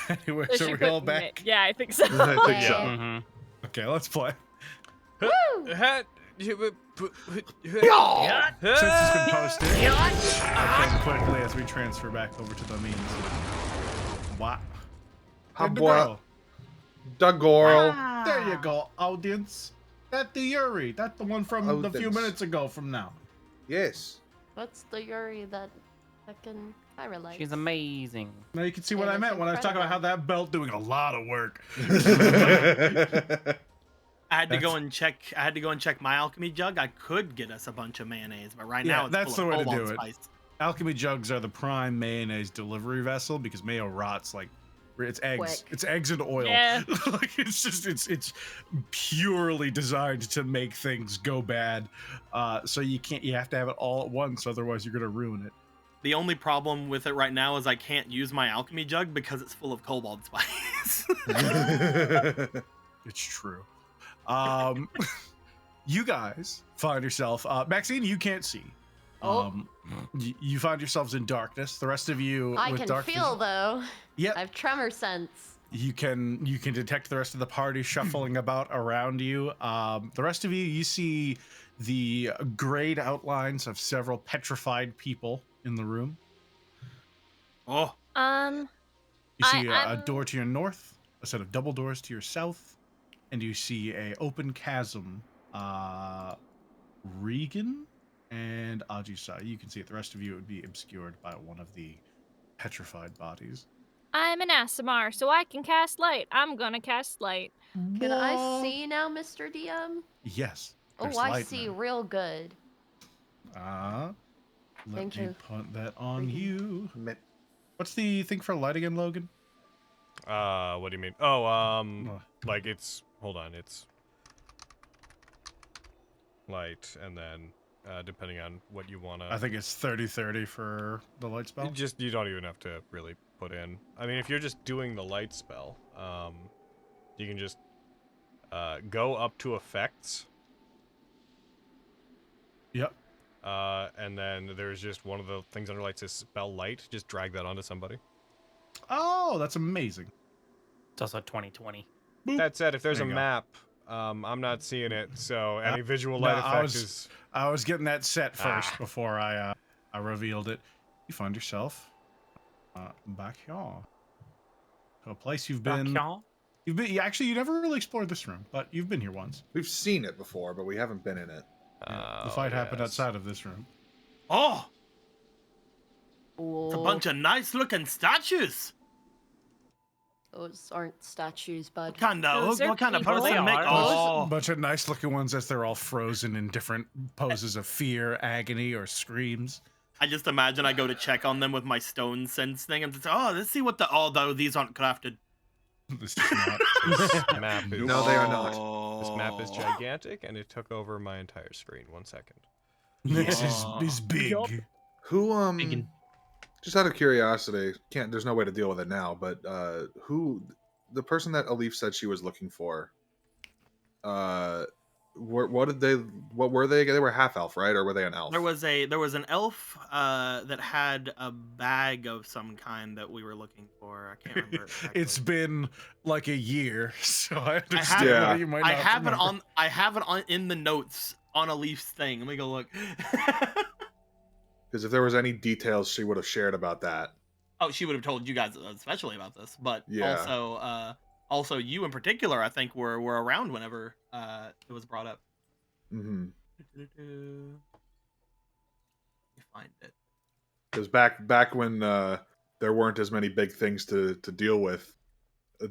Anyway, Does so she we put all back? Yeah, I think so. I think so. Yeah. Okay, let's play. Woo! Since it's been posted, I'll play quickly as we transfer back over to the means. What? How Good to boy? go. Dagorl. There you go, audience. That's the Yuri. That's the one from the few Audience. minutes ago from now. Yes. What's the Yuri that fucking Kyra likes? She's amazing. Now you can see what Yeah, I meant that's when I was talking about how incredible. that belt doing a lot of work. I had to go and check. I had to go and check my alchemy jug. I could get us a bunch of mayonnaise, but right now it's that's full the of way to cobalt do it. spice. Alchemy jugs are the prime mayonnaise delivery vessel because mayo rots like it's eggs. Quick. It's eggs and oil. Yeah. Like it's purely designed to make things go bad. So you have to have it all at once, otherwise you're gonna ruin it. The only problem with it right now is I can't use my alchemy jug because it's full of cobalt spice. It's true. You guys find yourself Maxine, you can't see. You find yourselves in darkness. The rest of you I with can dark feel vision- though. Yep. I have tremor sense. You can detect the rest of the party shuffling about around you. The rest of you see the grayed outlines of several petrified people in the room. Oh, You see a I'm- door to your north, a set of double doors to your south, and you see a open chasm. Regan and Ajisai, you can see it. The rest of you would be obscured by one of the petrified bodies. I'm an Asimar, so I can cast light. I'm gonna cast light. Can I see now, Mr. DM? Yes. Oh, I see real good. Let Thank me you. put that on you. What's the thing for light again, Logan? What do you mean? Oh, like it's, hold on, it's light, and then, depending on what you wanna... I think it's 30-30 for the light spell. You don't even have to really put in. I mean, if you're just doing the light spell, you can just, go up to effects. Yep. And then there's just one of the things under light says spell light. Just drag that onto somebody. Oh, that's amazing. It's also 2020. Boop. That said, if there's a There you go. map, I'm not seeing it, so any visual light effect is... I was getting that set first before I revealed it. You find yourself back here. A place you've been... Actually, you never really explored this room, but you've been here once. We've seen it before, but we haven't been in it. The fight happened outside of this room. Oh! Whoa. It's a bunch of nice-looking statues. Those aren't statues, bud. What kind of person make A bunch of nice-looking ones as they're all frozen in different poses of fear, agony, or screams. I just imagine I go to check on them with my stone sense thing and just, oh, let's see what the... Although these aren't crafted. This is not. This map is... No, they are not. This map is gigantic, and it took over my entire screen. 1 second. This is big. Who, just out of curiosity, there's no way to deal with it now, but, the person that Alif said she was looking for, what were they? They were half elf, right? Or were they an elf? There was an elf that had a bag of some kind that we were looking for. I can't remember. Exactly. It's been like a year, so I understand why you might not remember. I have it on in the notes on Alif's thing. Let me go look. Because if there was any details she would have shared about that. Oh, she would have told you guys especially about this, but yeah. also you in particular, I think were around whenever it was brought up. Mm-hmm. Let me find it. Because back when there weren't as many big things to deal with,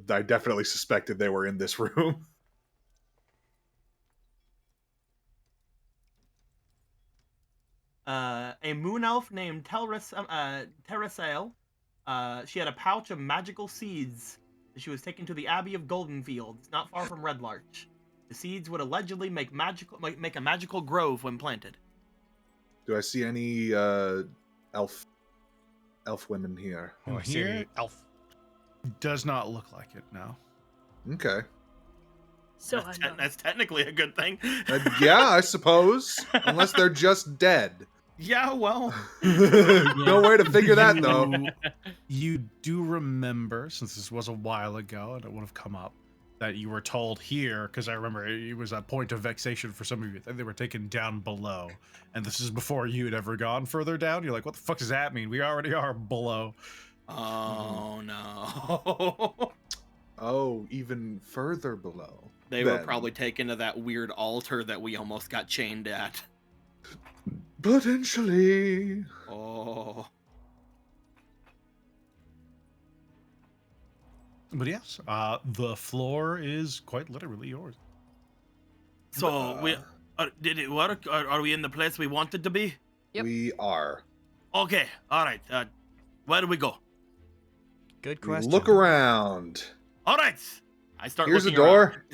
I definitely suspected they were in this room. A moon elf named Terrasail. She had a pouch of magical seeds that she was taken to the Abbey of Goldenfields, not far from Red Larch. The seeds would allegedly make a magical grove when planted. Do I see any elf women here? Oh, I see any elf. Does not look like it now. Okay. So that's technically a good thing. Yeah, I suppose. Unless they're just dead. Yeah, well. No way to figure that, though. You do remember, since this was a while ago, and it would have come up, that you were told here, because I remember it was a point of vexation for some of you, that they were taken down below. And this is before you had ever gone further down. You're like, what the fuck does that mean? We already are below. Oh, no. Oh, even further below. They were probably taken to that weird altar that we almost got chained at. Potentially. Oh. But yes, the floor is quite literally yours. So, did it work? Are we in the place we wanted to be? Yep. We are. Okay, alright. Where do we go? Good question. Look around. Alright! I start Here's a looking door.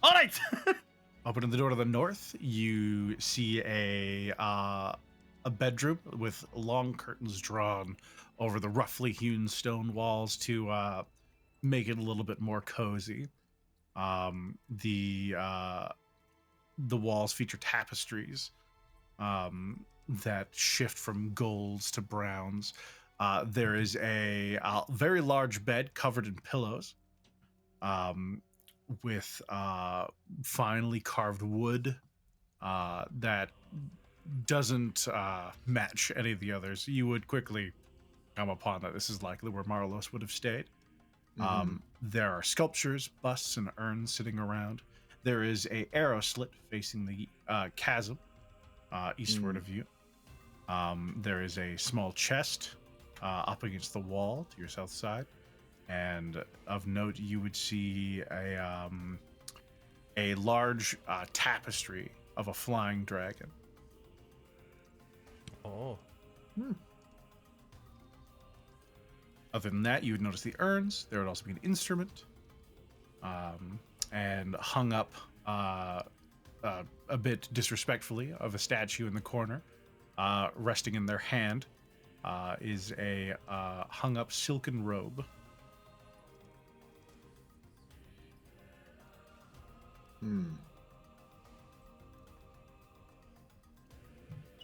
Alright! Opening the door to the north, you see a bedroom with long curtains drawn over the roughly hewn stone walls to make it a little bit more cozy. The walls feature tapestries that shift from golds to browns. There is a very large bed covered in pillows. With finely carved wood that doesn't match any of the others. You would quickly come upon that this is likely where Marlos would have stayed. There are sculptures, busts, and urns sitting around. There is a arrow slit facing the chasm eastward of you. There is a small chest up against the wall to your south side. And of note, you would see a large tapestry of a flying dragon. Oh. Other than that, you would notice the urns. There would also be an instrument, and hung up a bit disrespectfully of a statue in the corner, resting in their hand, is a hung up silken robe. What's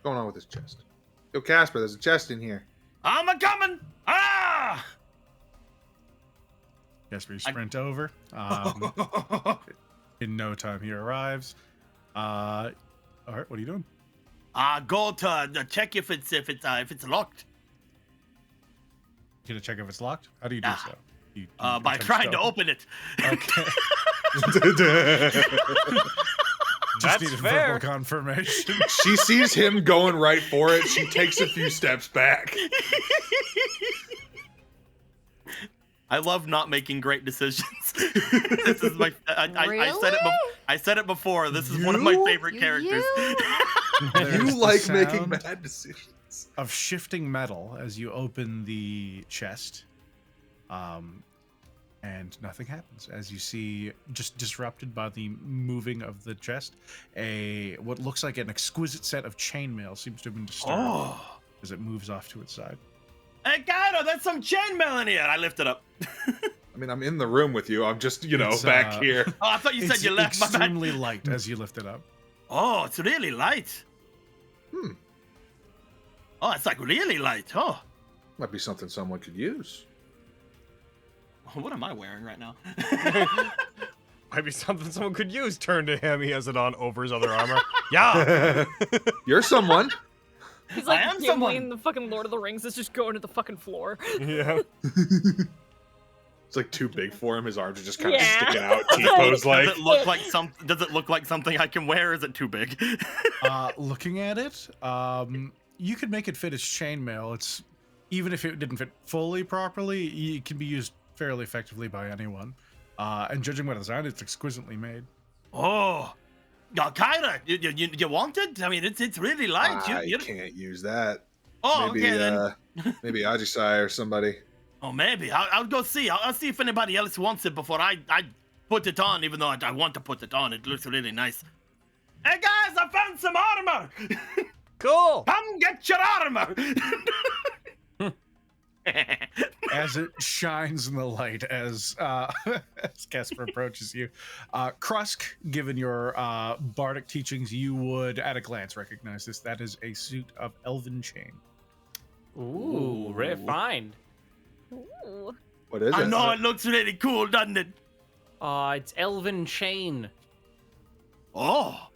going on with this chest? Yo, Casper, there's a chest in here. I'm a coming! Ah! Casper, you sprint over. In no time, he arrives. All right, what are you doing? Go to check if it's locked. You gonna check if it's locked? How do you do so? You By trying to open it. Okay. Just needed verbal confirmation. She sees him going right for it. She takes a few steps back. I love not making great decisions. This is my. I said it before. This is one of my favorite characters. You like making bad decisions. Of shifting metal as you open the chest, and nothing happens. As you see, just disrupted by the moving of the chest, what looks like an exquisite set of chainmail seems to have been disturbed as it moves off to its side. Hey, Kaido, there's some chainmail in here. I lift it up. I mean, I'm in the room with you. I'm just, back here. Oh, I thought you said you left. It's extremely light as you lift it up. Oh, it's really light. Oh, it's like really light. Oh. Might be something someone could use. What am I wearing right now? Might be something someone could use. Turn to him. He has it on over his other armor. Yeah. You're someone. He's like, I am Gimli someone. in the fucking Lord of the Rings is just going to the fucking floor. Yeah. It's like too big for him. His arms are just kind of sticking out. T-pose like. Does it look like something I can wear? Or is it too big? Looking at it, you could make it fit as chainmail. It's even if it didn't fit fully properly, it can be used fairly effectively by anyone. And judging by the design, it's exquisitely made. Oh, Kyra, you want it? I mean, it's really light. I can't use that. Oh, maybe, okay then. Maybe Ajisai or somebody. Oh, maybe. I'll go see. I'll see if anybody else wants it before I put it on, even though I want to put it on. It looks really nice. Hey, guys, I found some armor! Cool! Come get your armor! As it shines in the light as Casper approaches you. Krusk, given your bardic teachings, you would at a glance recognize this. That is a suit of elven chain. Ooh, refined. Ooh. What is it? I know it looks really cool, doesn't it? It's elven chain. Oh.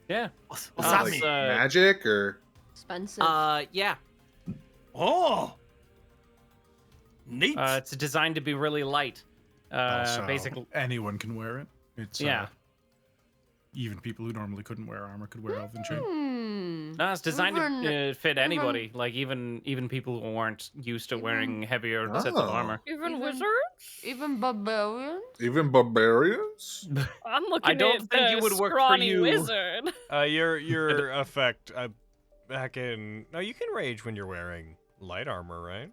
Yeah. What's that like mean? Magic or? Expensive. Yeah. Oh. Neat. It's designed to be really light. Also, Basically. anyone can wear it. It's even people who normally couldn't wear armor could wear elven chain. No, it's designed to fit anybody. Like even people who aren't used to wearing heavier sets of armor. Even wizards? Even barbarians? Even barbarians? I'm looking I don't at think the you would work for scrawny you. wizard. Your effect back in. No, you can rage when you're wearing light armor, right?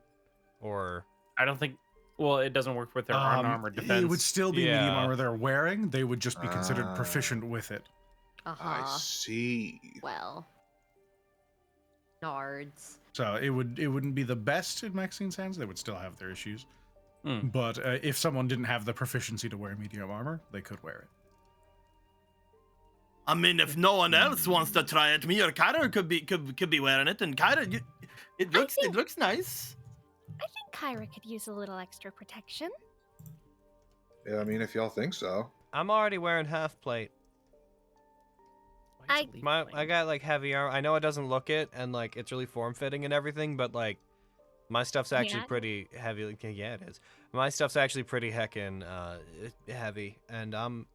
Or I don't think. Well, it doesn't work with their unarmored defense. It would still be medium armor they're wearing. They would just be considered proficient with it. I see. Well, nards. So it wouldn't be the best in Maxine's hands. They would still have their issues. But if someone didn't have the proficiency to wear medium armor, they could wear it. I mean, if no one else wants to try it, me or Kyra could be wearing it, and Kyra, it looks nice. I think Kyra could use a little extra protection. Yeah, I mean, if y'all think so. I'm already wearing half plate. I got like heavy armor. I know it doesn't look it, and like it's really form fitting and everything, but like my stuff's actually pretty heavy. Like, yeah, it is. My stuff's actually pretty heckin' heavy, and I'm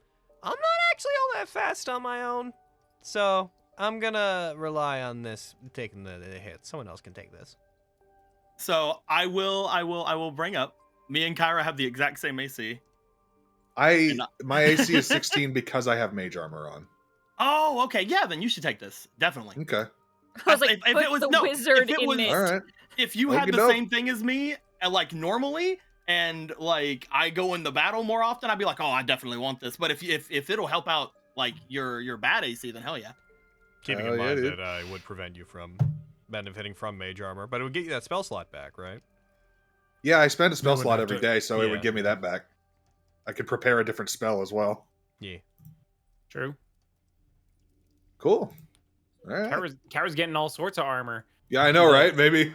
not actually all that fast on my own, so I'm gonna rely on this taking the hit. Someone else can take this. So I will bring up. Me and Kyra have the exact same AC. My AC is 16 because I have mage armor on. Oh, okay. Yeah, then you should take this. Definitely. Okay. I was like, if it was the wizard in mist. All right. If you had the same thing as me, like normally, and like I go in the battle more often, I'd be like, oh, I definitely want this. But if it'll help out like your bad AC, then hell yeah. Keeping in mind that it would prevent you from benefiting from mage armor, but it would get you that spell slot back, right? Yeah, I spend a spell slot every day, so it would give me that back. I could prepare a different spell as well. Yeah. True. Cool. All right. Kyra's getting all sorts of armor. Yeah, I know, right? Maybe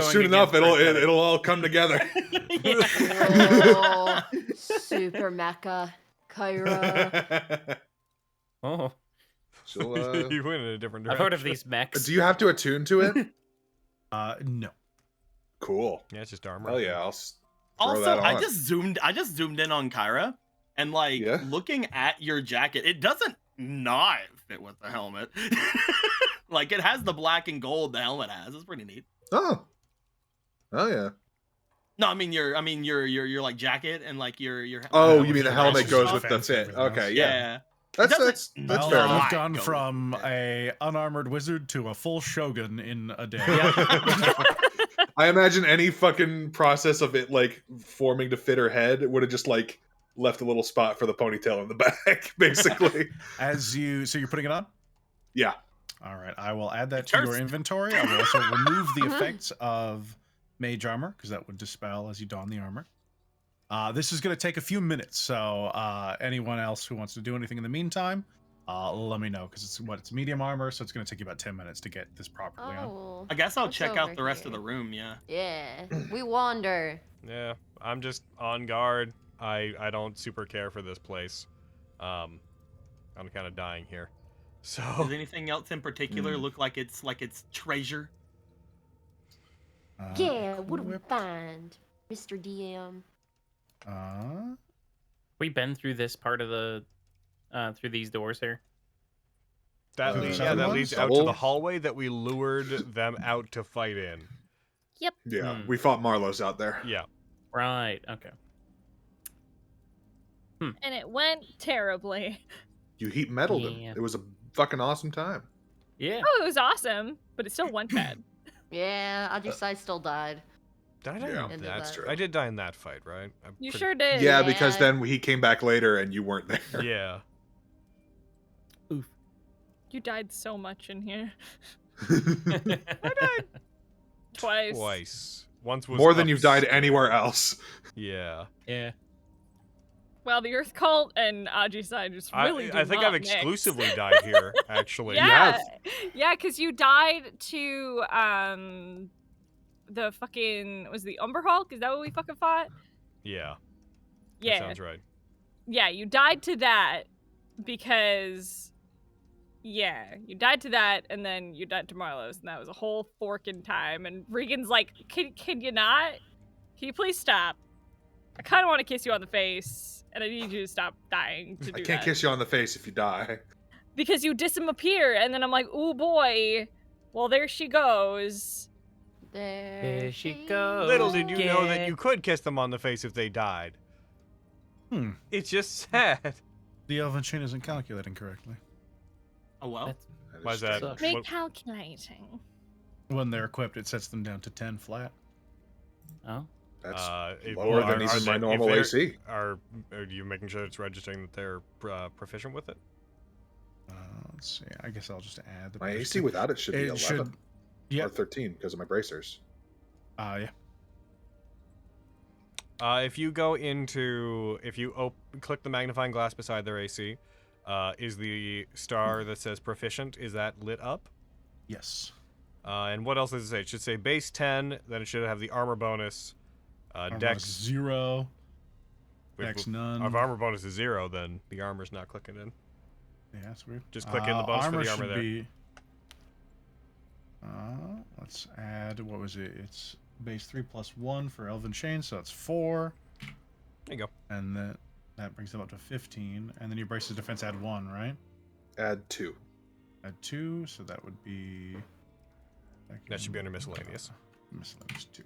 soon enough it'll all come together. Oh, super mecha, Kyra. Oh. You went in a different direction. I've heard of these mechs. Do you have to attune to it? No. Cool. Yeah, it's just armor. Oh yeah, Also, I just zoomed in on Kyra, and like looking at your jacket, it doesn't not fit with the helmet. Like it has the black and gold the helmet has. It's pretty neat. Oh yeah. No, I mean your like jacket and like your. Oh, you mean the helmet goes with the fit? Okay, yeah. That's fair enough. I've gone from a unarmored wizard to a full shogun in a day. I imagine any fucking process of it like forming to fit her head would have just like left a little spot for the ponytail in the back, basically. So you're putting it on? Yeah. All right, I will add that to your inventory. I will also remove the effects of mage armor because that would dispel as you don the armor. This is going to take a few minutes, so anyone else who wants to do anything in the meantime, let me know, because it's medium armor, so it's going to take you about 10 minutes to get this properly on. I guess I'll check out the rest of the room, yeah. Yeah, we wander. Yeah, I'm just on guard. I don't super care for this place. I'm kind of dying here. So does anything else in particular look like it's treasure? Yeah, what do we find, Mr. DM? We been through this part of the through these doors here. That leads out to the hallway that we lured them out to fight in. Yep. Yeah, we fought Marlowe's out there. Yeah. Right. Okay. And it went terribly. You heat metaled him. It was a fucking awesome time. Yeah. Oh, it was awesome, but it still went bad. Yeah, I still died. Did I die? Yeah, that's true. I did die in that fight, right? You sure did. Yeah, because then he came back later and you weren't there. Yeah. Oof. You died so much in here. I died Twice. Once was more than you've died anywhere else. Yeah. Yeah. Well, the Earth Cult and Ajisai just really I think I've exclusively died here, actually. Yeah. Yeah, because you died to the fucking was the Umber Hulk? Is that what we fucking fought? Yeah. Yeah. That sounds right. Yeah, you died to that because you died to that, and then you died to Marlowe's, and that was a whole forking time. And Regan's like, can you not? Can you please stop? I kind of want to kiss you on the face, and I need you to stop dying to do that. I can't kiss you on the face if you die. Because you disappear, and then I'm like, ooh boy, well there she goes. There she goes. Little did you know that you could kiss them on the face if they died. It's just sad. The elven chain isn't calculating correctly. Oh well. Why is that? Recalculating. When they're equipped, it sets them down to 10 flat. Oh. That's lower than even my normal AC. Are you making sure it's registering that they're proficient with it? Let's see. I guess I'll just add the my AC without it should be 11 or 13 because of my bracers. Yeah. If you go into, click the magnifying glass beside their AC, is the star that says proficient, is that lit up? Yes. And what else does it say? It should say base 10, then it should have the armor bonus. Dex 0. Dex none. If armor bonus is 0, then the armor's not clicking in. Yeah, that's weird. Just click in the bonus for the armor there. Be, let's add, what was it? It's base 3 plus 1 for Elven Chain, so that's 4. There you go. And then that brings them up to 15. And then your brace's defense add 1, right? Add 2. Add 2, so that would be... That should be under miscellaneous. Miscellaneous 2.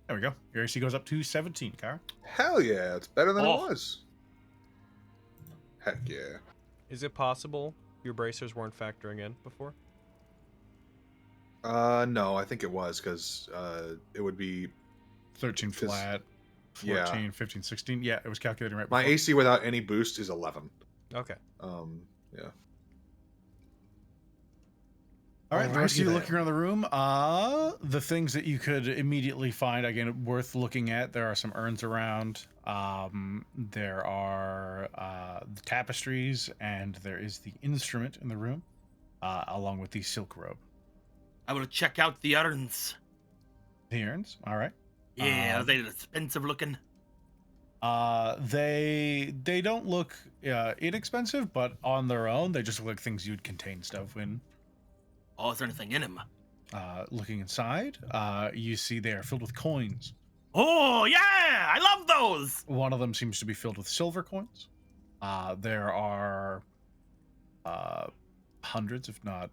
There we go. Your AC goes up to 17, Kara. Hell yeah, it's better than it was. Heck yeah. Is it possible your bracers weren't factoring in before? No, I think it was, because it would be 13 flat, 14, 15, 16. Yeah, it was calculating right My before. AC without any boost is 11. Okay. Yeah. All right, the rest of you looking around the room. The things that you could immediately find, again, worth looking at. There are some urns around. There are the tapestries, and there is the instrument in the room, along with the silk robe. I will check out the urns. The urns, all right. Yeah, are they expensive looking? They don't look inexpensive, but on their own, they just look like things you'd contain stuff in. Oh, is there anything in them? Looking inside, you see they are filled with coins. Oh, yeah! I love those! One of them seems to be filled with silver coins. There are hundreds, if not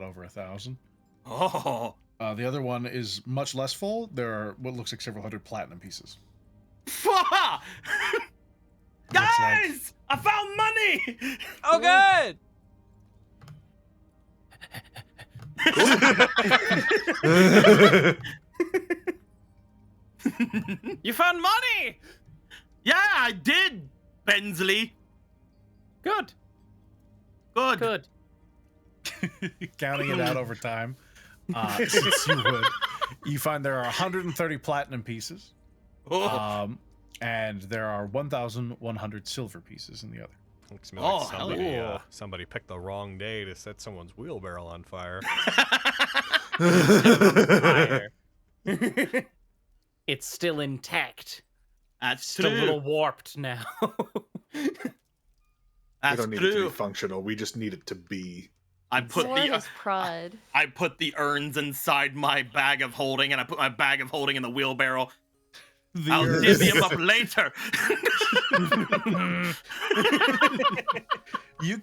over 1,000. Oh. The other one is much less full. There are what looks like several hundred platinum pieces. Guys! I found money! Oh, good! You found money! Yeah, I did, Bensley. Good. Good. Counting it out over time, since you would, you find there are 130 platinum pieces, and there are 1,100 silver pieces in the other. Looks to me like somebody picked the wrong day to set someone's wheelbarrow on fire. It's still intact. That's just a little warped now. We don't need it to be functional. We just need it to be. I put his pride. I put the urns inside my bag of holding, and I put my bag of holding in the wheelbarrow. I'll divvy them up later. You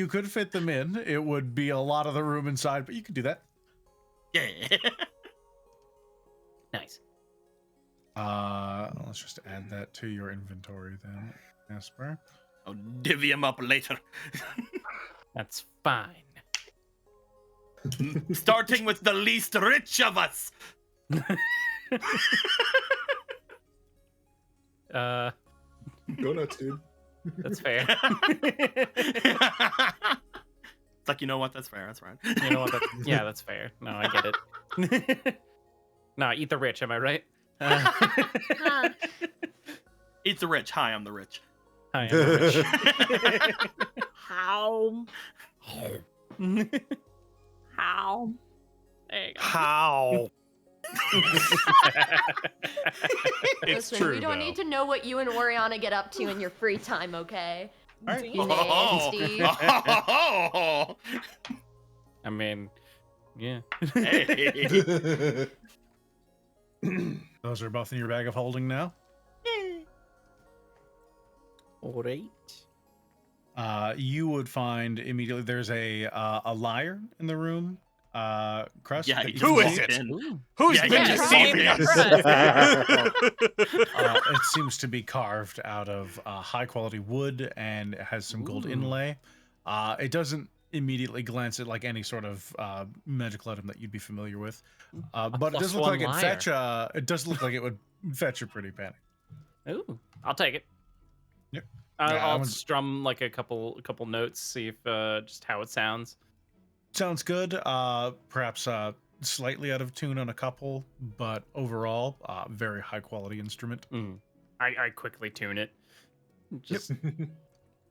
could fit them in. It would be a lot of the room inside, but you could do that. Yeah. Nice. Let's just add that to your inventory then, Esper. I'll divvy them up later. That's fine. Starting with the least rich of us. Go nuts, dude. That's fair. It's like, you know what? That's fair. That's right. You know what? That's fair. No, I get it. No, eat the rich. Am I right? Eat the rich. Hi, I'm the rich. Hi, I'm the rich. How? How? There you go. How? Listen, true, we don't though. need to know what you and Oriana get up to in your free time, okay? All right. Nasty. I mean, yeah. Hey. Those are both in your bag of holding now. All right. You would find immediately there's a lyre in the room. Crust. Yeah, Who is it? Who's been deceiving us? It seems to be carved out of high quality wood and it has some gold inlay. It doesn't immediately glance at like any sort of magical item that you'd be familiar with, but it does look like it does look like it would fetch a pretty penny. Ooh, I'll take it. Yep. I'll strum like a couple notes, see if just how it sounds. Sounds good. Perhaps slightly out of tune on a couple, but overall, very high quality instrument. I quickly tune it. Just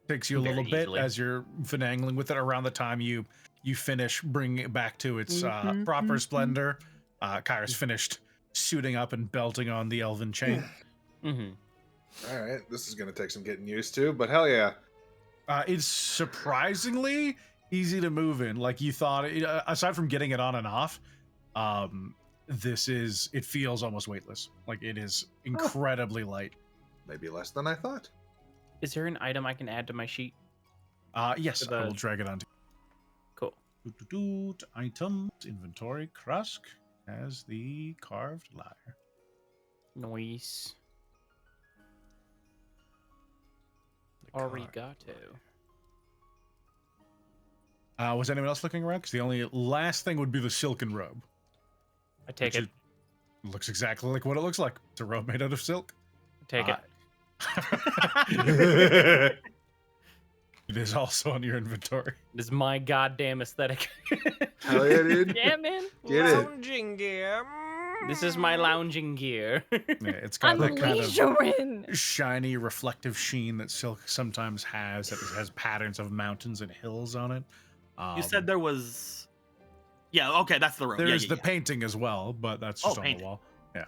takes you a little bit easily. as you're finagling with it. Around the time you finish bringing it back to its proper splendor, Kyra's finished suiting up and belting on the elven chain. All right, this is gonna take some getting used to, but hell yeah. It's surprisingly easy to move in. Like you thought, aside from getting it on and off, it feels almost weightless. Like it is incredibly light. Maybe less than I thought. Is there an item I can add to my sheet? Yes, I will drag it onto. Cool. Items, inventory, Krusk, as the carved lyre. Nice. The Arigato. Was anyone else looking around? Because the only last thing would be the silken robe. I take it. Looks exactly like what it looks like. It's a robe made out of silk. Take it. It is also on your inventory. It is my goddamn aesthetic. Hell yeah, dude. Yeah, man. Get it. Lounging gear. This is my lounging gear. Yeah, it's got I'm that kind leisuring. of shiny, reflective sheen that silk sometimes has. That has patterns of mountains and hills on it. You said there was. Yeah, okay, that's the room. There's yeah, the painting as well, but that's just on painting. the wall. Yeah.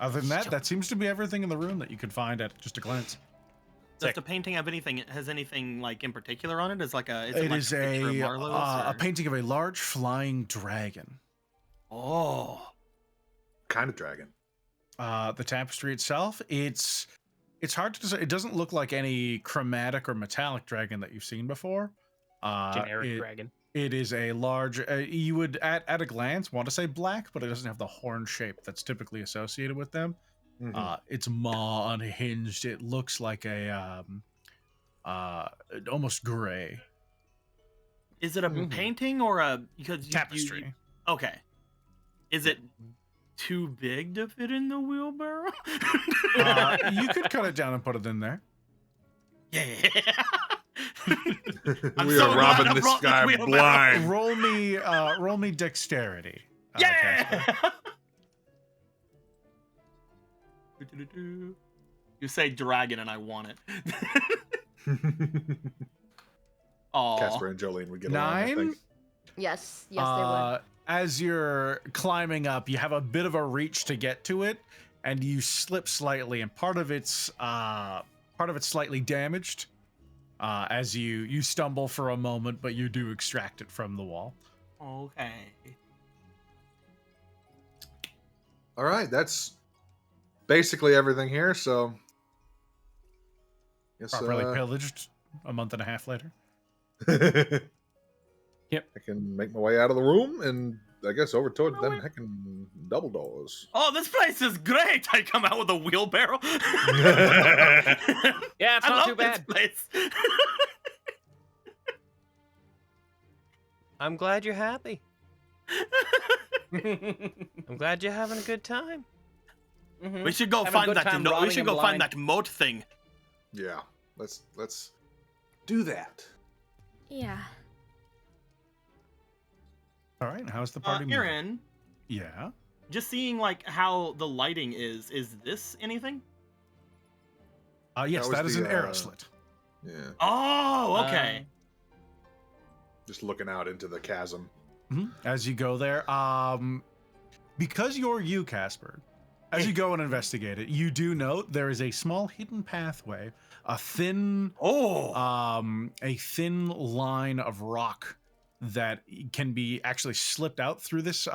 Other than that, that seems to be everything in the room that you could find at just a glance. Does the painting have anything? Has anything like in particular on it? Is like a. Is It like is a picture of Marlowe's, a or- painting of a large flying dragon. Oh. Kind of dragon. The tapestry itself, it's hard to say. It doesn't look like any chromatic or metallic dragon that you've seen before. Generic dragon. It is a large. You would at a glance want to say black, but it doesn't have the horn shape that's typically associated with them. Its maw unhinged. It looks like a almost gray. Is it a painting or a tapestry? Okay. Is it too big to fit in the wheelbarrow? You could cut it down and put it in there. Yeah. We are robbing this guy blind. Roll me dexterity. Yeah. You say dragon and I want it. Oh. Casper and Jolene would get along, I 9? think. Yes, yes, they would. As you're climbing up, you have a bit of a reach to get to it, and you slip slightly, and part of it's slightly damaged. As you stumble for a moment, but you do extract it from the wall. Okay. All right, that's basically everything here. So, yes, Properly pillaged a month and a half later. Yep. I can make my way out of the room and I guess over toward them heckin' double doors. Oh, this place is great! I come out with a wheelbarrow. Yeah, it's not too bad. This place. I'm glad you're happy. I'm glad you're having a good time. We should go find that. We should go find that moat thing. Yeah, let's do that. Yeah. All right, how's the party moving? Aaron, Yeah. just seeing like how the lighting is this anything? Yes, that is an arrow slit. Yeah. Oh, okay. Just looking out into the chasm. As you go there, because you're you, Casper, as you go and investigate it, you do note there is a small hidden pathway, a thin line of rock that can be actually slipped out through this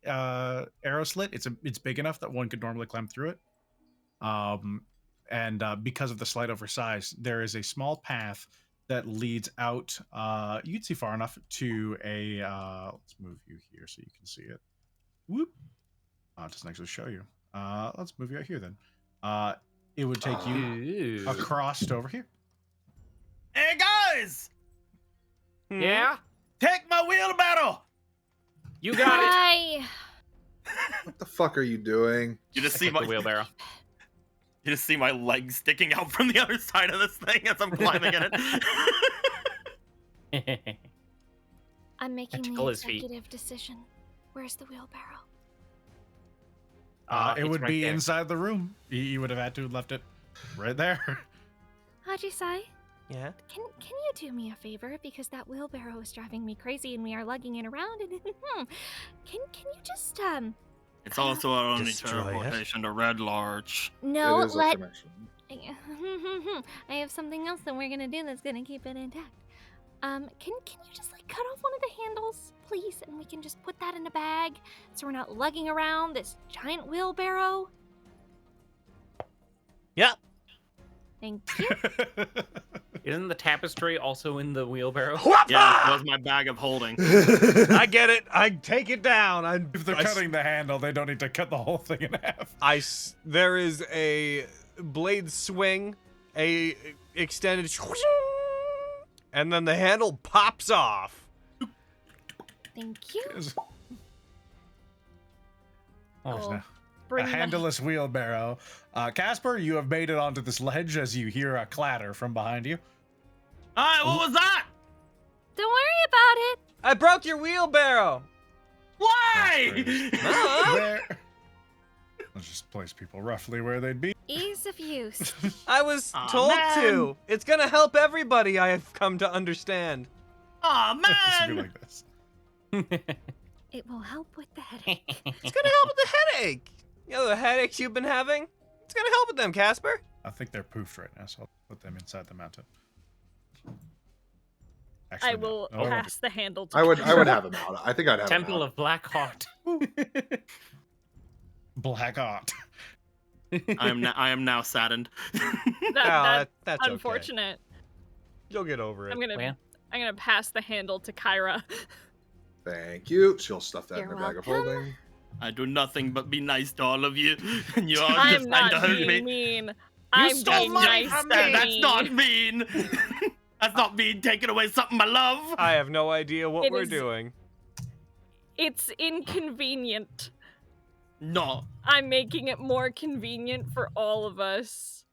arrow slit. It's big enough that one could normally climb through it. And because of the slight oversize, there is a small path that leads out. You can see far enough to a. Let's move you here so you can see it. Whoop! It doesn't actually show you. Let's move you out here then. It would take you across to over here. Hey guys! Yeah? Take my wheelbarrow! You got it! Hi! What the fuck are you doing? You just see my wheelbarrow. You just see my legs sticking out from the other side of this thing as I'm climbing in it. I'm making tickle the his feet. executive decision. Where's the wheelbarrow? It it's would right be there. inside the room. You would have had to have left it right there. Haji-sai, Yeah. can you do me a favor? Because that wheelbarrow is driving me crazy and we are lugging it around and can you just It's also our only Destroy it. teleportation to Red Larch. no, It is a let connection. I have something else that we're gonna do that's gonna keep it intact. Can you just like cut off one of the handles, please, and we can just put that in a bag so we're not lugging around this giant wheelbarrow? Yep. Thank you. Isn't the tapestry also in the wheelbarrow? Yeah, that was my bag of holding. I get it. I take it down. If they're cutting the handle, they don't need to cut the whole thing in half. There is a blade swing, a extended, and then the handle pops off. Thank you. A Bring the- handleless wheelbarrow. Casper, you have made it onto this ledge as you hear a clatter from behind you. Alright, what was that? Don't worry about it. I broke your wheelbarrow. Why? There. Let's just place people roughly where they'd be. Ease of use. I was told to. It's gonna help everybody, I have come to understand. Aw, This would be man! like this. It will help with the headache. It's gonna help with the headache. You know the headaches you've been having? It's gonna help with them, Casper. I think they're poofed right now, so I'll put them inside the mountain. Actually, I will no. pass the handle to I would Kidz. have him out. I think I'd have Temple him out. of Black Heart. Black Art. I am now saddened. That's that's okay. unfortunate. You'll get over it. I'm gonna pass the handle to Kyra. Thank you. She'll stuff that You're in her bag of welcome. holding. I do nothing but be nice to all of you, and you all I'm just trying to not hurt me. being mean. I'm stole being money nice from to me. That's me. not mean. That's not mean taking away something I love. I have no idea what It we're is- doing. It's inconvenient. No. I'm making it more convenient for all of us.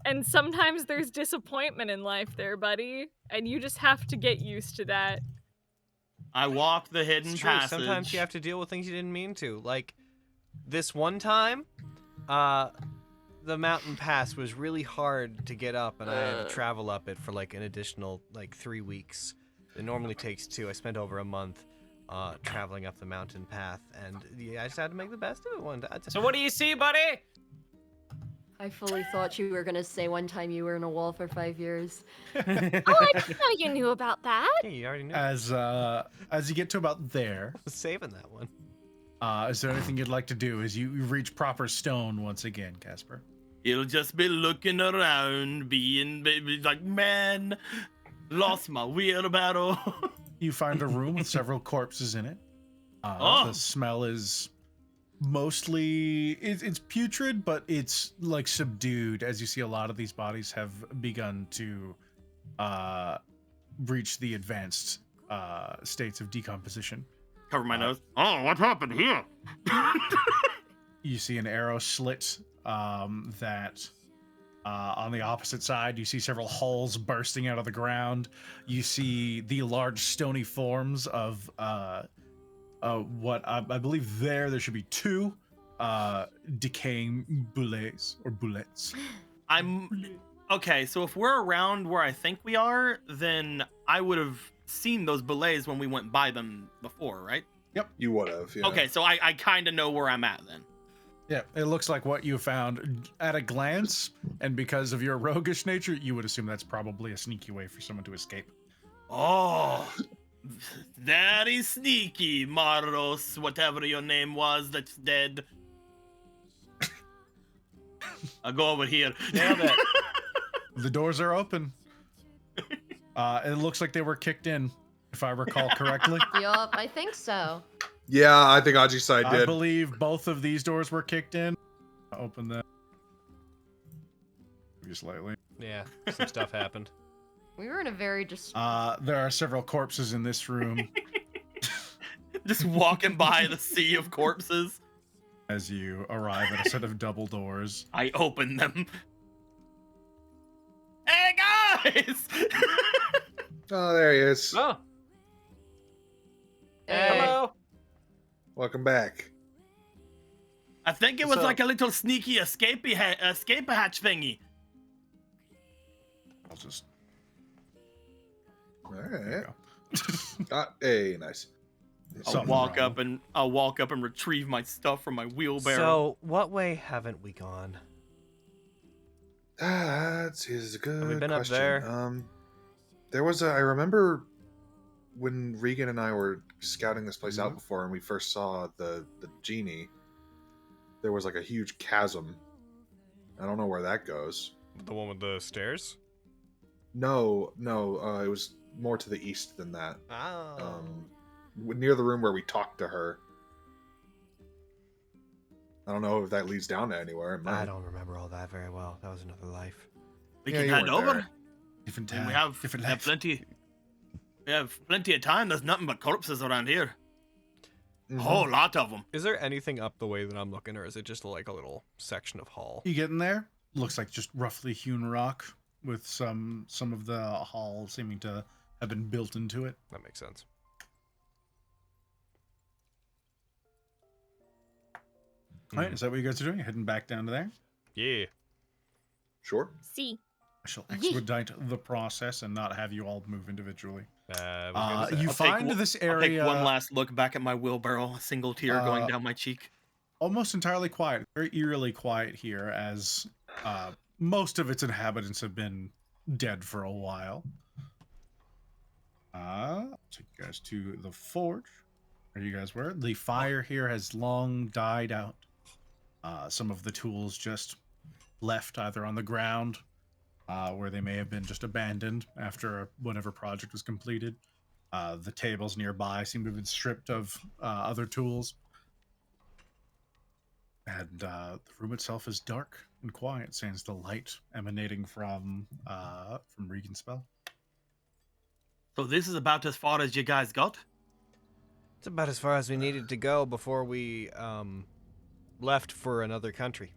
And sometimes there's disappointment in life there, buddy. And you just have to get used to that. I walk the hidden It's true. passage. Sometimes you have to deal with things you didn't mean to. Like this one time, the mountain pass was really hard to get up, and I had to travel up it for like an additional 3 weeks. It normally takes 2. I spent over a month traveling up the mountain path, and yeah, I just had to make the best of it one day. So what do you see, buddy? I fully thought you were gonna say one time you were in a wall for 5 years. Oh, I didn't know you knew about that. Yeah, you already knew. As you get to about there, I was saving that one. is there anything you'd like to do as you reach proper stone once again, Casper? It'll just be looking around, being like, man, lost my wheelbarrow. You find a room with several corpses in it. Oh. The smell is mostly it's putrid, but it's like subdued, as you see a lot of these bodies have begun to reach the advanced states of decomposition. Cover my nose. Oh, what happened here? You see an arrow slit that on the opposite side, you see several hulls bursting out of the ground. You see the large stony forms of what I believe there should be 2 decaying bullets or bullets. Okay, so if we're around where I think we are, then I would have seen those belays when we went by them before, right? Yep. You would have. Yeah. Okay, so I kind of know where I'm at then. Yeah, it looks like what you found at a glance, and because of your roguish nature, you would assume that's probably a sneaky way for someone to escape. Oh, very sneaky, Maros, whatever your name was that's dead. I'll go over here. Nailed it. The doors are open. It looks like they were kicked in, if I recall correctly. Yup, I think so. Yeah, I think Aji's side I did. believe both of these doors were kicked in. I'll open them. Just slightly. Yeah, some stuff happened. We were in a very There are several corpses in this room. Just walking by the sea of corpses. As you arrive at a set of double doors. I open them. Hey guys! Oh, there he is. Oh. Hey. Hello. Welcome back. I think it was like a little sneaky escape hatch thingy. I'll just. All right. Hey, nice. I'll walk up and retrieve my stuff from my wheelbarrow. So, what way haven't we gone? That is a good Have we been question. up there? There was I remember when Regan and I were scouting this place out before, and we first saw the genie. There was like a huge chasm. I don't know where that goes. The one with the stairs? No, it was more to the east than that. Oh. Near the room where we talked to her. I don't know if that leads down to anywhere. I don't remember all that very well. That was another life. We can head over. There. Different And time. we have plenty. We have plenty of time. There's nothing but corpses around here. A whole lot of them. Is there anything up the way that I'm looking, or is it just like a little section of hall? You get in there. Looks like just roughly hewn rock with some of the hall seeming to have been built into it. That makes sense. All right, is that what you guys are doing? Heading back down to there? Yeah. Sure. See. I shall expedite the process and not have you all move individually. You I'll find this area... I'll take one last look back at my wheelbarrow, a single tear going down my cheek. Almost entirely quiet. Very eerily quiet here, as most of its inhabitants have been dead for a while. I'll take you guys to the forge, where you guys were. The fire here has long died out. Some of the tools just left either on the ground, where they may have been just abandoned after whatever project was completed. The tables nearby seem to have been stripped of other tools. And the room itself is dark and quiet, sans the light emanating from Regan's spell. So this is about as far as you guys got? It's about as far as we needed to go before we left for another country.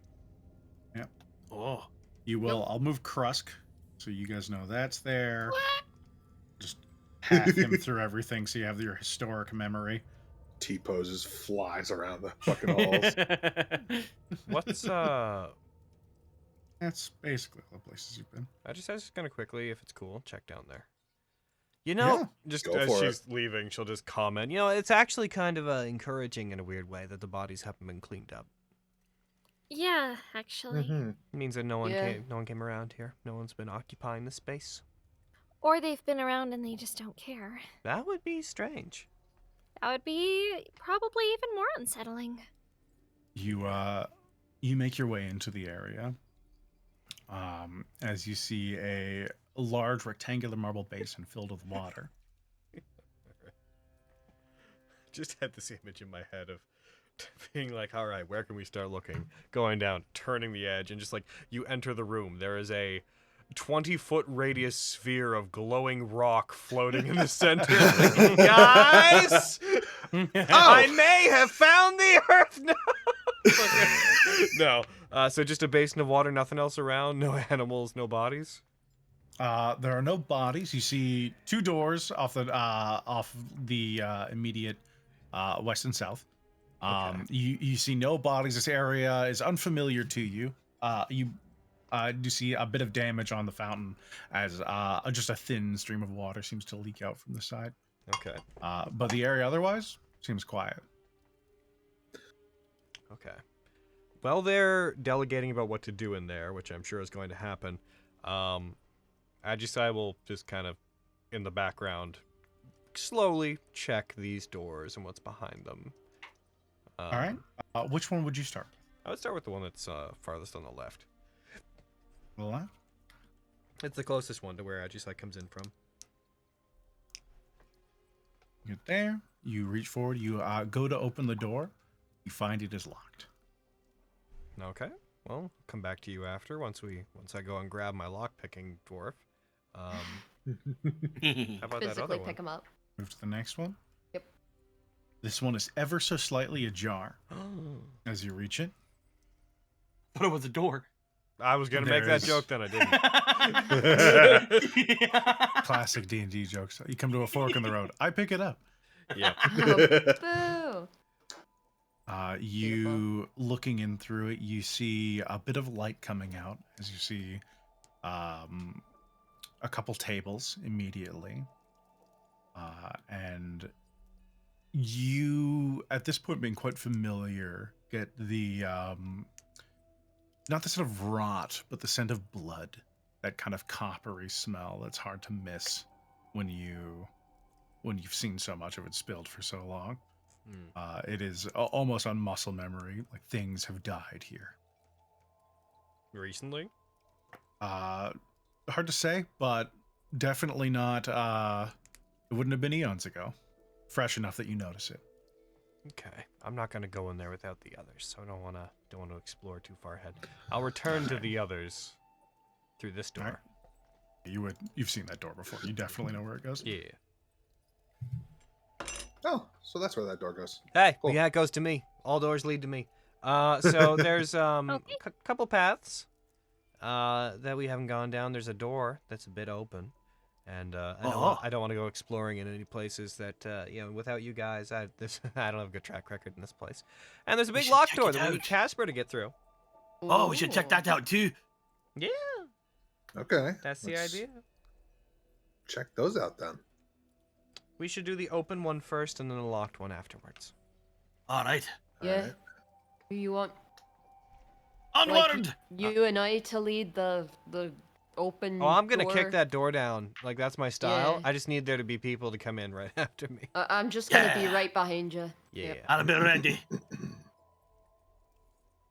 Yep. Oh. You will. I'll move Krusk, so you guys know that's there. What? Just path him through everything so you have your historic memory. T-poses, flies around the fucking halls. What's That's basically all the places you've been. I just gonna quickly, if it's cool, check down there. You know, Yeah, just go as for she's leaving, she'll just comment. You know, it's actually kind of encouraging in a weird way that the bodies haven't been cleaned up. Yeah, actually. Mm-hmm. It means that no one came around here. No one's been occupying the space. Or they've been around and they just don't care. That would be strange. That would be probably even more unsettling. You make your way into the area. As you see a large rectangular marble basin filled with water. Just had this image in my head of being like, all right, where can we start looking? Going down, turning the edge, and just like you enter the room. There is a 20-foot radius sphere of glowing rock floating in the center. Guys! I may have found the Earth! No. No. So just a basin of water, nothing else around? No animals, no bodies? There are no bodies. You see two doors off the immediate west and south. Okay. You see no bodies. This area is unfamiliar to you. You do see a bit of damage on the fountain as just a thin stream of water seems to leak out from the side. Okay. But the area otherwise seems quiet. Okay. Well, they're delegating about what to do in there, which I'm sure is going to happen. Agisai will just kind of, in the background, slowly check these doors and what's behind them. All right. Which one would you start with? I would start with the one that's farthest on the left. The left? It's the closest one to where Agisai comes in from. You get there. You reach forward. You go to open the door. You find it is locked. Okay. Well, come back to you after once I go and grab my lockpicking dwarf. How about that other Physically pick one? him up. Move to the next one. Yep. This one is ever so slightly ajar as you reach it. I thought it was a door. I was gonna make that joke, then I didn't. Classic D&D jokes. You come to a fork in the road. I pick it up. Yeah. Boo! You looking in through it, you see a bit of light coming out as you see a couple tables immediately. And you, at this point, being quite familiar, get the not the scent of rot, but the scent of blood. That kind of coppery smell that's hard to miss when you've seen so much of it spilled for so long. It is almost on muscle memory, like things have died here. Recently? Hard to say, but definitely not. It wouldn't have been eons ago. Fresh enough that you notice it. Okay, I'm not gonna go in there without the others, so I don't want to explore too far ahead. I'll return to the others through this door. Right. You've seen that door before. You definitely know where it goes. Yeah. Oh, so that's where that door goes. Hey, Cool. yeah, it goes to me. All doors lead to me. So there's couple paths that we haven't gone down. There's a door that's a bit open, and I don't want to go exploring in any places that without you guys, I don't have a good track record in this place. And there's a big locked door that we need Casper to get through. Oh, we should check that out too. Yeah. Okay. That's the idea. Check those out then. We should do the open one first and then the locked one afterwards. All right. Yeah. All right. Who you want? Onward! Like, you and I to lead the open. Oh, I'm gonna door? kick that door down. Like, that's my style. Yeah. I just need there to be people to come in right after me. I'm just gonna be right behind you. Yeah. Yep. I'll be ready.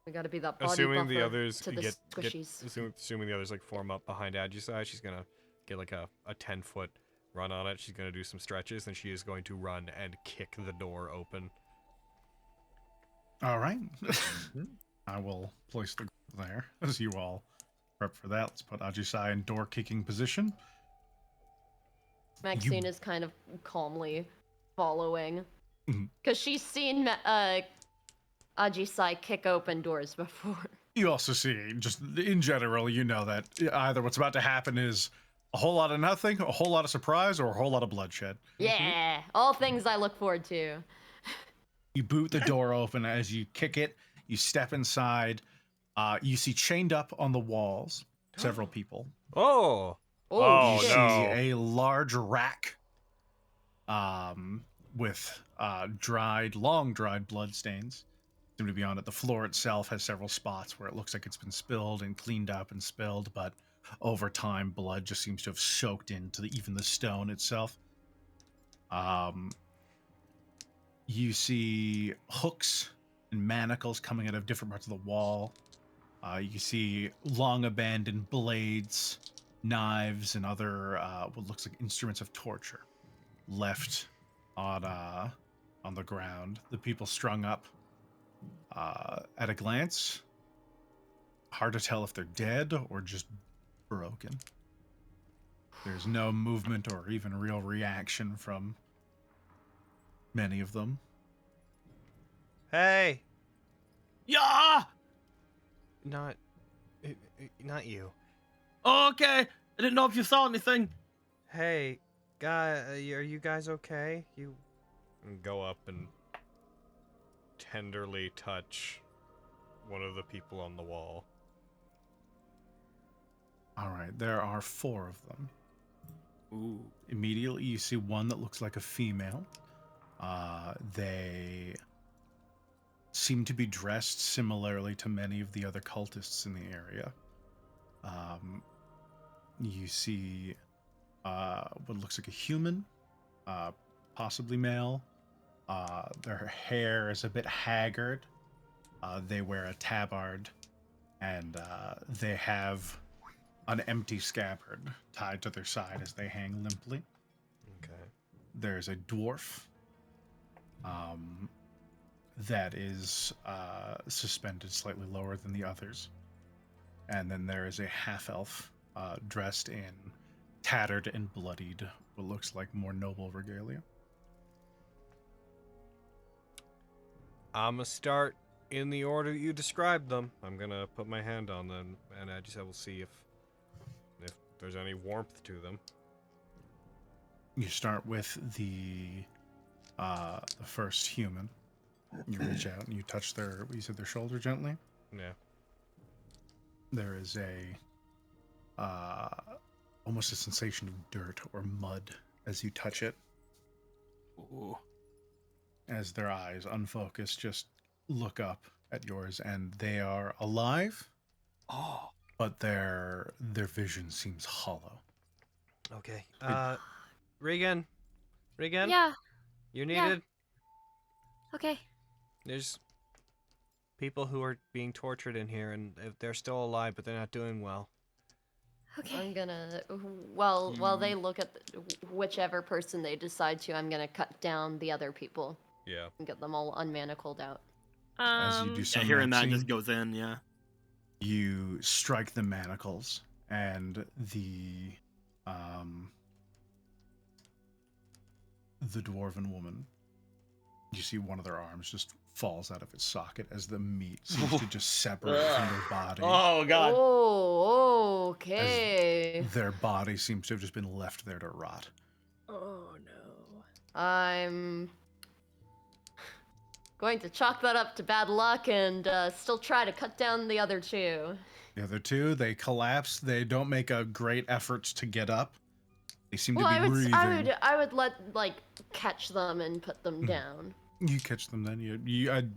We gotta be that body Assuming the buffer others to the get squishies. assuming the others like form up behind Adjusai, she's gonna get like a 10-foot run on it. She's gonna do some stretches, and she is going to run and kick the door open. All right. I will place the there as you all prep for that. Let's put Ajisai in door kicking position. Maxine is kind of calmly following Mhm. because she's seen Ajisai kick open doors before. You also see, just in general, you know that either what's about to happen is a whole lot of nothing, a whole lot of surprise, or a whole lot of bloodshed. Yeah, all things I look forward to. You boot the door open. As you kick it, you step inside. You see chained up on the walls several people. Oh! Oh, You shit. see a large rack with long dried blood stains seem to be on it. The floor itself has several spots where it looks like it's been spilled and cleaned up and spilled, but over time, blood just seems to have soaked into even the stone itself. You see hooks and manacles coming out of different parts of the wall. You see long abandoned blades, knives, and other what looks like instruments of torture left on the ground. The people strung up. At a glance, hard to tell if they're dead or just broken. There's no movement or even real reaction from many of them. Hey! Yeah! Not you. Oh, okay. I didn't know if you saw anything. Hey, guy, are you guys okay? You go up and tenderly touch one of the people on the wall. All right, there are 4 of them. Ooh. Immediately, you see one that looks like a female. They seem to be dressed similarly to many of the other cultists in the area. You see what looks like a human, possibly male. Their hair is a bit haggard. They wear a tabard, and they have an empty scabbard tied to their side as they hang limply. Okay. There's a dwarf that is suspended slightly lower than the others. And then there is a half-elf dressed in tattered and bloodied, what looks like more noble regalia. I'm gonna start in the order you described them. I'm gonna put my hand on them, and I will see if there's any warmth to them. You start with the first human. You reach out and you touch their shoulder gently. Yeah. There is almost a sensation of dirt or mud as you touch it. Ooh. As their eyes, unfocused, just look up at yours, and they are alive. Oh. But their vision seems hollow. Okay. Regan. Yeah. You're needed. Okay. There's people who are being tortured in here, and if they're still alive, but they're not doing well. Okay. I'm gonna, while they look at whichever person they decide to, I'm gonna cut down the other people. Yeah. And get them all unmanacled out. As you do so, hearing that Maxine, just goes in, yeah. You strike the manacles, and the dwarven woman, you see one of their arms just falls out of its socket as the meat seems to just separate from their body. Oh god. Oh, okay. As their body seems to have just been left there to rot. Oh no. I'm going to chalk that up to bad luck and still try to cut down the other two. The other two, they collapse. They don't make a great effort to get up. They seem to be breathing. I would let catch them and put them down. You catch them then.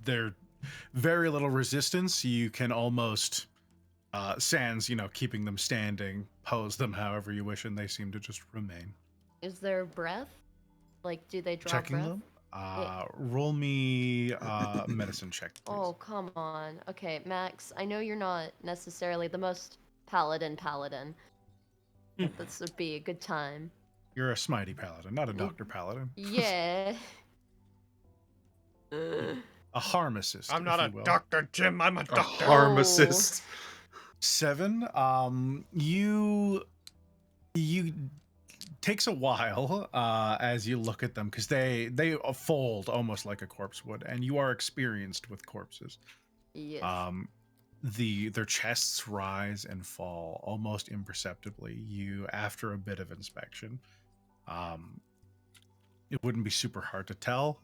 They're very little resistance. You can almost, sans keeping them standing, pose them however you wish, and they seem to just remain. Is there breath? Like, do they draw Checking breath? them. Roll me medicine check, please. Oh, come on. Okay, Max, I know you're not necessarily the most paladin. But this would be a good time. You're a smitey paladin, not a doctor paladin. Yeah. A harmacist. I'm not a doctor, Jim. I'm a doctor. A harmacist. 7. You takes a while as you look at them because they fold almost like a corpse would, and you are experienced with corpses. Yes. Their chests rise and fall almost imperceptibly. You, after a bit of inspection, it wouldn't be super hard to tell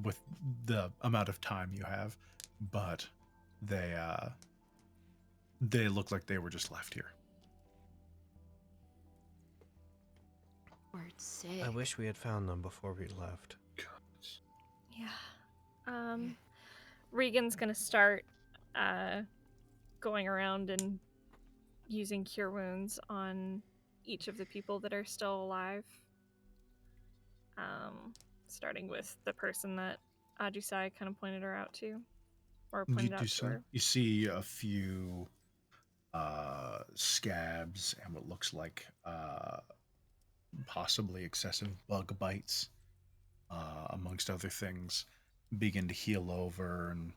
with the amount of time you have, but they look like they were just left here. I wish we had found them before we left. Yeah. Regan's gonna start going around and using cure wounds on each of the people that are still alive. Starting with the person that Ajusai kind of pointed her out to, or pointed out to her. You see a few scabs and what looks like possibly excessive bug bites, amongst other things, begin to heal over, and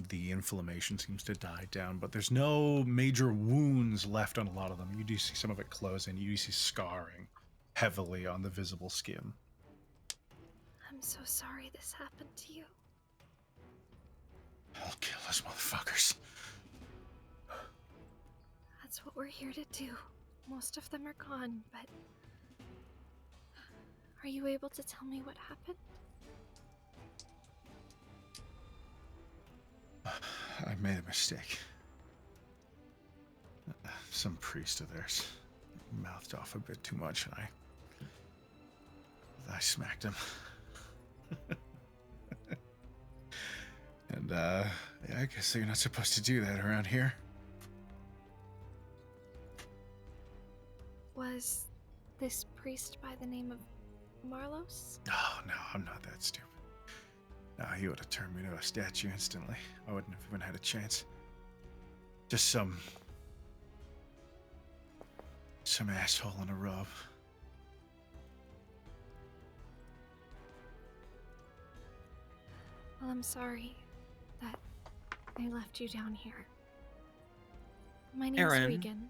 the inflammation seems to die down, but there's no major wounds left on a lot of them. You do see some of it close in. You do see scarring heavily on the visible skin. I'm so sorry this happened to you. I'll kill those motherfuckers. That's what we're here to do. Most of them are gone, but... Are you able to tell me what happened? I made a mistake. Some priest of theirs mouthed off a bit too much, and I smacked him. And yeah, I guess you're not supposed to do that around here. Was this priest by the name of Marlos? Oh, no, I'm not that stupid. No, he would have turned me to a statue instantly. I wouldn't have even had a chance. Just some asshole in a robe. Well, I'm sorry that they left you down here. My name's Aaron. Regan.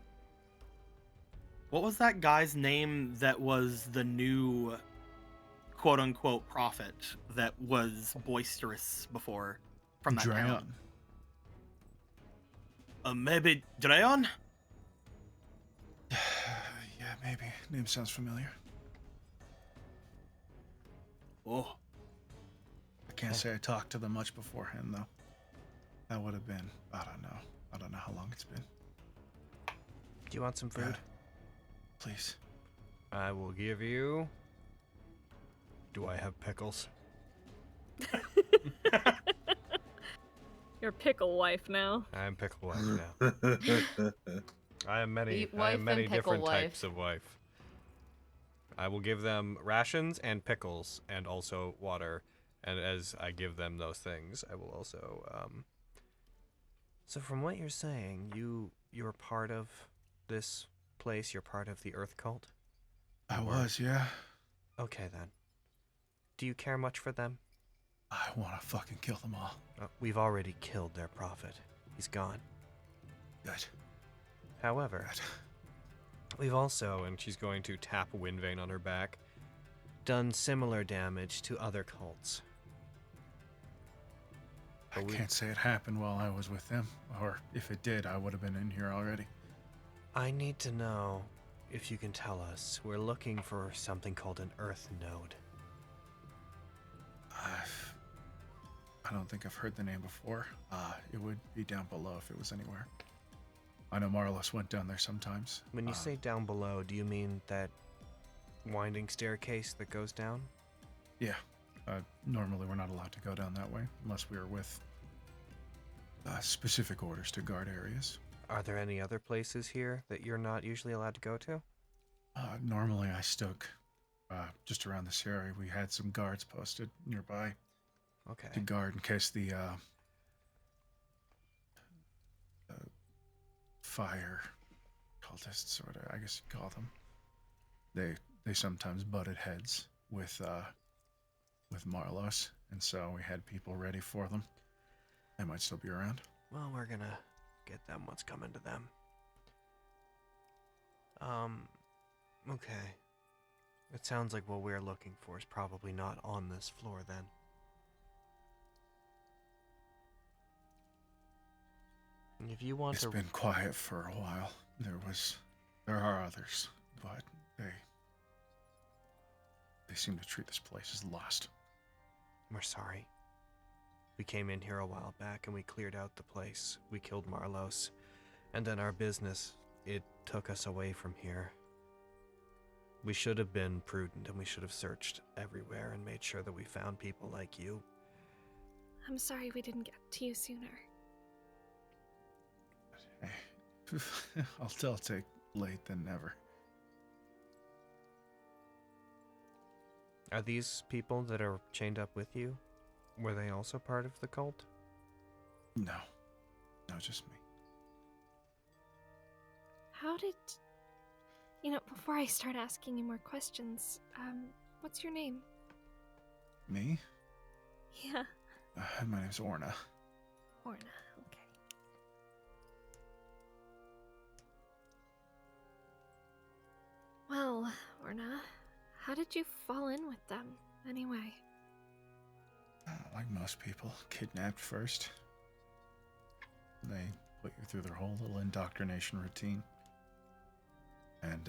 What was that guy's name that was the new quote-unquote prophet that was boisterous before from that town? Maybe Dreon? Yeah, maybe. Name sounds familiar. Oh. I can't say I talked to them much beforehand, though. That would have been, I don't know how long it's been. Do you want some food? Please. I will give you... Do I have pickles? You're pickle wife now. I am pickle wife now. I am many different types of wife. I will give them rations and pickles and also water. And as I give them those things, I will also So from what you're saying, you're part of this place, you're part of the Earth Cult? I was, yeah. Okay, then. Do you care much for them? I want to fucking kill them all. We've already killed their prophet. He's gone. Good. However, Good. we've also, and she's going to tap a wind vein on her back, done similar damage to other cults. I can't say it happened while I was with them, or if it did, I would have been in here already. I need to know if you can tell us. We're looking for something called an Earth Node. I don't think I've heard the name before. It would be down below if it was anywhere. I know Marlos went down there sometimes. When you say down below, do you mean that winding staircase that goes down? Yeah. Normally we're not allowed to go down that way unless we are with specific orders to guard areas. Are there any other places here that you're not usually allowed to go to? Normally I stuck just around this area. We had some guards posted nearby. Okay. To guard in case the fire cultists, or whatever I guess you'd call them. They sometimes butted heads with Marlos, and so we had people ready for them. They might still be around. Well, we're gonna get them what's coming to them. Okay. It sounds like what we're looking for is probably not on this floor then. If you want It's been quiet for a while. There are others, but they seem to treat this place as lost. We're sorry. We came in here a while back and we cleared out the place. We killed Marlos. And then our business, it took us away from here. We should have been prudent and we should have searched everywhere and made sure that we found people like you. I'm sorry we didn't get to you sooner. I'll take late than never. Are these people that are chained up with you, were they also part of the cult? No, just me. How did... before I start asking you more questions, what's your name? Me? Yeah. My name's Orna. Orna, okay. Well, Orna, how did you fall in with them, anyway? Like most people, kidnapped first. They put you through their whole little indoctrination routine. And,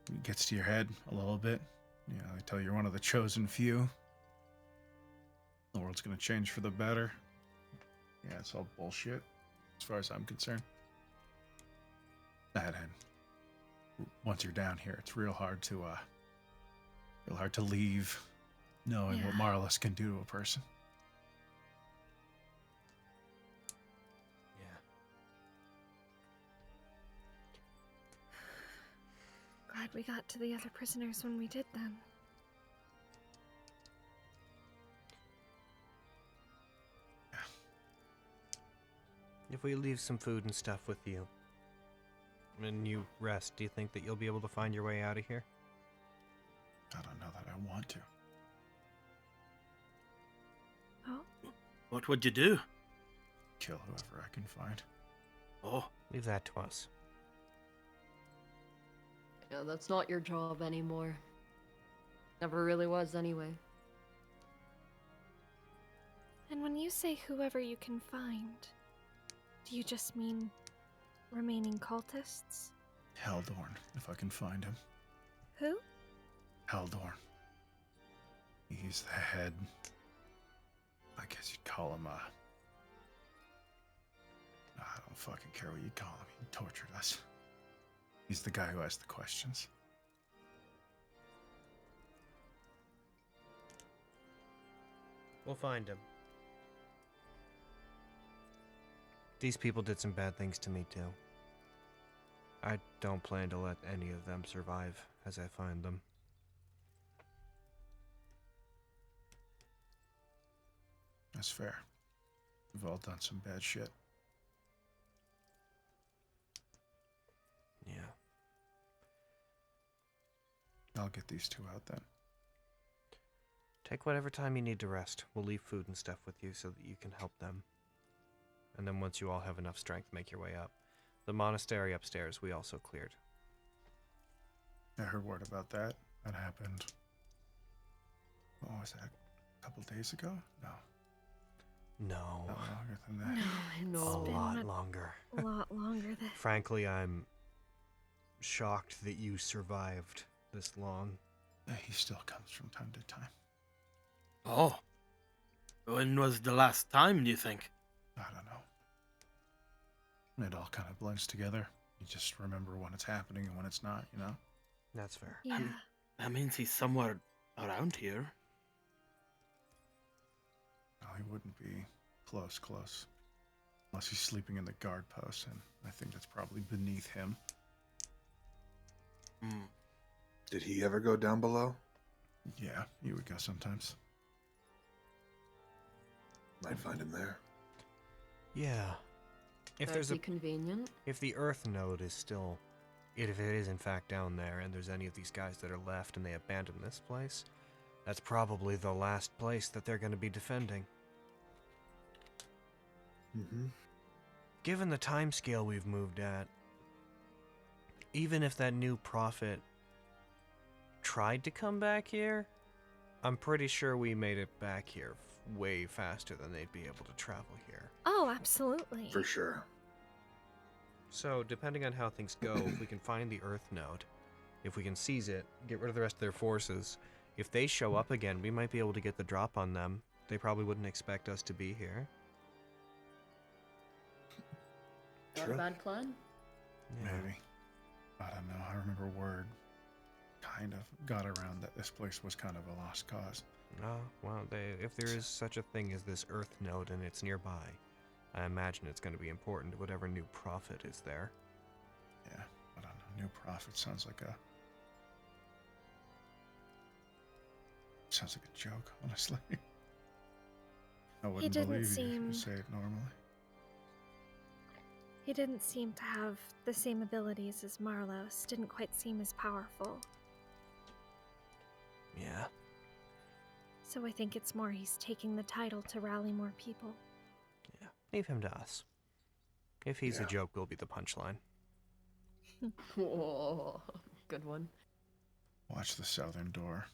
it gets to your head a little bit. They tell you you're one of the chosen few. The world's gonna change for the better. Yeah, it's all bullshit, as far as I'm concerned. And once you're down here, it's real hard to leave, knowing what Marlos can do to a person. Yeah. Glad we got to the other prisoners when we did then. If we leave some food and stuff with you, and you rest, do you think that you'll be able to find your way out of here? I don't know that I want to. Oh? What would you do? Kill whoever I can find. Oh. Leave that to us. Yeah, that's not your job anymore. Never really was anyway. And when you say whoever you can find, do you just mean remaining cultists? Haldorn, if I can find him. Who? Haldorn. He's the head. I guess you'd call him I don't fucking care what you call him. He tortured us. He's the guy who asked the questions. We'll find him. These people did some bad things to me too. I don't plan to let any of them survive as I find them. That's fair. We've all done some bad shit. Yeah. I'll get these two out then. Take whatever time you need to rest. We'll leave food and stuff with you so that you can help them. And then once you all have enough strength, make your way up. The monastery upstairs we also cleared. I heard word about that. That happened. What was that? A couple days ago? No. No. Not longer than that. No, A lot longer. A lot longer than. Frankly, I'm shocked that you survived this long. He still comes from time to time. Oh. When was the last time, do you think? I don't know. It all kind of blends together. You just remember when it's happening and when it's not, you know? That's fair. Yeah. That means he's somewhere around here. Well, he wouldn't be close. Unless he's sleeping in the guard post, and I think that's probably beneath him. Did he ever go down below? Yeah, he would go sometimes. Might find him there. Yeah. If there's a convenient. If the Earth node is still, if it is in fact down there, and there's any of these guys that are left and they abandon this place, that's probably the last place that they're going to be defending. Mm-hmm. Given the time scale we've moved at, even if that new prophet tried to come back here, I'm pretty sure we made it back here way faster than they'd be able to travel here. Oh, absolutely. For sure. So, depending on how things go, if we can find the Earth node, if we can seize it, get rid of the rest of their forces, if they show up again, we might be able to get the drop on them. They probably wouldn't expect us to be here. Not a bad plan. Yeah. Maybe. I don't know. I remember word kind of got around that this place was kind of a lost cause. Oh, well, if there is such a thing as this Earth node and it's nearby, I imagine it's going to be important to whatever new prophet is there. Yeah, I don't know. New prophet sounds like a joke, honestly. I wouldn't didn't believe you seem- if you say it normally. He didn't seem to have the same abilities as Marlos, didn't quite seem as powerful. Yeah. So I think it's more he's taking the title to rally more people. Yeah. Leave him to us. If he's a joke, we'll be the punchline. Whoa, good one. Watch the southern door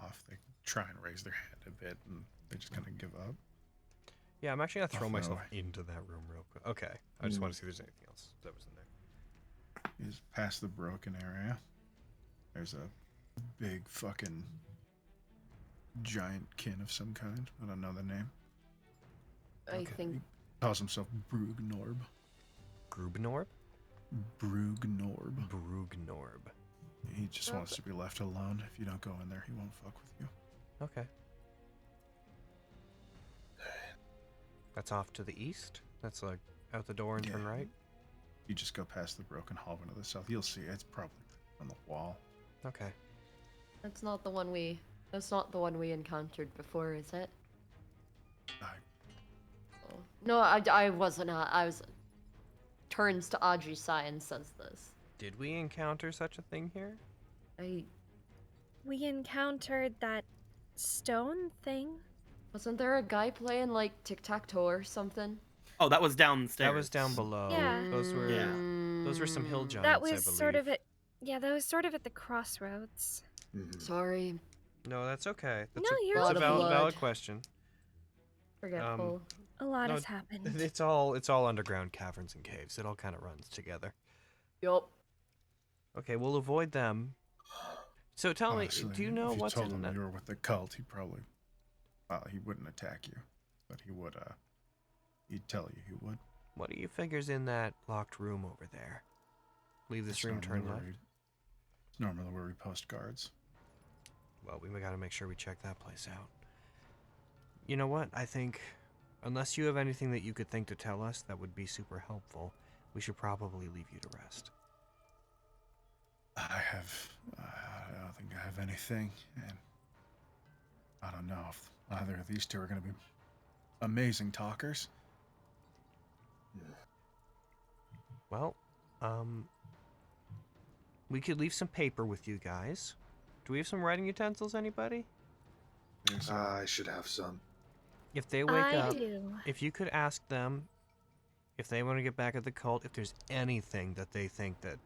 off. They try and raise their head a bit, and they just kind of give up. Yeah, I'm actually going to throw Off that myself way. into that room real quick. Okay. I just want to see if there's anything else that was in there. Is past the broken area. There's a big fucking giant kin of some kind. I don't know the name. I think He calls himself Brugnorb. Grubnorb? Brugnorb. Brugnorb. He just wants to be left alone. If you don't go in there, he won't fuck with you. Okay. That's off to the east? That's like out the door and turn Yeah. right? You just go past the broken hallway to the south. You'll see it. It's probably on the wall. Okay. that's not the one we. That's not the one we encountered before, is it? Oh. No, I wasn't. I was. Turns to Audrey Sai and says this. Did we encounter such a thing here? We encountered that stone thing. Wasn't there a guy playing like tic-tac-toe or something? Oh, that was downstairs. That was down below. Yeah. Those were some hill giants, That was I believe. sort of at that was sort of at the crossroads. Sorry. No, that's okay. That's No, you're a valid, okay. valid question. Forgetful. A lot No, has happened. It's all underground caverns and caves. It all kind of runs together. Yup. Okay, we'll avoid them. So tell Honestly, me, do you know if you what's told in him that? you were with the cult, he probably, well, he wouldn't attack you, but he would, he'd tell you he would. What do you figure's in that locked room over there? Leave this It's room, turn normally left. where It's normally where we post guards. Well, we gotta make sure we check that place out. You know what? I think, unless you have anything that you could think to tell us that would be super helpful, we should probably leave you to rest. I don't think I have anything, and I don't know if either of these two are going to be amazing talkers. Well, we could leave some paper with you guys. Do we have some writing utensils, anybody? I should have some. If they wake up, do. if you could ask them if they want to get back at the cult, if there's anything that they think that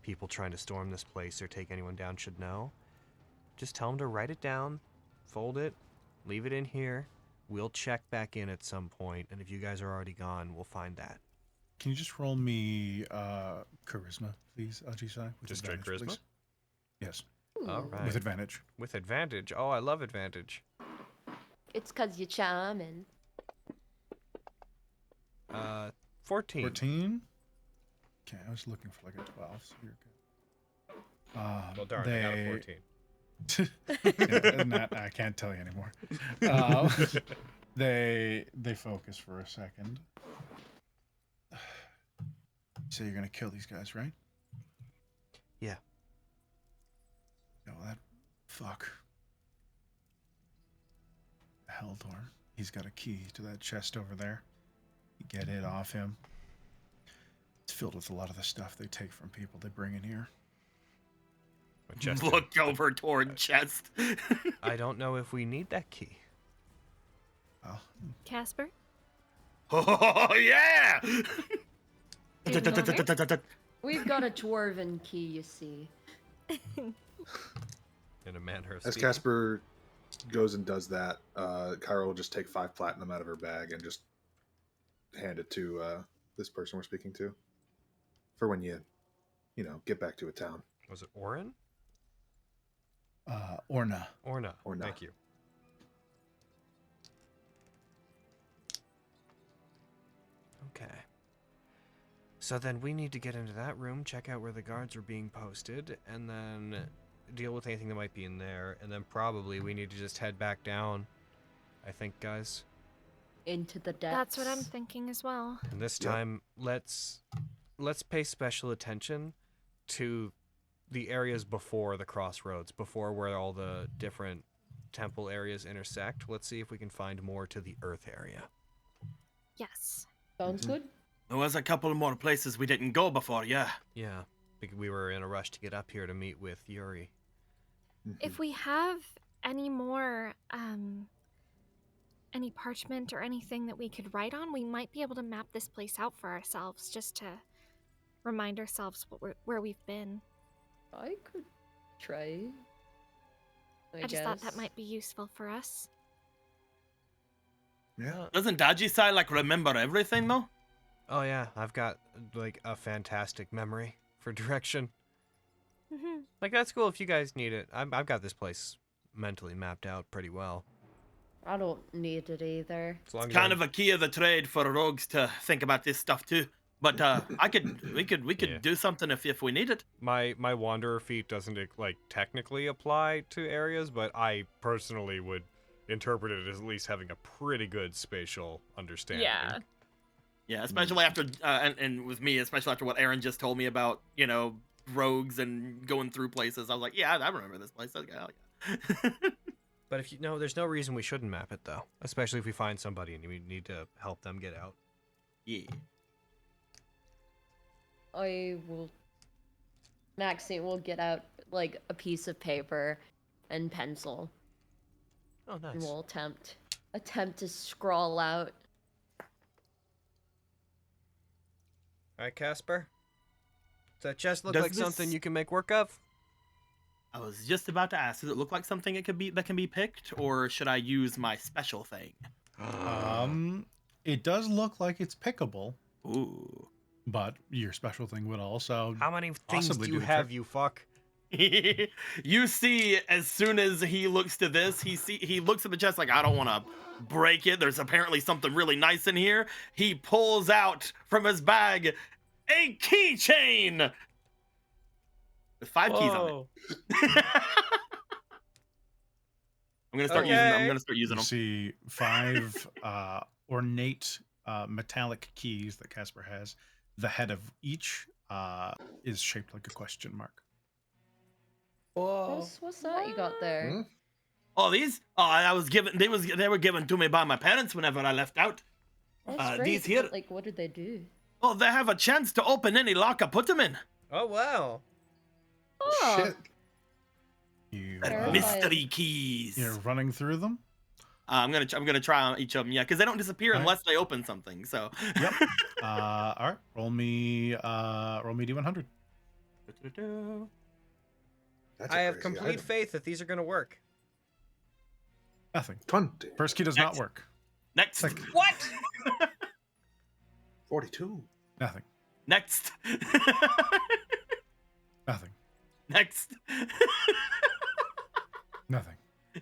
people trying to storm this place or take anyone down should know, just tell them to write it down, fold it, leave it in here. We'll check back in at some point, and if you guys are already gone, we'll find that. Can you just roll me charisma, please, Ajisai? Just straight charisma? Please. Yes. All right. With advantage. With advantage. Oh, I love advantage. It's because you're charming. 14. 14? Okay, I was looking for like a 12, so you're good. Well, darn, I got a 14. I can't tell you anymore. They focus for a second. So you're gonna kill these guys, right? Yeah. No, that fuck. Haldor. He's got a key to that chest over there. You get it off him. It's filled with a lot of the stuff they take from people they bring in here. Look over toward chest. I don't know if we need that key. Oh. Casper? Oh, yeah! We've got a dwarven key, you see. In a manner of As speaking. Casper goes and does that, Kyra will just take 5 platinum out of her bag and just hand it to this person we're speaking to. For when you get back to a town. Was it Orin? Orna. Orna. Orna. Thank you. Okay. So then we need to get into that room, check out where the guards are being posted, and then deal with anything that might be in there, and then probably we need to just head back down, I think, guys. Into the depths. That's what I'm thinking as well. And this time, let's pay special attention to the areas before the crossroads, before where all the different temple areas intersect. Let's see if we can find more to the earth area. Yes. Sounds good. There was a couple more places we didn't go before, yeah. Yeah, we were in a rush to get up here to meet with Yuri. If we have any more, any parchment or anything that we could write on, we might be able to map this place out for ourselves, just to remind ourselves where we've been. I could try. I just thought that might be useful for us. Yeah. Doesn't Dajisai, like, remember everything, though? Oh yeah, I've got, like, a fantastic memory for direction. Like, that's cool if you guys need it. I've got this place mentally mapped out pretty well. I don't need it either. It's kind of a key of the trade for rogues to think about this stuff too. But we could do something if we need it. My wanderer feat doesn't, like, technically apply to areas, but I personally would interpret it as at least having a pretty good spatial understanding. Yeah. Yeah, especially after and with me, especially after what Aaron just told me about, rogues and going through places. I was like, yeah, I remember this place. Okay, yeah. But if there's no reason we shouldn't map it though, especially if we find somebody and we need to help them get out. Yeah. Maxine will get out, like, a piece of paper and pencil. Oh, nice. And we'll attempt to scrawl out. All right, Casper. Does that chest look Does like something this- you can make work of? I was just about to ask, does it look like something that can be picked, or should I use my special thing? It does look like it's pickable. Ooh. But your special thing would also. How many things possibly do you the have, trick. you fuck? You see, as soon as he looks to this, he looks at the chest like, I don't want to break it. There's apparently something really nice in here. He pulls out from his bag a keychain with 5 keys on it. I'm gonna start using them. You see 5 ornate metallic keys that Casper has. The head of each is shaped like a question mark. Whoa. What's that you got there? Hmm? Oh, these? Oh, they were given to me by my parents whenever I left out. That's great, These here. but, like, what did they do? Oh, they have a chance to open any lock I put them in. Oh, wow. Oh. Shit. You mystery keys. You're running through them. I'm gonna try on each of them. Yeah, because they don't disappear unless I open something. So. Yep. All right. Roll me D100. I have complete faith that these are gonna work. Nothing. 20. First key does not work. Next. What? 42. Nothing. Next. Nothing. Next. Nothing.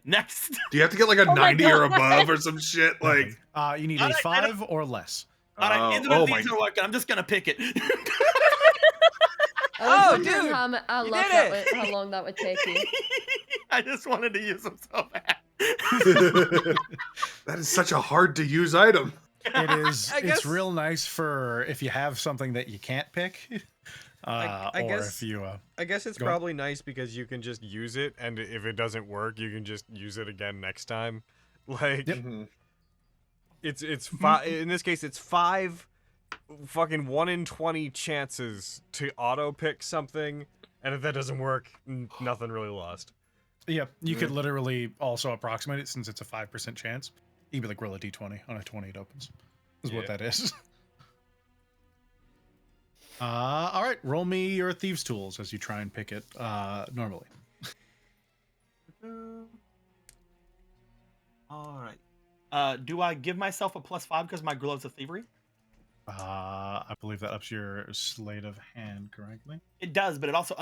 Next. Do you have to get like a 90 or above or some shit? Nothing. Like, you need a 5 or less. All right, either of these are working. I'm just gonna pick it. I was wondering how long that would take you. I just wanted to use them so bad. That is such a hard to use item. It is. It's real nice for if you have something that you can't pick. I guess it's go probably nice because you can just use it, and if it doesn't work, you can just use it again next time. Like, it's five. In this case, it's 5 fucking 1 in 20 chances to auto pick something, and if that doesn't work, nothing really lost. Yeah, you could literally also approximate it since it's a 5% chance. You can be like roll a d20 on a 20 it opens. Is what that is. All right, roll me your thieves' tools as you try and pick it normally. All right. Do I give myself a +5 because my gloves of thievery? I believe that ups your sleight of hand correctly. It does, but it also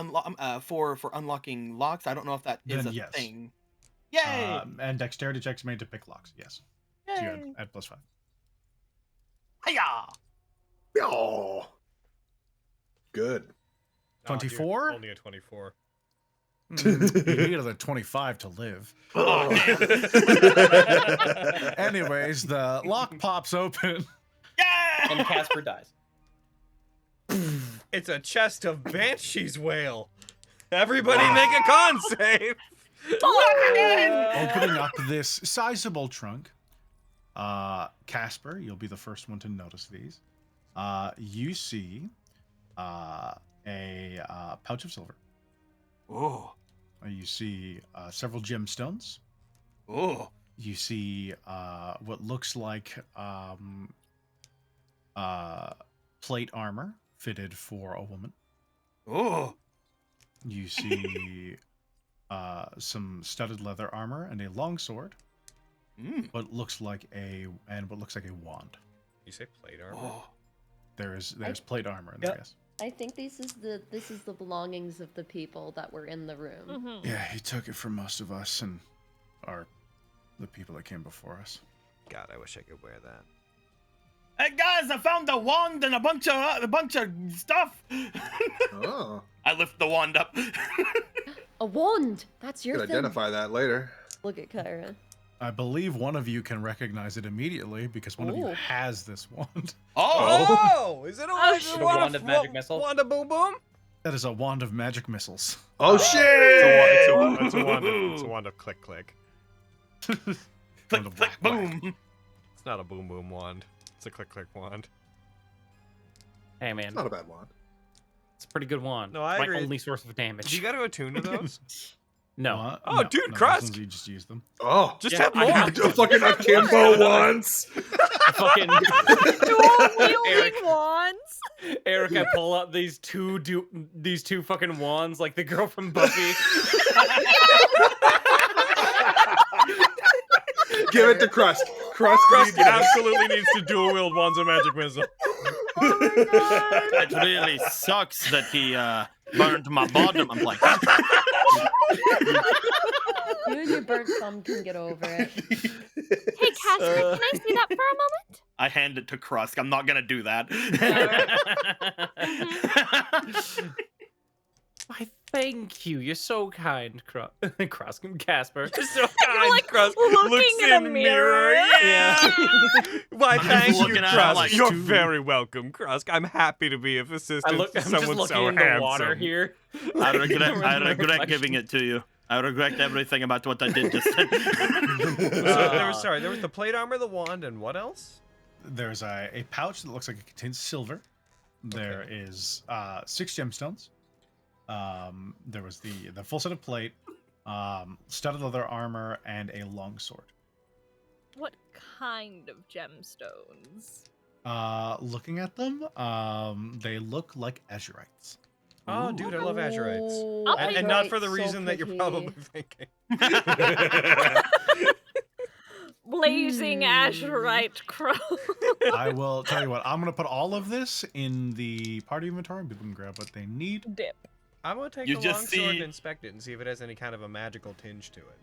for unlocking locks. I don't know if that is a thing. Yay! And dexterity checks made to pick locks. Yes. Yay. So you add +5. Hiya! Oh. Good. 24? Only a 24. You need a 25 to live. Oh. Anyways, the lock pops open. Yeah! And Casper dies. It's a chest of Banshee's whale. Everybody make a con save. Opening up this sizable trunk. Casper, you'll be the first one to notice these. You see a pouch of silver. Oh. You see several gemstones. Oh. You see what looks like plate armor fitted for a woman. Oh. You see some studded leather armor and a longsword. What looks like a wand. You say plate armor? Oh. There's plate armor in there, yes. I think this is the belongings of the people that were in the room. Yeah, he took it from most of us and the people that came before us. God, I wish I could wear that. Hey guys, I found a wand and a bunch of stuff. Oh. I lift the wand up. A wand. That's your You can thing. identify that later. Look at Kyra. I believe one of you can recognize it immediately because one of you has this wand. Oh! Is it a wand of magic missile? Wand of boom boom? That is a wand of magic missiles. Oh shit! It's a wand of click click. Click click boom. It's not a boom boom wand. It's a click click wand. Hey man, It's not a bad wand. it's a pretty good wand. No, I My agree. only source of damage. Do you got to attune to those? No. Oh, dude, Crust! those You just use them. Oh. Just Yeah, have I more. have A fucking akimbo once. Fucking Wielding wands. Eric, I pull out these two fucking wands like the girl from Buffy. Give it to Crust. Crust Absolutely needs to dual wield wands of magic missile. It really sucks that he burned my bottom. I'm like, You and your burnt thumb can get over it. Hey, Casper, can I see that for a moment? I hand it to Krusk. I'm not gonna do that. Why, thank you. You're so kind, Krusk and Casper. You're so kind, like Krusk. looking Looks in a mirror. Yeah. Why, thank you, looking at Krusk. it like You're two- very welcome, Krusk. I'm happy to be of assistance I'm to just someone looking so in the handsome. water here. I regret Reflection. giving it to you. I regret everything about what I did just then. There was the plate armor, the wand, and what else? There's a pouch that looks like it contains silver. There is 6 gemstones. There was the full set of plate, studded leather armor, and a longsword. What kind of gemstones? Looking at them, they look like azurites. Oh, dude, I love azurites. Ooh, And not for the azurite's so reason that you're pretty. probably thinking. Blazing azurite crow. I will tell you what, I'm going to put all of this in the party inventory, and people can grab what they need. Dip. I'm gonna take You the just longsword see- and inspect it and see if it has any kind of a magical tinge to it.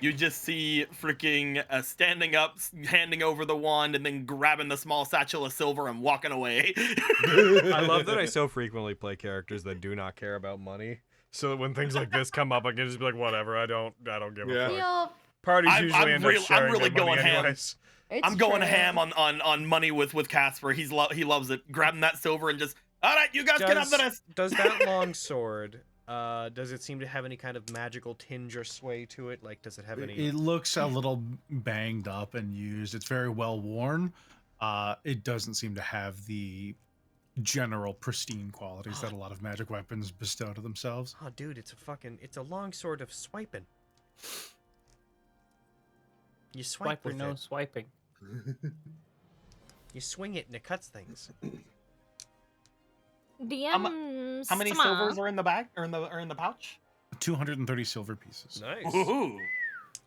You just see freaking standing up, handing over the wand, and then grabbing the small satchel of silver and walking away. I love that I so frequently play characters that do not care about money. So that when things like this come up, I can just be like, whatever, I don't give a fuck. Yo, Parties I'm usually end up sharing really their money going ham. anyways. it's I'm going true. ham on money with Casper. He loves it. Grabbing that silver and just, all right, you guys can have the rest. Does that longsword, does it seem to have any kind of magical tinge or sway to it? Like, does it have any... It looks a little banged up and used. It's very well worn. It doesn't seem to have the general pristine qualities that a lot of magic weapons bestow to themselves. Oh, dude, it's a longsword of swiping. You swipe Swiper, with no it. swiping. You swing it and it cuts things. DMs. How many silvers are in the bag or in the pouch? 230 silver pieces. Nice. Ooh,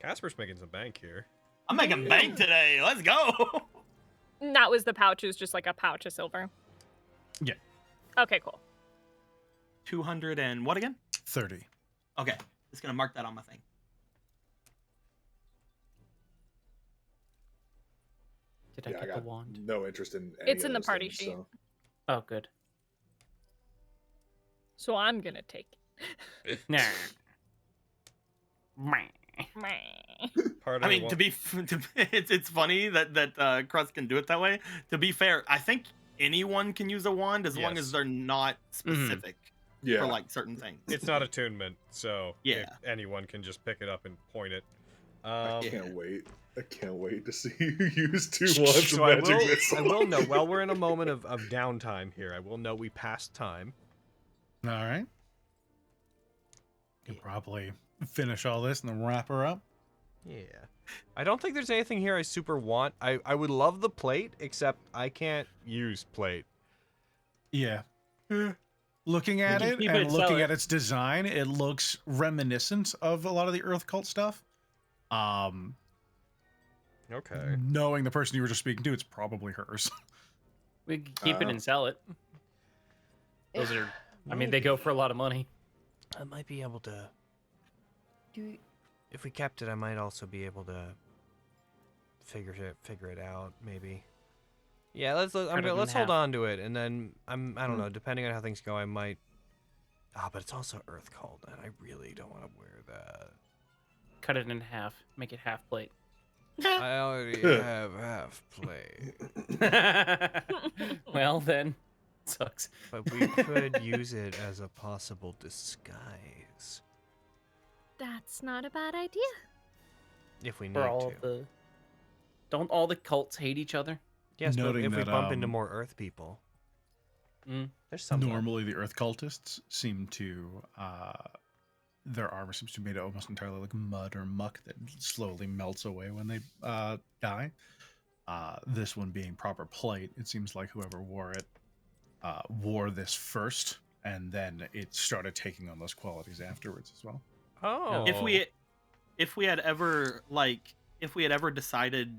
Casper's making some bank here. I'm making bank today. Let's go. That was the pouch. It was just like a pouch of silver. Yeah. Okay, cool. 200 and what again? 30. Okay, just gonna mark that on my thing. Did I Yeah, get I the got wand? no interest in any It's of in the those party things, sheet. so. Oh, good. So I'm gonna take Nah. it. Part I of mean, the to be, it's funny that Crust can do it that way. To be fair, I think anyone can use a wand as long Yes. as they're not specific Yeah. for like certain things. It's not attunement, so Yeah. if anyone can just pick it up and point it. I Yeah. can't wait. I can't wait to see you use 2 wands of So I magic will, missile. I will note, while we're in a moment of downtime here, I will note we passed time. All right. You can probably finish all this and then wrap her up. Yeah. I don't think there's anything here I super want. I would love the plate, except I can't use plate. Yeah. Looking at can it keep and it, sell looking it. at its design, it looks reminiscent of a lot of the Earth Cult stuff. Okay. Knowing the person you were just speaking to, it's probably hers. We can keep it and sell it. Those are, I mean, they go for a lot of money. I might be able to... Do If we kept it, I might also be able to figure it out, maybe. Yeah, let's Cut it in hold half. on to it, and then I don't know, depending on how things go, I might. Ah, but it's also Earth Cult, and I really don't want to wear that. Cut it in half. Make it half plate. I already have half plate, Well, then. Sucks. but we could use it as a possible disguise That's not a bad idea. if we need For all to. of the... Don't all the cults hate each other? Yes, but Noting if we that, bump into um, more Earth people, Mm. there's some. Normally, the Earth Cultists seem to, their armor seems to be made almost entirely like mud or muck that slowly melts away when they die. This one being proper plate, it seems like whoever wore it wore this first, and then it started taking on those qualities afterwards as well. Oh. If we had ever decided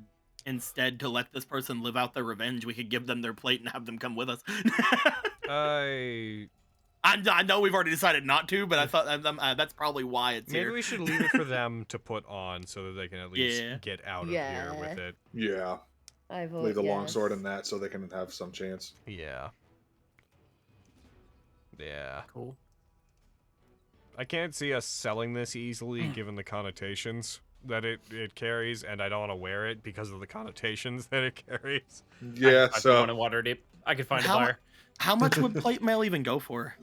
instead to let this person live out their revenge, we could give them their plate and have them come with us. I know we've already decided not to, but I thought that's probably why it's maybe here. we should leave it for them to put on so that they can at least Yeah. get out of here with Yeah. it. Yeah. I vote Leave the yes. longsword in that so they can have some chance. Yeah. Yeah. Cool. I can't see us selling this easily given the connotations that it carries, and I don't want to wear it because of the connotations that it carries. Yeah, I so want to water dip. I could find a How mu- buyer. How much would plate mail even go for?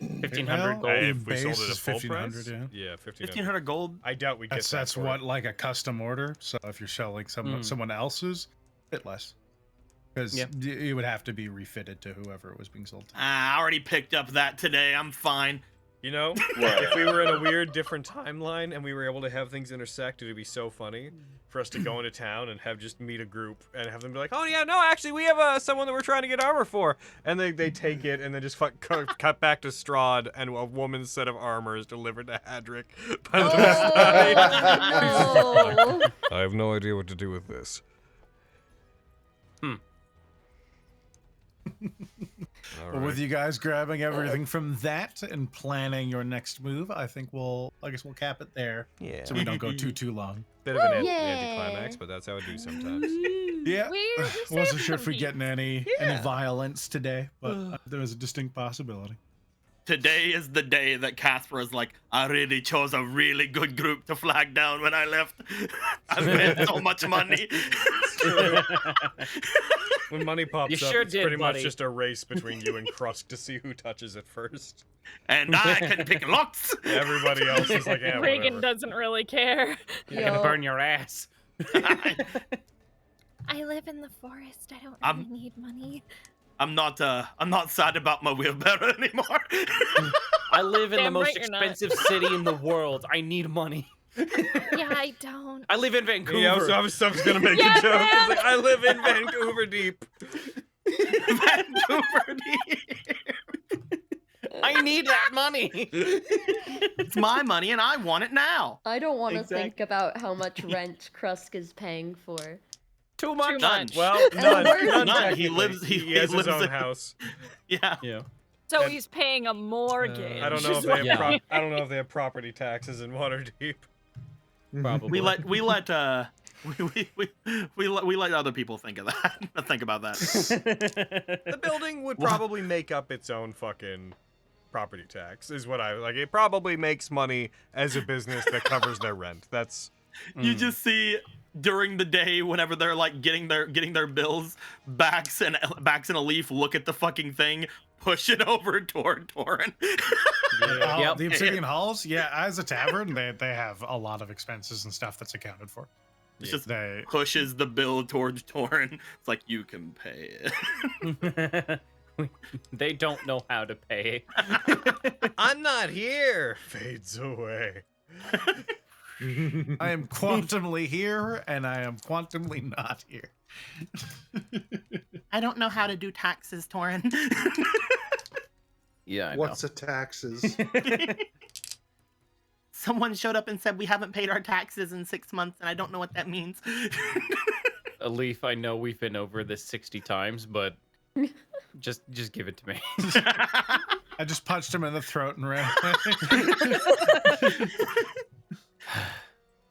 1,500 Well, gold. If we sold base it at is full 1,500, price? yeah. Yeah, 1,500. 1,500 gold. I doubt we get that That's for what it. like a custom order. So if you're selling someone else's, a bit less, because Yeah. it would have to be refitted to whoever it was being sold to. I already picked up that today. I'm fine. You know, if we were in a weird, different timeline and we were able to have things intersect, it'd be so funny for us to go into town and have just meet a group and have them be like, "Oh yeah, no, actually, we have someone that we're trying to get armor for," and they take it and then just cut back to Strahd, and a woman's set of armor is delivered to Hadrick by the side. No. I have no idea what to do with this. Well, with you guys grabbing everything from that and planning your next move, I guess we'll cap it there. Yeah. So we don't go too long. Bit of an anticlimax, but that's how I do sometimes. Yeah. We Wasn't saved sure if some we're getting any violence today, but there was a distinct possibility. Today is the day that Casper is like, I really chose a really good group to flag down when I left. I spent so much money. When money pops You up, sure it's did, pretty much buddy. just a race between you and Krusk to see who touches it first. And I can pick locks. Everybody else is like, yeah, Reagan whatever. doesn't really care. You're gonna burn your ass. I live in the forest. I don't really need money. I'm not sad about my wheelbarrow anymore. I live in the Damn most right you're not. expensive city in the world. I need money. Yeah, I don't. I live in Vancouver. Yeah, I was gonna make Yeah, a joke. man. It's like, I live in Vancouver Deep. Vancouver. I need that money. It's my money and I want it now. I don't want to Exactly. think about how much rent Krusk is paying for. Too much. None. Well, none. None. None. He technically. lives- he has lives his own in- house. Yeah. Yeah. So And- he's paying a mortgage. I don't know if is they what- have I don't know if they have property taxes in Waterdeep. Probably. We let we let other people think of that. Think about that. The building would probably make up its own fucking property tax, is what I like. It probably makes money as a business that covers their rent. That's You just see during the day whenever they're like getting their bills, Bax and a Leaf look at the fucking thing, push it over toward Torin. Yep. The Obsidian Halls, as a tavern, they have a lot of expenses and stuff that's accounted for. It's just They pushes the bill towards Torin. It's like, you can pay it. They don't know how to pay. I'm not here. Fades away. I am quantumly here, and I am quantumly not here. I don't know how to do taxes, Torin. Yeah, I What's a taxes? Someone showed up and said we haven't paid our taxes in 6 months, and I don't know what that means. know. Leaf, I know we've been over this 60 times, but just give it to me. I just punched him in the throat and ran.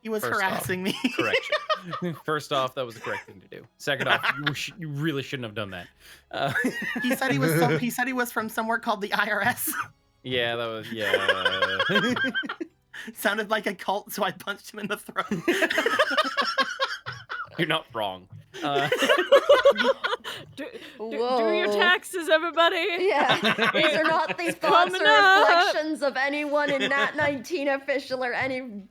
He was First harassing me. Correction. First off, that was the correct thing to do. Second off, you really shouldn't have done that. He said he was from somewhere called the IRS. Yeah, that was Sounded like a cult, so I punched him in the throat. You're not wrong. do Whoa. your taxes, everybody. Yeah, these are not the thoughts or Coming up. reflections of anyone in Nat19 official or any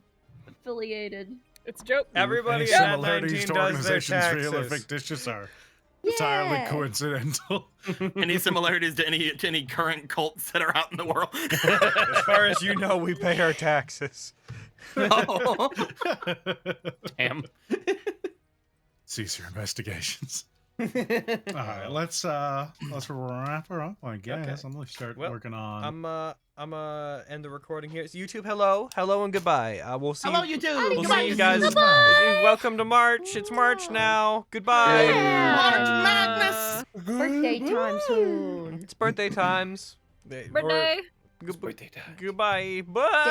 affiliated. It's a joke. Everybody Any at similarities to Nat19 does their organizations, real or taxes. fictitious, are entirely Yeah. coincidental. Any similarities to any current cults that are out in the world? As far as you know, we pay our taxes. No. Damn. Cease your investigations. All right, let's wrap her up, I guess. Okay. I'm gonna start Well, working on. I'm end the recording here. So YouTube, hello and goodbye. We'll see. Hello, you do. We'll see you guys. Welcome to March. It's March now. Goodbye. March Madness. Birthday time soon. It's birthday times. Birthday. Goodbye. Bye.